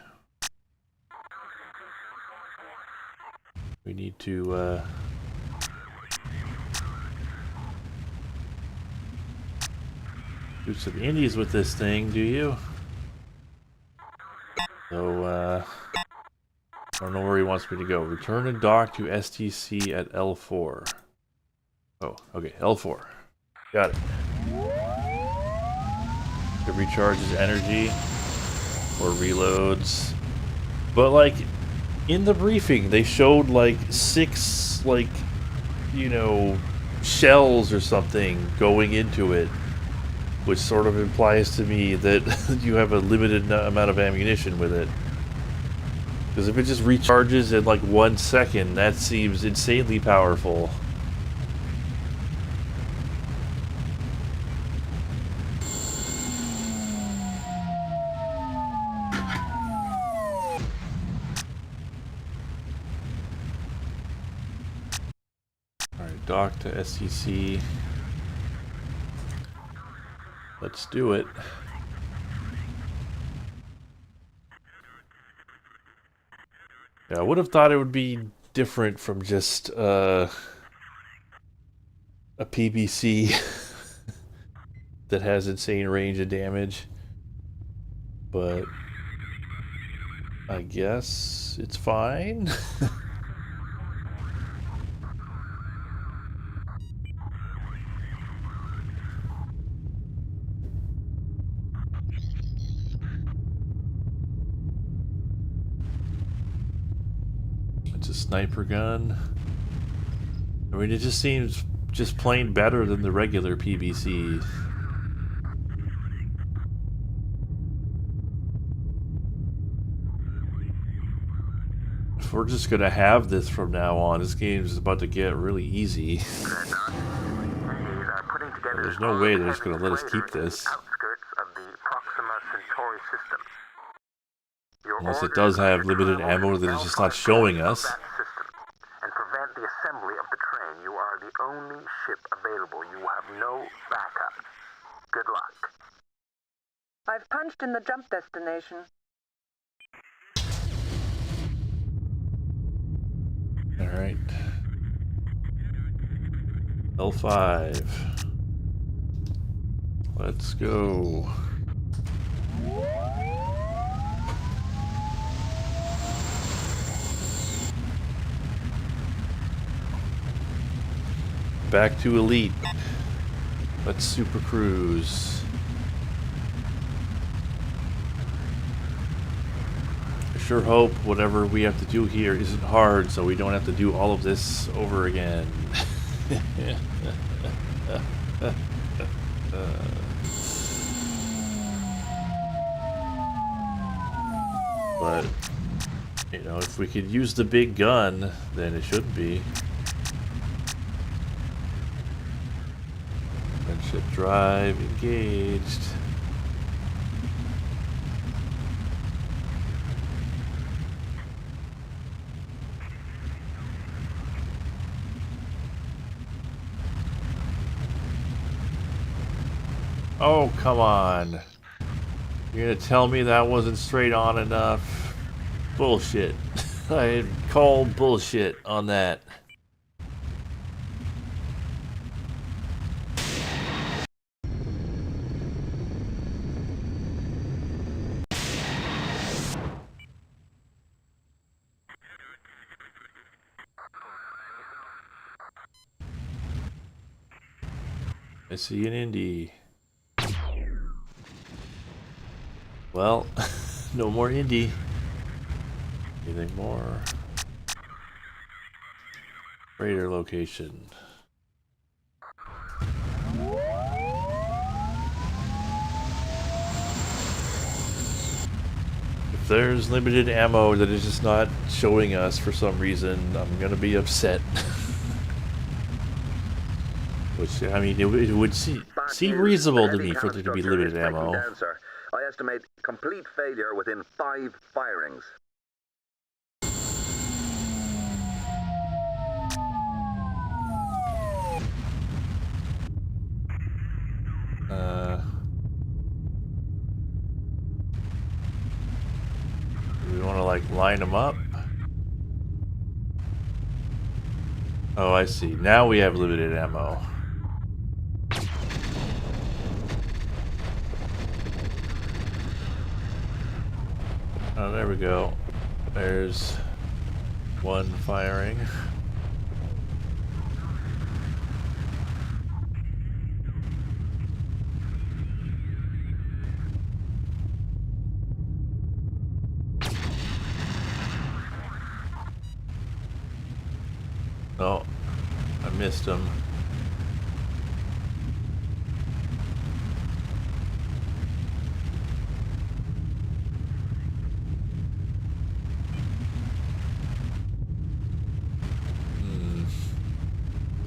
A: we need to, do some indies with this thing, do you? So, I don't know where he wants me to go. Return and dock to STC at L4. Oh, okay, L4. Got it. It recharges energy or reloads. But, like, in the briefing, they showed, like, 6, like, you know, shells or something going into it, which sort of implies to me that you have a limited amount of ammunition with it. Because if it just recharges in like 1 second, that seems insanely powerful. Alright, dock to SCC. Let's do it. Yeah, I would have thought it would be different from just a PBC that has insane range of damage. But I guess it's fine. Sniper gun. I mean, it just seems just plain better than the regular PBC. we're just gonna have this from now on. This game is about to get really easy. There's no way they're just gonna let us keep this.
D: Outskirts of the Proxima Centauri system.
A: Unless it does have limited ammo that it's just not showing us.
D: And prevent the assembly of the train. You are the only ship available. You have no backup. Good luck.
B: I've punched in the jump destination.
A: Alright. L5. Let's go. Back to Elite. Let's super cruise. I sure hope whatever we have to do here isn't hard so we don't have to do all of this over again. But, you know, if we could use the big gun, then it should be. Friendship drive engaged. Oh, come on. You're gonna tell me that wasn't straight on enough? Bullshit. I call bullshit on that. I see an Indy. Well, no more Indy. Anything more? Freighter location. If there's limited ammo that is just not showing us for some reason, I'm gonna be upset. Which, I mean, it would seem reasonable to me for there to be limited ammo.
C: I estimate complete failure within 5 firings.
A: Do we want to, like, line them up? Oh, I see. Now we have limited ammo. Oh, there we go. There's one firing. Oh, I missed him.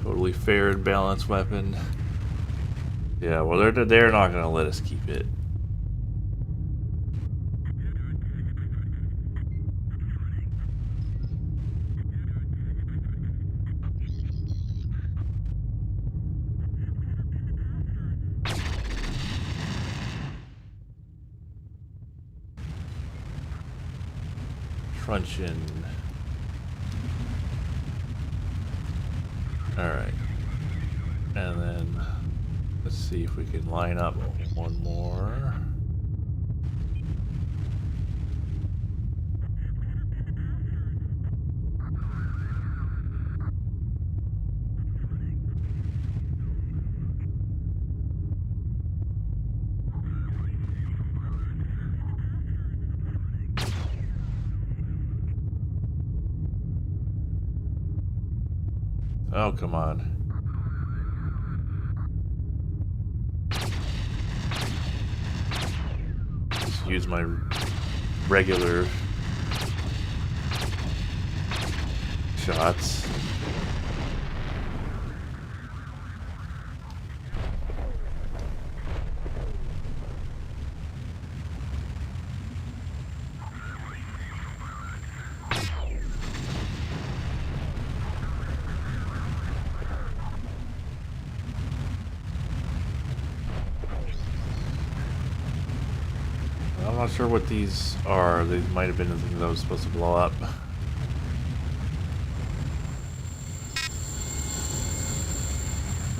A: Totally fair and balanced weapon. Yeah, well, they're not gonna let us keep it. Truncheon. Alright. And then let's see if we can line up one more. Oh, come on. Just use my regular shots. I'm not sure what these are. They might have been the things I was supposed to blow up.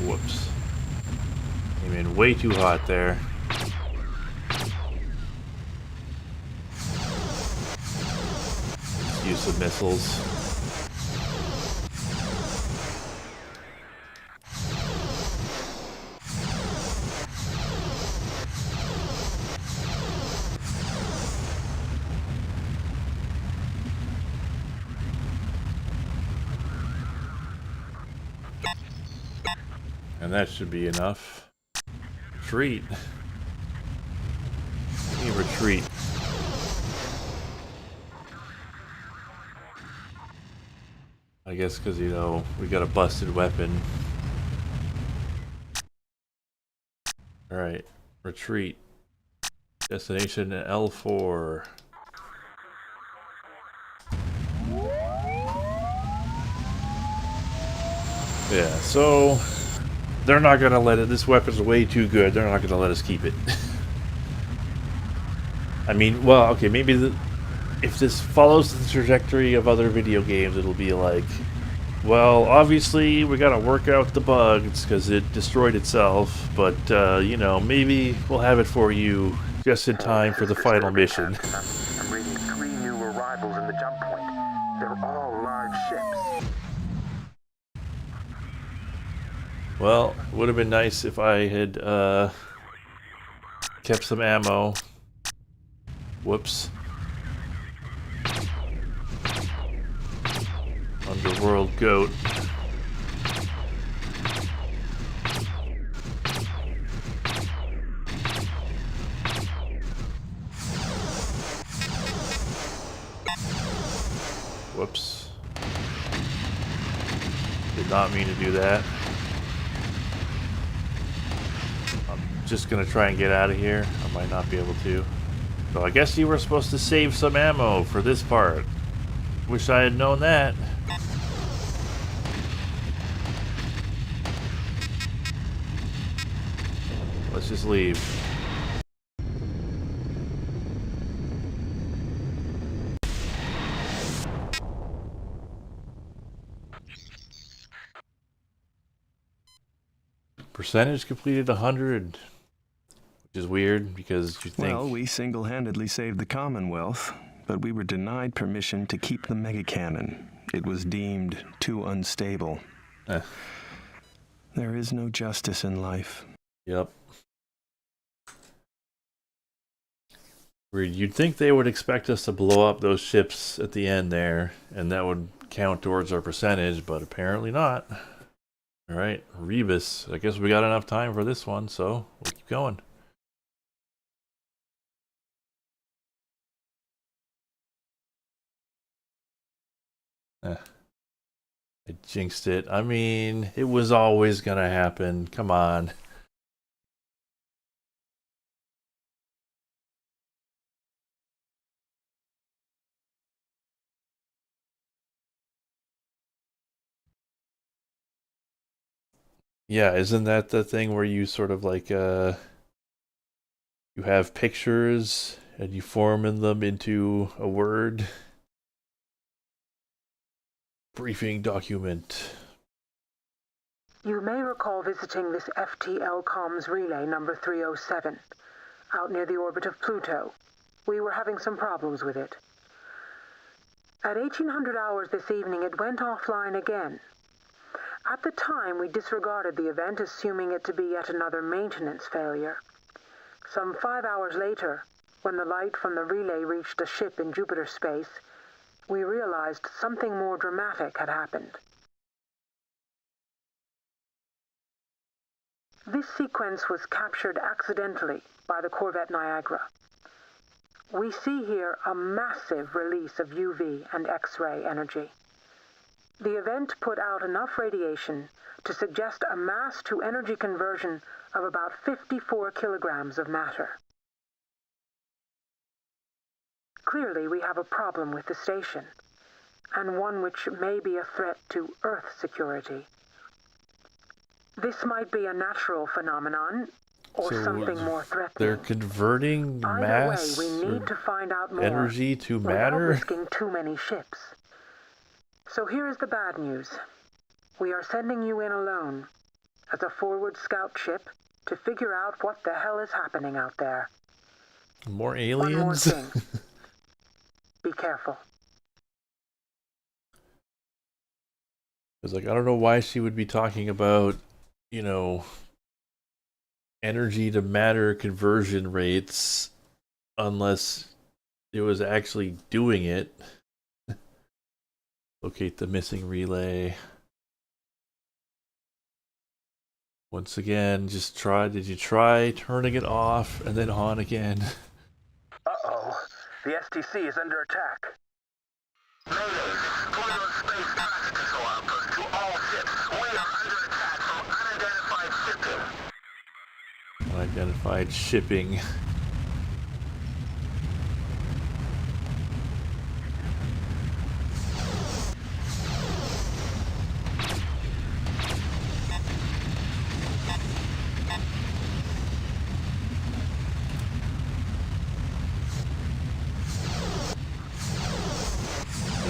A: Whoops. Came in way too hot there. Let's use some missiles. And that should be enough. Retreat. Hey, retreat. I guess because, you know, we got a busted weapon. Alright. Retreat. Destination L4. Yeah, so they're not gonna let it. This weapon's way too good. They're not gonna let us keep it. I mean, well, okay, maybe if this follows the trajectory of other video games, it'll be like, well, obviously we gotta work out the bugs because it destroyed itself, but you know, maybe we'll have it for you just in time for the final mission.
G: I'm reading 3 new arrivals in the jump point. They're all large ships.
A: Well, it would have been nice if I had kept some ammo. Whoops. Underworld goat. Whoops. Did not mean to do that. I'm just gonna try and get out of here. I might not be able to. So I guess you were supposed to save some ammo for this part. Wish I had known that. Let's just leave. Percentage completed 100. Which is weird because you think...
F: Well, we single-handedly saved the Commonwealth, but we were denied permission to keep the mega cannon. It was deemed too unstable. There is no justice in life.
A: Yep. Weird. You'd think they would expect us to blow up those ships at the end there, and that would count towards our percentage, but apparently not. Alright, Rebus. I guess we got enough time for this one, so we'll keep going. I jinxed it. I mean, it was always gonna happen. Come on. Yeah, isn't that the thing where you sort of like, you have pictures and you form in them into a word? Briefing document.
B: You may recall visiting this FTL comms relay number 307, out near the orbit of Pluto. We were having some problems with it. At 1800 hours this evening, it went offline again. At the time, we disregarded the event, assuming it to be yet another maintenance failure. Some 5 hours later, when the light from the relay reached a ship in Jupiter space, we realized something more dramatic had happened. This sequence was captured accidentally by the Corvette Niagara. We see here a massive release of UV and X-ray energy. The event put out enough radiation to suggest a mass-to-energy conversion of about 54 kilograms of matter. Clearly, we have a problem with the station, and one which may be a threat to Earth security. This might be a natural phenomenon, or
A: So
B: something more threatening.
A: they're converting
B: Either
A: mass
B: way, we
A: or
B: need to find out more
A: energy to
B: without
A: matter?
B: risking too many ships. So here is the bad news. We are sending you in alone, as a forward scout ship, to figure out what the hell is happening out there.
A: More
B: One more
A: aliens?
B: thing. Be careful.
A: It's like, I don't know why she would be talking about, you know, energy to matter conversion rates unless it was actually doing it. Locate the missing relay. Once again, just try. Did you try turning it off and then on again?
G: Uh-oh. The STC is under attack.
D: Mayday, fully on space traffic control outpost to all ships. We are under attack from unidentified shipping.
A: Unidentified shipping.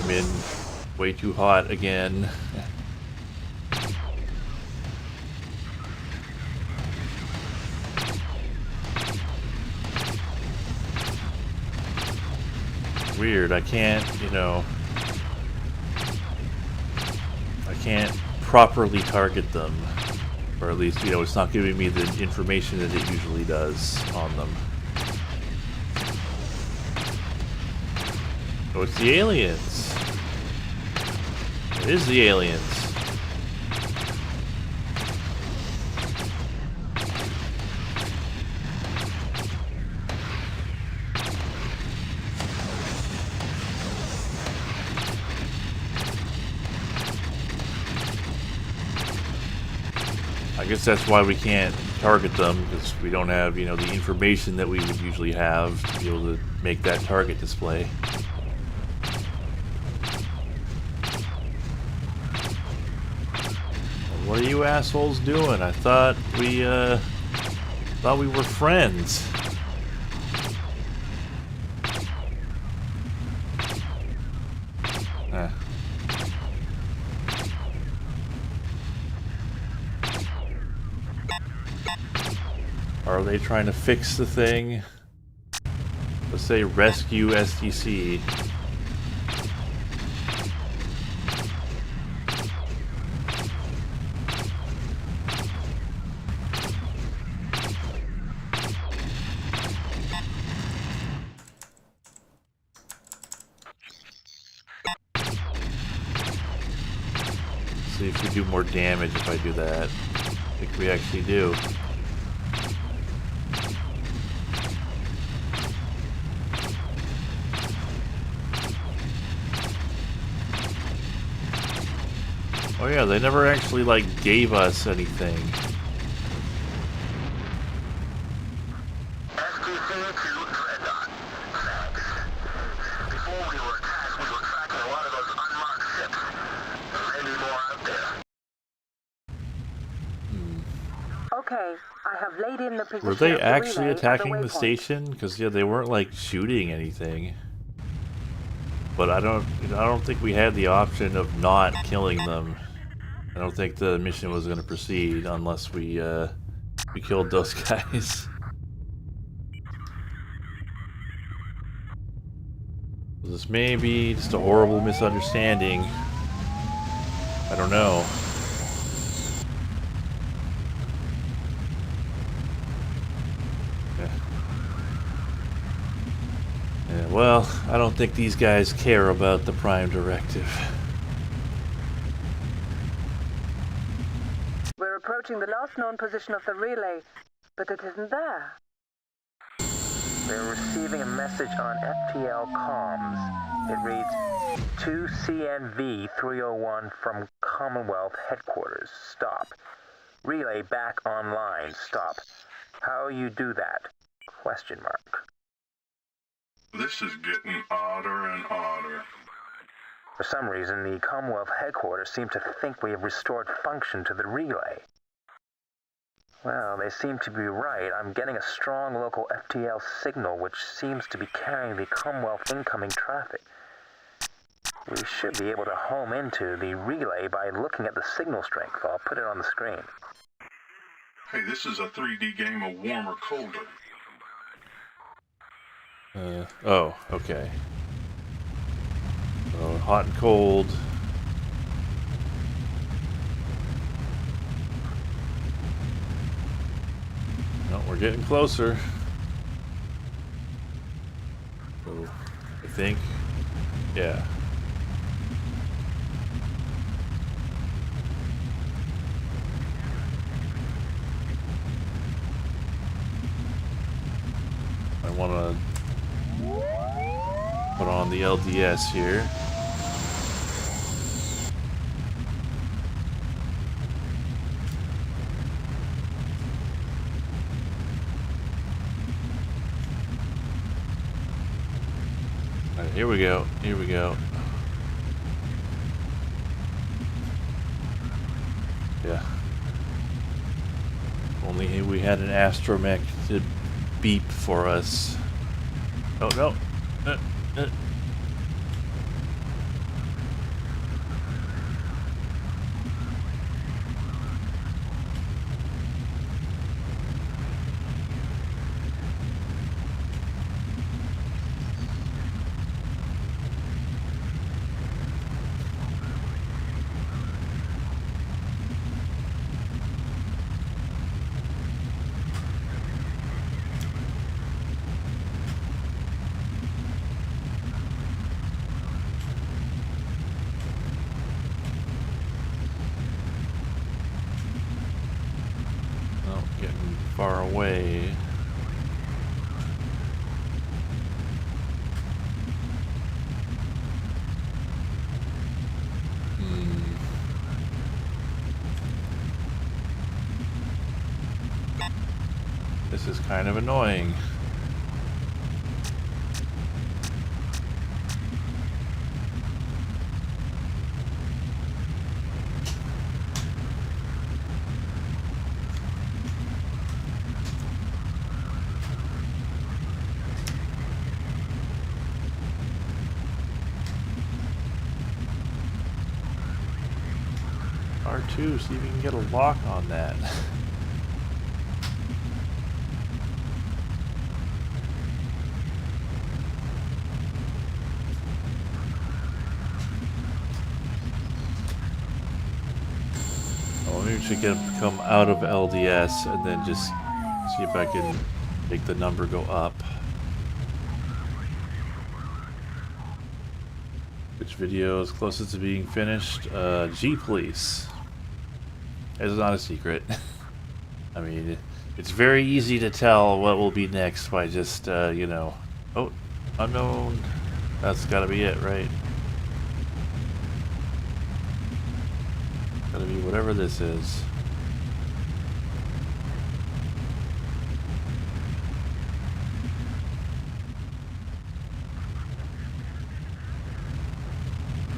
A: I'm in way too hot again. Weird, I can't, you know, I can't properly target them. Or at least, you know, it's not giving me the information that it usually does on them. Oh, it's the aliens. It is the aliens. I guess that's why we can't target them, because we don't have, you know, the information that we would usually have to be able to make that target display. What are you assholes doing? I thought we were friends. Are they trying to fix the thing? Let's say rescue STC. See if we do more damage if I do that. I think we actually do. Oh yeah, they never actually, like, gave us anything.
D: STC to Dreadnought. Thanks. Before we were attacked, we were tracking a lot of those unmarked ships. Maybe more out there.
B: Okay, I have laid in the position.
A: Were they
B: of the
A: actually
B: relay
A: attacking
B: at
A: the
B: waypoint.
A: station? Because yeah, they weren't like shooting anything. But I don't think we had the option of not killing them. I don't think the mission was going to proceed unless we killed those guys. This may be just a horrible misunderstanding. I don't know. Yeah, well, I don't think these guys care about the Prime Directive.
B: We're approaching the last known position of the relay, but it isn't there.
G: They're receiving a message on FTL comms. It reads, "To CNV 301 from Commonwealth Headquarters. Stop. Relay back online. Stop. How you do that? Question mark."
E: This is getting odder and odder.
G: For some reason, the Commonwealth Headquarters seem to think we have restored function to the relay. Well, they seem to be right. I'm getting a strong local FTL signal which seems to be carrying the Commonwealth incoming traffic. We should be able to home into the relay by looking at the signal strength. I'll put it on the screen.
E: Hey, this is a 3D game of warm or colder.
A: Oh, okay. So, hot and cold. No, we're getting closer. So, I think, yeah. I want to put on the LDS here. Alright, here we go. Here we go. Yeah. Only we had an astromech to beep for us. Oh no. Getting far away. This is kind of annoying. R2, see if you can get a lock on that. Oh, maybe we should come out of LDS and then just see if I can make the number go up. Which video is closest to being finished? G-Police. It's not a secret. I mean, it's very easy to tell what will be next by just, you know... Oh, unknown. That's gotta be it, right? Gotta be whatever this is.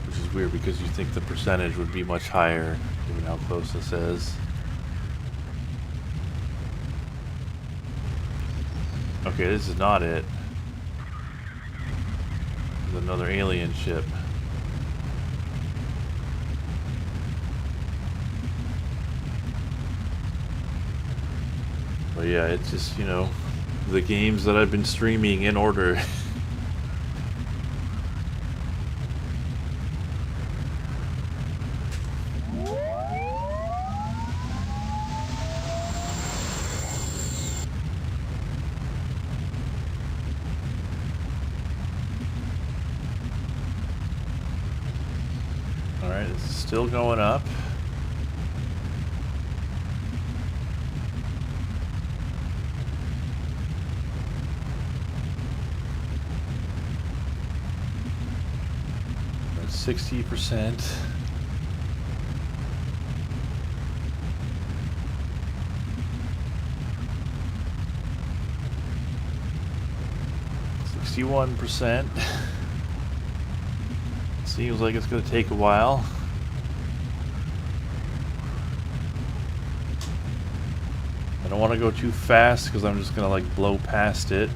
A: Which is weird because you think the percentage would be much higher given how close this is. Okay, this is not it. There's another alien ship. But yeah, it's just, you know, the games that I've been streaming in order. Alright, it's still going up. 60%. %. Seems like it's going to take a while. I don't want to go too fast because I'm just going to like blow past it.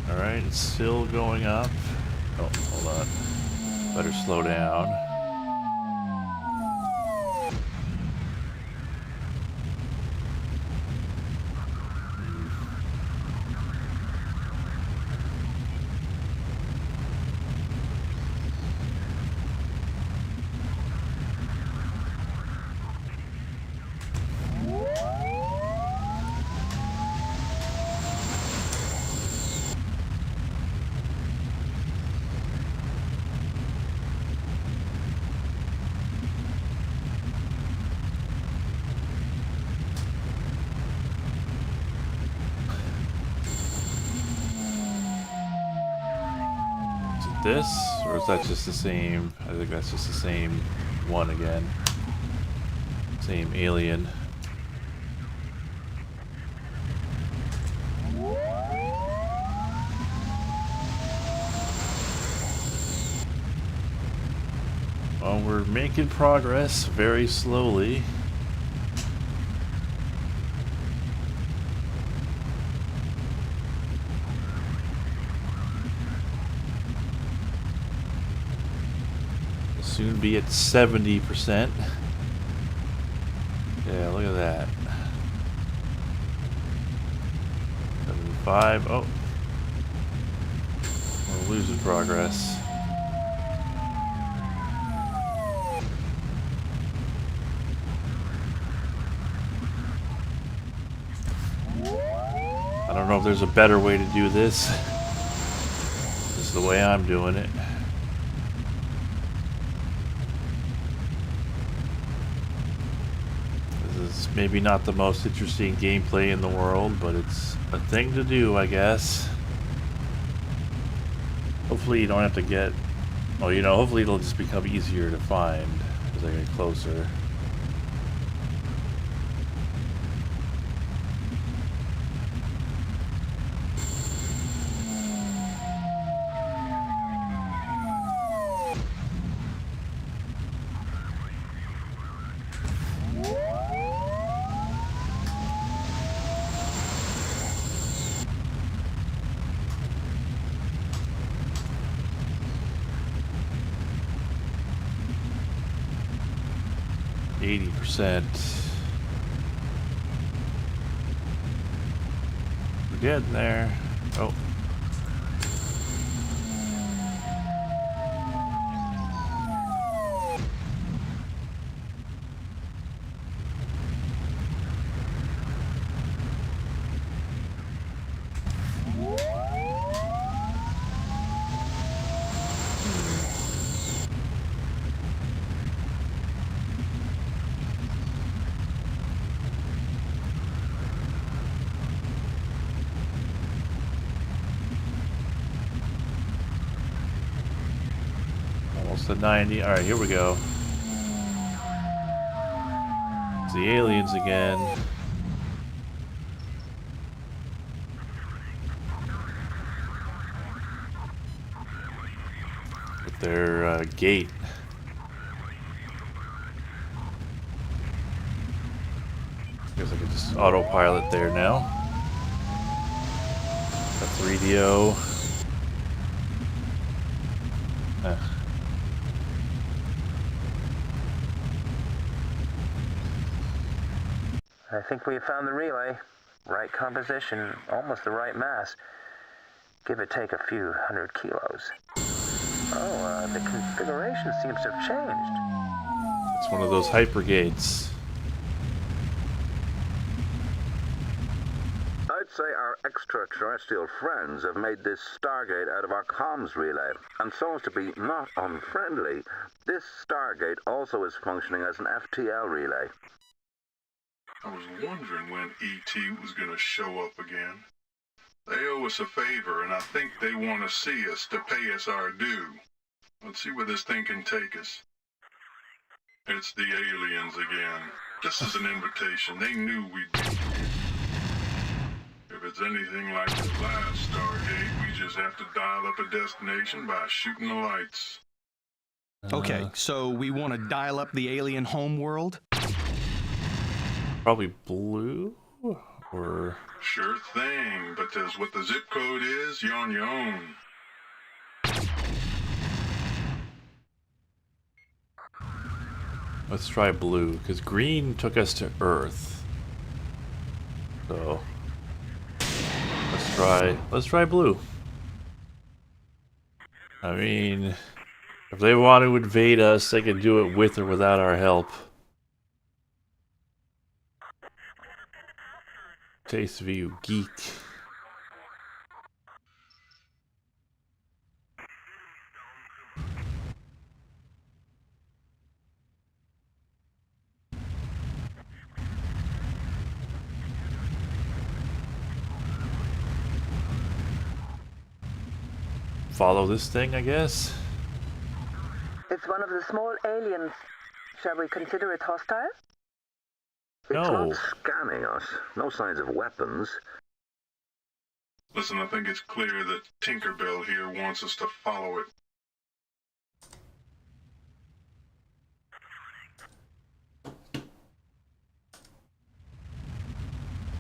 A: Alright, it's still going up. Oh, hold on. Better slow down. This, or is that just the same? I think that's just the same one again. Same alien. Well, we're making progress very slowly. Soon be at 70%. Yeah, look at that. 75. Oh, we're losing progress. I don't know if there's a better way to do this. This is the way I'm doing it. It's maybe not the most interesting gameplay in the world, but it's a thing to do, I guess. Hopefully you don't have to get... Oh, you know, hopefully it'll just become easier to find as I get closer. %. We're getting there. Oh. Almost at 90. Alright, here we go. It's the aliens again. With their gate. Guess I could just autopilot there now. A 3DO.
G: I think we have found the relay. Right composition, almost the right mass. Give or take a few 100 kilos. Oh, the configuration seems to have changed.
A: It's one of those hypergates.
C: I'd say our extraterrestrial friends have made this Stargate out of our comms relay, and so as to be not unfriendly, this Stargate also is functioning as an FTL relay.
E: I was wondering when E.T. was going to show up again. They owe us a favor, and I think they want to see us to pay us our due. Let's see where this thing can take us. It's the aliens again. This is an invitation. They knew we'd be here. If it's anything like the last Stargate, we just have to dial up a destination by shooting the lights.
H: Okay, so we want to dial up the alien homeworld?
A: Probably blue? Or...
E: Sure thing, but as what the zip code is, you're on your own.
A: Let's try blue, because green took us to Earth. So... Let's try blue. I mean, if they want to invade us, they can do it with or without our help. Taste view, geek. Follow this thing, I guess.
B: It's one of the small aliens. Shall we consider it hostile?
C: It's
A: No.
C: not scanning us. No signs of weapons.
E: Listen, I think it's clear that Tinkerbell here wants us to follow it.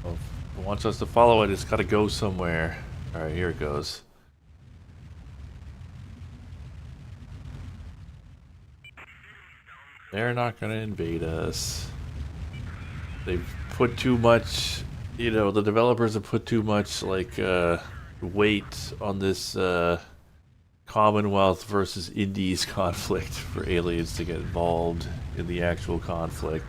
A: Well, if it wants us to follow it, it's got to go somewhere. Alright, here it goes. They're not going to invade us. They've put too much, you know, the developers have put too much, like, weight on this, Commonwealth versus Indies conflict for aliens to get involved in the actual conflict.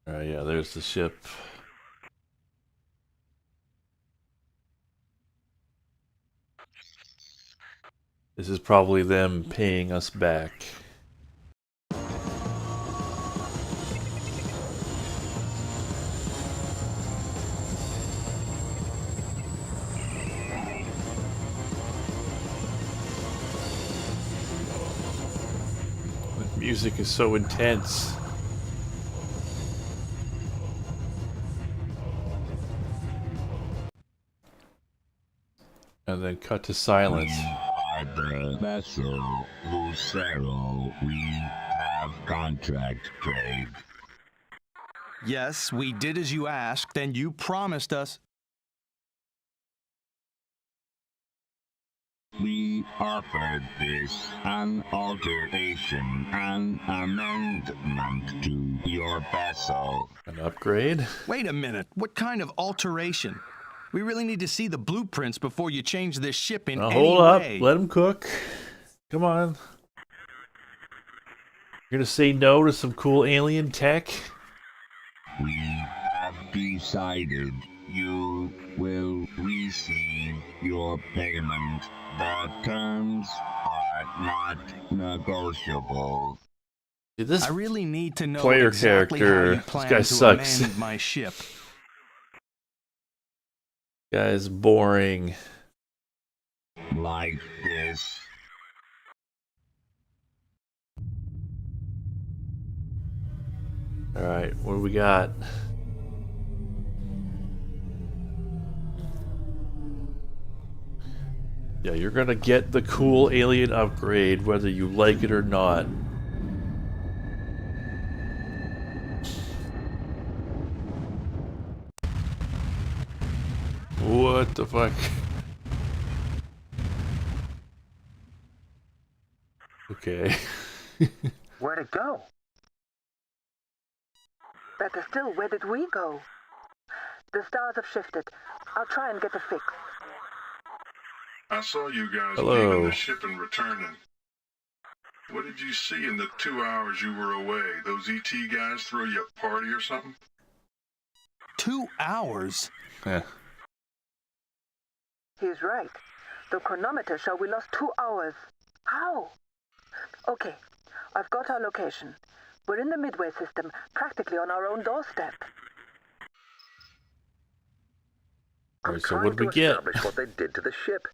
A: Yeah, there's the ship. This is probably them paying us back. The music is so intense. And then cut to silence.
K: We are the vessel Lucero. We have contract trade.
H: Yes, we did as you asked, and you promised us.
K: We offered this an alteration, an amendment to your vessel.
A: An upgrade?
H: Wait a minute, what kind of alteration? We really need to see the blueprints before you change this ship in
A: Now
H: any
A: hold up,
H: way.
A: let them cook. Come on. You're gonna say no to some cool alien tech?
K: We have decided you will receive your payment. The terms are not negotiable.
A: Dude, this
H: I really need to know
A: player
H: exactly
A: character,
H: how you
A: this
H: plan
A: guy
H: to
A: sucks.
H: amend my ship.
A: guy's boring.
K: Like this.
A: Alright, what do we got? Yeah, you're gonna get the cool alien upgrade whether you like it or not. What the fuck? Okay.
G: Where'd it go?
B: Better still, where did we go? The stars have shifted. I'll try and get a fix.
E: I saw you guys
A: Hello.
E: leaving the ship and returning. What did you see in the 2 hours you were away? Those ET guys throw you a party or something?
H: 2 hours?
A: Yeah.
B: He's right. The chronometer show we lost 2 hours. How? Okay, I've got our location. We're in the Midway system, practically on our own doorstep.
A: Alright, so
C: Trying
A: what do we
C: to
A: get?
C: establish what they did to the ship.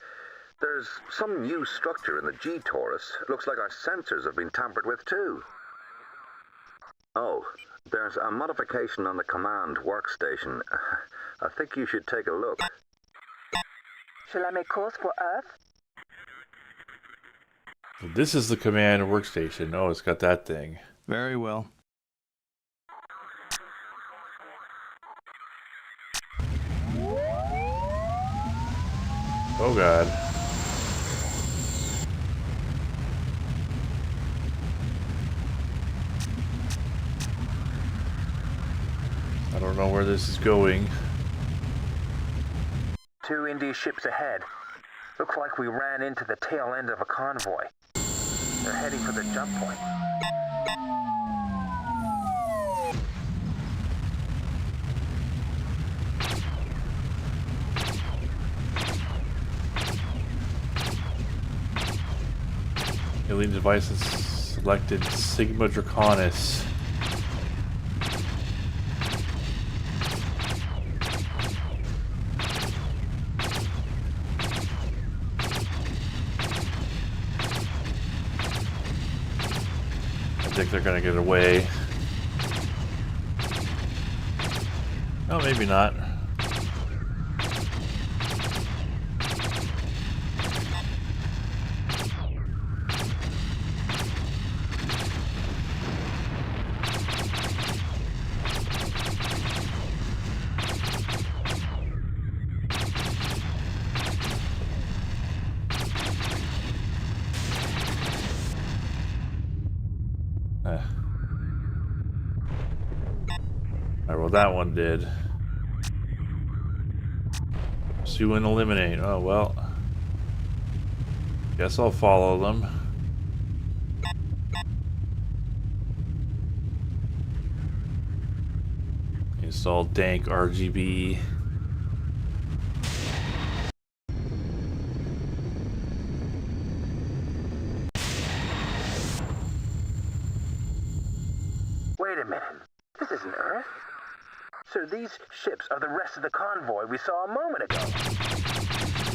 C: There's some new structure in the G-Torus. Looks like our sensors have been tampered with too. Oh, there's a modification on the command workstation. I think you should take a look.
B: Shall I make course for Earth?
A: This is the command workstation. Oh, it's got that thing.
H: Very well.
A: Oh god. I don't know where this is going.
G: 2 Indy ships ahead. Looks like we ran into the tail end of a convoy. They're heading for the jump point.
A: Alien devices selected Sigma Draconis. I think they're gonna get away. Oh, maybe not. Alright, well that one did. Sue and eliminate. Oh well. Guess I'll follow them. Install dank RGB.
G: Wait a minute. This isn't Earth. So these ships are the rest of the convoy we saw a moment ago.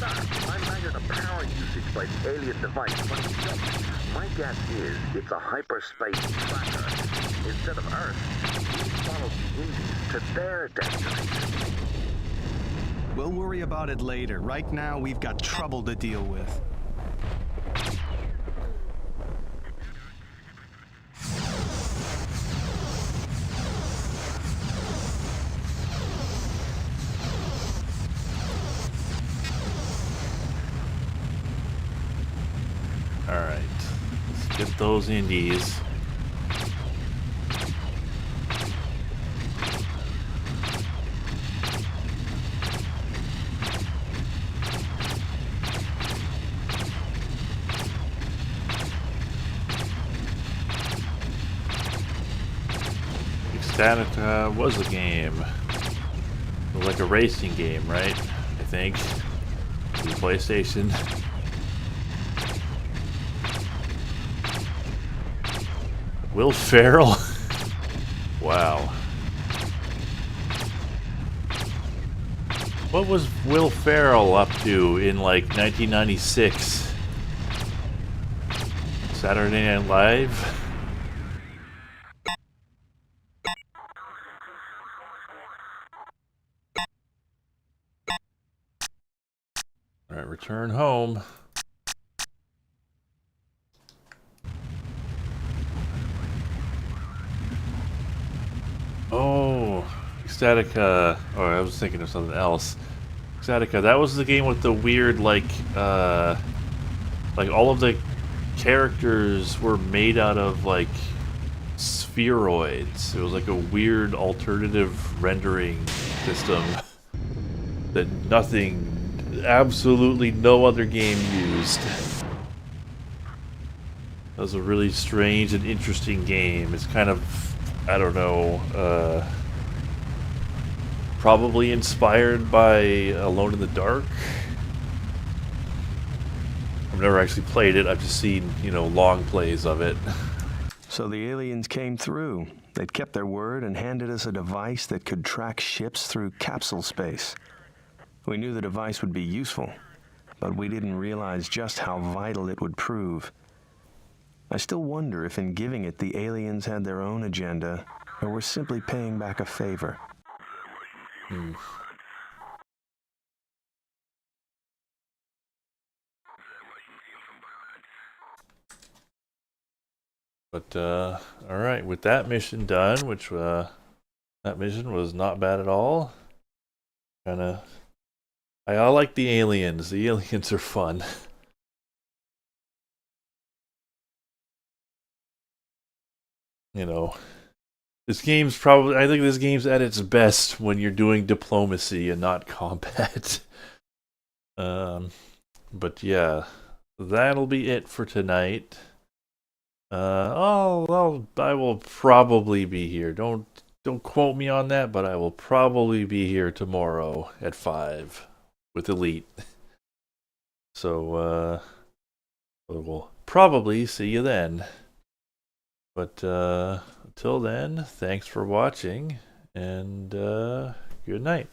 C: I measured the power usage by the alien device when it jumped. My guess is it's a hyperspace tracker. Instead of Earth, we followed the Indies to their destination.
H: We'll worry about it later. Right now, we've got trouble to deal with.
A: Alright. Let's get those indies. Ecstatica was a game. It was like a racing game, right? I think. The PlayStation. Will Ferrell? Wow. What was Will Ferrell up to in like 1996? Saturday Night Live? Alright, return home. Statica, or I was thinking of something else. Statica, that was the game with the weird, like all of the characters were made out of, like, spheroids. It was like a weird alternative rendering system that absolutely no other game used. That was a really strange and interesting game. It's kind of, I don't know, probably inspired by Alone in the Dark. I've never actually played it. I've just seen, you know, long plays of it.
F: So the aliens came through. They'd kept their word and handed us a device that could track ships through capsule space. We knew the device would be useful, but we didn't realize just how vital it would prove. I still wonder if in giving it the aliens had their own agenda, or were simply paying back a favor.
A: But, alright, with that mission done, which, that mission was not bad at all. Kinda... I like the aliens. The aliens are fun. You know, this game's probably... I think this game's at its best when you're doing diplomacy and not combat. But yeah, that'll be it for tonight. I will probably be here. Don't quote me on that, but I will probably be here tomorrow at 5 with Elite. So we'll probably see you then. But until then, thanks for watching, and good night.